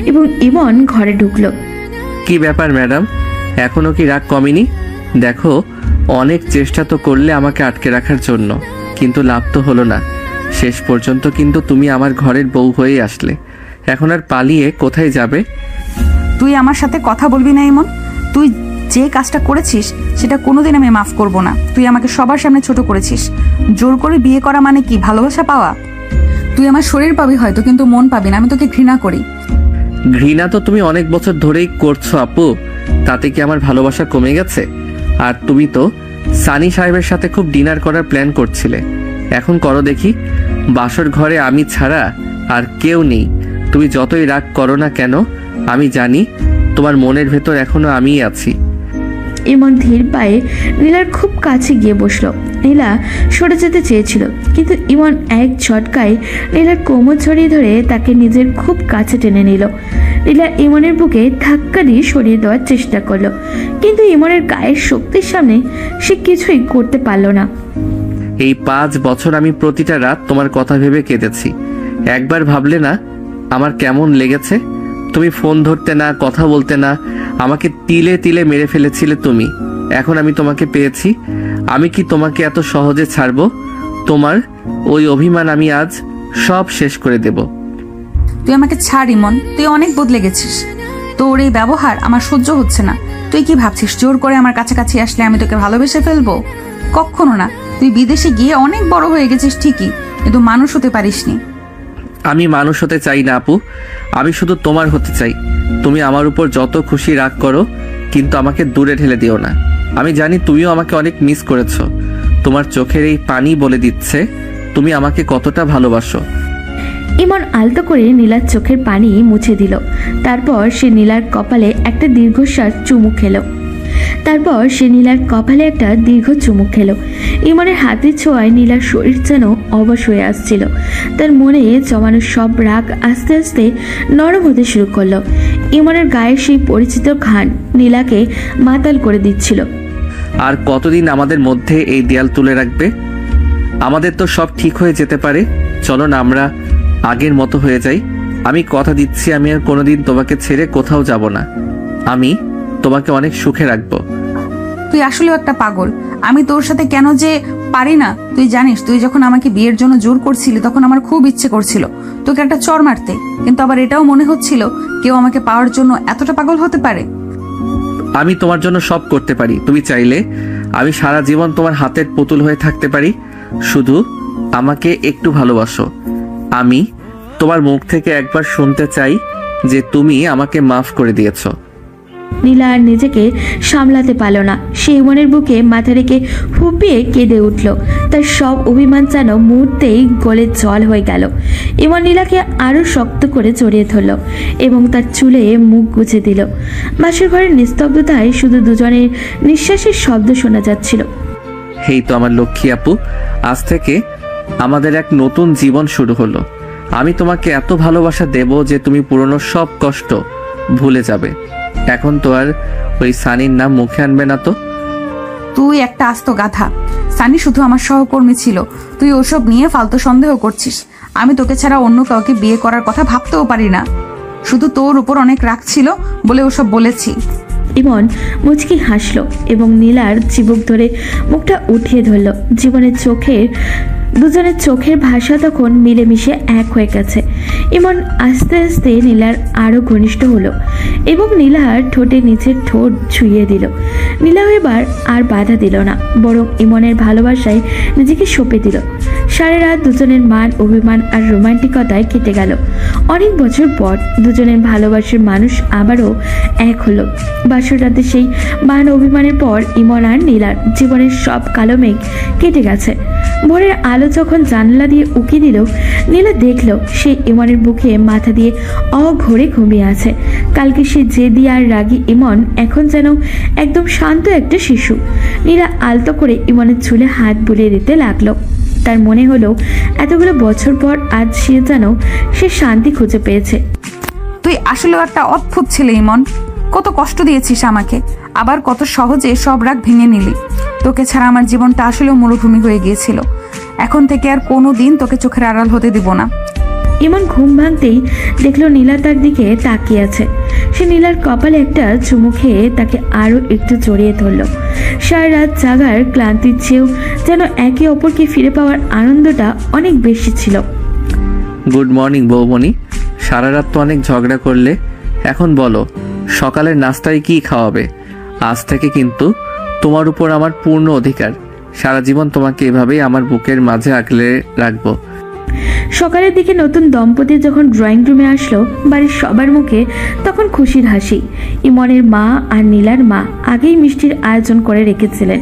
এবং ইমন ঘরে ঢুকলো। কি ব্যাপার ম্যাডাম, এখনো কি রাগ কমেনি? দেখো, অনেক চেষ্টা তো করলে আমাকে আটকে রাখার জন্য, কিন্তু লাভ তো হলো না। শেষ পর্যন্ত কিন্তু তুমি আমার ঘরের বউ হয়েই আসলে। এখন আর পালিয়ে কোথায় যাবে? তুই আমার সাথে কথা বলবি না ইমন। তুই যে কাজটা করেছিস সেটা কোনোদিন আমি মাফ করব না। তুই আমাকে সবার সামনে ছোট করেছিস। জোর করে বিয়ে করা মানে কি ভালোবাসা পাওয়া? তুই আমার শরীর পাবি হয়তো, কিন্তু মন পাবি না। আমি তোকে ঘৃণা করি। ঘৃণা তো তুমি অনেক বছর ধরেই করছো আপু, তাতে কি আমার ভালোবাসা কমে গেছে? আর তুমি তো সানি সাহেবের সাথে খুব ডিনার করার প্ল্যান করছিলে। এখন করো দেখি। বাসর ঘরে আমি ছাড়া আর কেউ নেই। তুমি যতই রাগ করো না কেন, আমি জানি তোমার মনের ভেতর এখনো আমিই আছি। ইমন ধীর পায়ে নীলার খুব কাছে গিয়ে বসলো। নীলা সরে যেতে চেয়েছিল, কিন্তু ইমন এক ঝটকায় নীলার কোমর ছড়িয়ে ধরে তাকে নিজের খুব কাছে টেনে নিল। নীলা ইমনের বুকে ধাক্কা দিয়ে সরিয়ে দেওয়ার চেষ্টা করলো, কিন্তু ইমনের গায়ের শক্তির সামনে সে কিছুই করতে পারল না। এই 5 বছর আমি প্রতিটা রাত তোমার কথা ভেবে কেঁদেছি। একবার ভাবলে না আমার কেমন লেগেছে? তুমি ফোন ধরতে না, কথা বলতে না, আমাকে তিলে তিলে মেরে ফেলেছিলে তুমি। এখন আমি তোমাকে পেয়েছি, আমি কি তোমাকে এত সহজে ছাড়বো? তোমার ওই অভিমান আমি আজ সব শেষ করে দেব। তুই আমাকে ছাড় ইমন। তুই অনেক বদলে গেছিস। তোর এই ব্যবহার আমার সহ্য হচ্ছে না। তুই কি ভাবছিস জোর করে আমার কাছাকাছি আসলে আমি তোকে ভালোবেসে ফেলবো? কখনো না। তুই বিদেশে গিয়ে অনেক বড় হয়ে গেছিস ঠিকই, কিন্তু মানুষ হতে পারিসনি। আমি মানুষ হতে চাই না আপু, আমি শুধু তোমার হতে চাই। তুমি আমার উপর যত খুশি রাগ করো, কিন্তু আমাকে দূরে ঠেলে দিও না। আমি জানি তুমিও আমাকে অনেক মিস করেছো। তোমার চোখের এই পানি বলে দিচ্ছে তুমি আমাকে কতটা ভালোবাসো। ইমন আলতো করে নীলার চোখের পানি মুছে দিল। তারপর সে নীলার কপালে একটা দীর্ঘশ্বাস চুমু খেলো। ইমনের হাতের ছোঁয়ায় নীলার শরীর যেন অবশ হয়ে আসছিল। তার মনে জমানো সব রাগ আস্তে আস্তে নরম হতে শুরু করলো। ইমনের গায়ের সেই পরিচিত ঘ্রাণ নীলাকে মাতাল করে দিচ্ছিল। আর কতদিন আমাদের মধ্যে এই দেয়াল তুলে রাখবে? আমাদের তো সব ঠিক হয়ে যেতে পারে। চলো না আমরা আগের মতো হয়ে যাই। আমি কথা দিচ্ছি আমি আর কোনোদিন তোমাকে ছেড়ে কোথাও যাব না। আমি তোমাকে অনেক সুখে রাখবো। তুই আসলেও একটা পাগল। আমি তোর সাথে কেন যে পারি না তুই জানিস। তুই যখন আমাকে বিয়ের জন্য জোর করছিলি তখন আমার খুব ইচ্ছে করছিল তোকে একটা চড় মারতে, কিন্তু আবার এটাও মনে হচ্ছিল কেউ আমাকে পাওয়ার জন্য এতটা পাগল হতে পারে। আমি তোমার জন্য সব করতে পারি। তুমি চাইলে আমি সারা জীবন তোমার হাতের পুতুল হয়ে থাকতে পারি। শুধু আমাকে একটু ভালোবাসো। আমি তোমার মুখ থেকে একবার শুনতে চাই যে তুমি আমাকে মাফ করে দিয়েছো। নীলা আর নিজেকে সামলাতে পারল না। সে ইমনের বুকে মাথা রেখে ফুপিয়ে কেঁদে উঠল। তার সব অভিমান যেন মুহূর্তেই গলে জল হয়ে গেল। ইমন নীলাকে আরো শক্ত করে জড়িয়ে ধরল এবং তার চুলে মুখ গুজে দিল। বাসর ঘরের নিস্তব্ধতায় শুধু দুজনের নিঃশ্বাসের শব্দ শোনা যাচ্ছিল। এই তো আমার লক্ষ্মী আপু, আজ থেকে আমাদের এক নতুন জীবন শুরু হলো। আমি তোমাকে এত ভালোবাসা দেব যে তুমি পুরনো সব কষ্ট ভুলে যাবে। এখন তো আর ওই সানির নাম মুখে আনবে না তো? তুই একটা আস্ত গাধা। সানি শুধু আমার সহকর্মী ছিল। তুই ওসব নিয়ে ফালতু সন্দেহ করছিস। আমি তোকে ছাড়া অন্য কাউকে বিয়ে করার কথা ভাবতেও পারি না। শুধু তোর উপর অনেক রাগ ছিল বলে ওসব বলেছি। ইমন মুচকি হাসলো এবং নীলার চিবুক ধরে মুখটা উঠিয়ে ধরল। জীবনের চোখের দুজনের চোখের ভাষা তখন মিলেমিশে এক হয়ে গেছে। ইমন আস্তে আস্তে নীলার আরো ঘনিষ্ঠ হলো এবং নীলার ঠোঁটে নিচের ঠোঁট ছুঁয়ে দিল। নীলাও এবার আর বাধা দিল না, বরং ইমনের ভালোবাসায় নিজেকে সঁপে দিল। সারা রাত দুজনের মান অভিমান আর রোমান্টিকতায় কেটে গেল। অনেক বছর পর দুজনের ভালোবাসার মানুষ আবারও এক হলো। বাসর রাতে সেই মান অভিমানের পর ইমন আর নীলার জীবনের সব কালো মেঘ কেটে গেছে। ভোরের আলো যখন জানলা দিয়ে উকি দিল, নীলা দেখল সে ইমনের বুকে মাথা দিয়ে অঘরে ঘুমিয়ে আছে। কালকে সে জেদি আর রাগী ইমন এখন যেন একদম শান্ত একটা শিশু। নীলা আলতো করে ইমনের চুলে হাত বুলিয়ে দিতে লাগলো। তার মনে হলো এতগুলো বছর পর আজ সে শান্তি খুঁজে পেয়েছে। তুই আসলেও একটা অদ্ভুত ছেলে ইমন। কত কষ্ট দিয়েছিস আমাকে, আবার কত সহজে সব রাগ ভেঙে নিলি। তোকে ছাড়া আমার জীবনটা আসলেও মরুভূমি হয়ে গিয়েছিল। এখন থেকে আর কোনো দিন তোকে চোখের আড়াল হতে দিব না। ইমন ঘুম ভাঙতেই দেখলো নীলা তার দিকে তাকিয়ে আছে। সে নীলার কপালে একটা চুমু খেয়ে তাকে আরো একটু জড়িয়ে ধরল। সারা রাত জাগার ক্লান্তির চেয়েও যেন একে অপরকে ফিরে পাওয়ার আনন্দটা অনেক বেশি ছিল। Good morning বৌমণি। সারা রাত তো অনেক ঝগড়া করলে, এখন বলো সকালের নাস্তায় কি খাওয়াবে? আজ থেকে কিন্তু তোমার উপর আমার পূর্ণ অধিকার। সারা জীবন তোমাকে এভাবেই আমার বুকের মাঝে আগলে রাখবো। সকালের দিকে নতুন দম্পতি যখন ড্রয়িং রুমে আসলো, বাড়ির সবার মুখে তখন খুশির হাসি। ইমনের মা আর নীলার মা আগেই মিষ্টির আয়োজন করে রেখেছিলেন।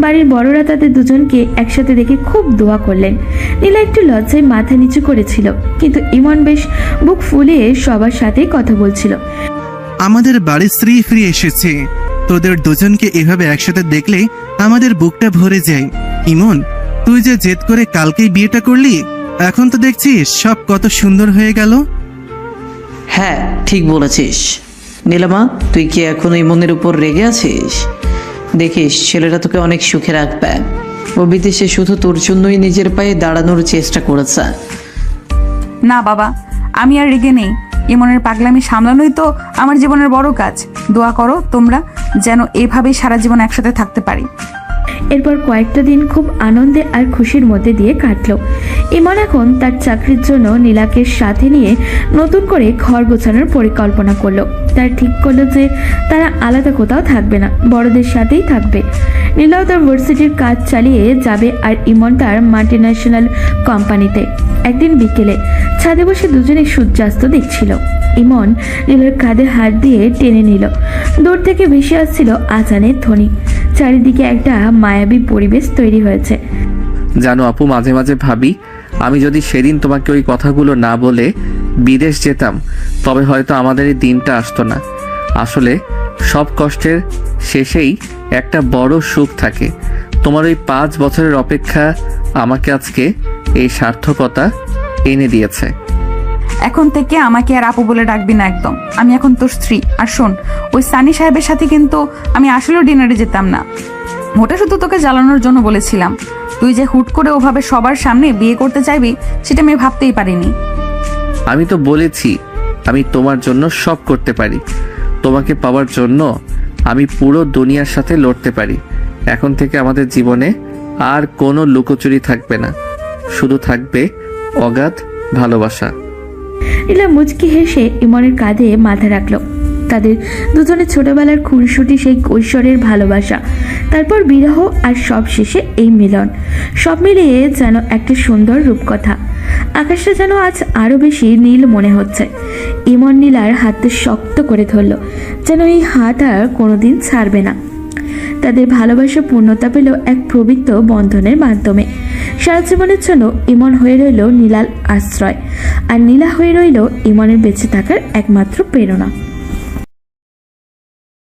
বাড়ির বড়রা তাদের দুজনকে একসাথে দেখে খুব দোয়া করলেন। নীলা একটু লজ্জায় মাথা নিচু করেছিল, কিন্তু ইমন বেশ বুক ফুলিয়ে সবার সাথেই কথা বলছিল। আমাদের বাড়ির স্ত্রী ফিরে এসেছে। তোদের দুজনকে এভাবে একসাথে দেখলে আমাদের বুকটা ভরে যায়। ইমন, তুই যে জেদ করে কালকেই বিয়েটা করলি, এখন তো দেখছিস সব কত সুন্দর হয়ে গেল। হ্যাঁ, ঠিক বলেছিস। নীলামা, তুই কি এখন ইমনের উপর রেগে আছিস? দেখিস ছেলেটা তোকে অনেক সুখে রাখবে। ও বিদেশে শুধু তোর জন্যই নিজের পায়ে দাঁড়ানোর চেষ্টা করেছে। না বাবা, আমি আর রেগে নেই। ইমনের পাগলামি সামলানোই তো আমার জীবনের বড় কাজ। দোয়া করো তোমরা যেন এভাবেই সারা জীবন একসাথে থাকতে পারি। এরপর কয়েকটা দিন খুব আনন্দে আর খুশির মধ্যে দিয়ে কাটলো। ইমন এখন তার চাকরির জন্য নীলাকে সাথে নিয়ে নতুন করে ঘর গোছানোর পরিকল্পনা করলো। তার ঠিক করলো যে তারা আলাদা কোথাও থাকবে না, বড়দের সাথেই থাকবে। নীলাও তার ভার্সিটির কাজ চালিয়ে যাবে আর ইমন তার মাল্টিন্যাশনাল কোম্পানিতে। একদিন বিকেলে ছাদে বসে দুজনে সূর্যাস্ত দেখছিল। ইমন নীলার কাঁধে হাত দিয়ে টেনে নিল। দূর থেকে ভেসে আসছিল আজানের ধ্বনি। চারিদিকে একটা মায়াবী পরিবেশ তৈরি হয়েছে। জানো আপু, মাঝে মাঝে ভাবি আমি যদি সেদিন তোমাকে ওই কথাগুলো না বলে বিদেশ যেতাম, তবে হয়তো আমাদের এই দিনটা আসতো না। আসলে সব কষ্টের শেষেই একটা বড় সুখ থাকে। তোমার ওই 5 বছরের অপেক্ষা আমাকে আজকে এই সার্থকতা এনে দিয়েছে। এখন থেকে আমাকে আর আপু বলে ডাকবি না একদম। আমি এখন তোর স্ত্রী। আর শোন, ওই সানি সাহেবের সাথে কিন্তু আমি আসলেও ডিনারে যেতাম না। ওটা শুধু তোকে জ্বালানোর জন্য বলেছিলাম। তুই যে হুট করে ওভাবে সবার সামনে বিয়ে করতে চাইবি, সেটা আমি ভাবতেই পারিনি। আমি তো বলেছি আমি তোমার জন্য সব করতে পারি। তোমাকে পাওয়ার জন্য আমি পুরো দুনিয়ার সাথে লড়তে পারি। এখন থেকে আমাদের জীবনে আর কোনো লুকোচুরি থাকবে না, শুধু থাকবে অগাধ ভালোবাসা। নীলা মুচকি হেসে ইমনের কাঁধে মাথা রাখলো। তাদের দুজনের ছোটবেলার খুনসুটি সেই কৈশোরের ভালোবাসা, তারপর বিরহ আর সব শেষে এই মিলন, সব মিলিয়ে যেন একটা সুন্দর রূপকথা। আকাশটা যেন আজ আরো বেশি নীল মনে হচ্ছে। ইমন নীলার হাতটা শক্ত করে ধরলো, যেন এই হাত আর কোনোদিন ছাড়বে না। তাদের ভালোবাসা পূর্ণতা পেল এক পবিত্র বন্ধনের মাধ্যমে। সারা জীবনের জন্য ইমন হয়ে রইল নীলার আশ্রয়, আর নীলা হয়ে রইল ইমনের বেঁচে থাকার একমাত্র প্রেরণা।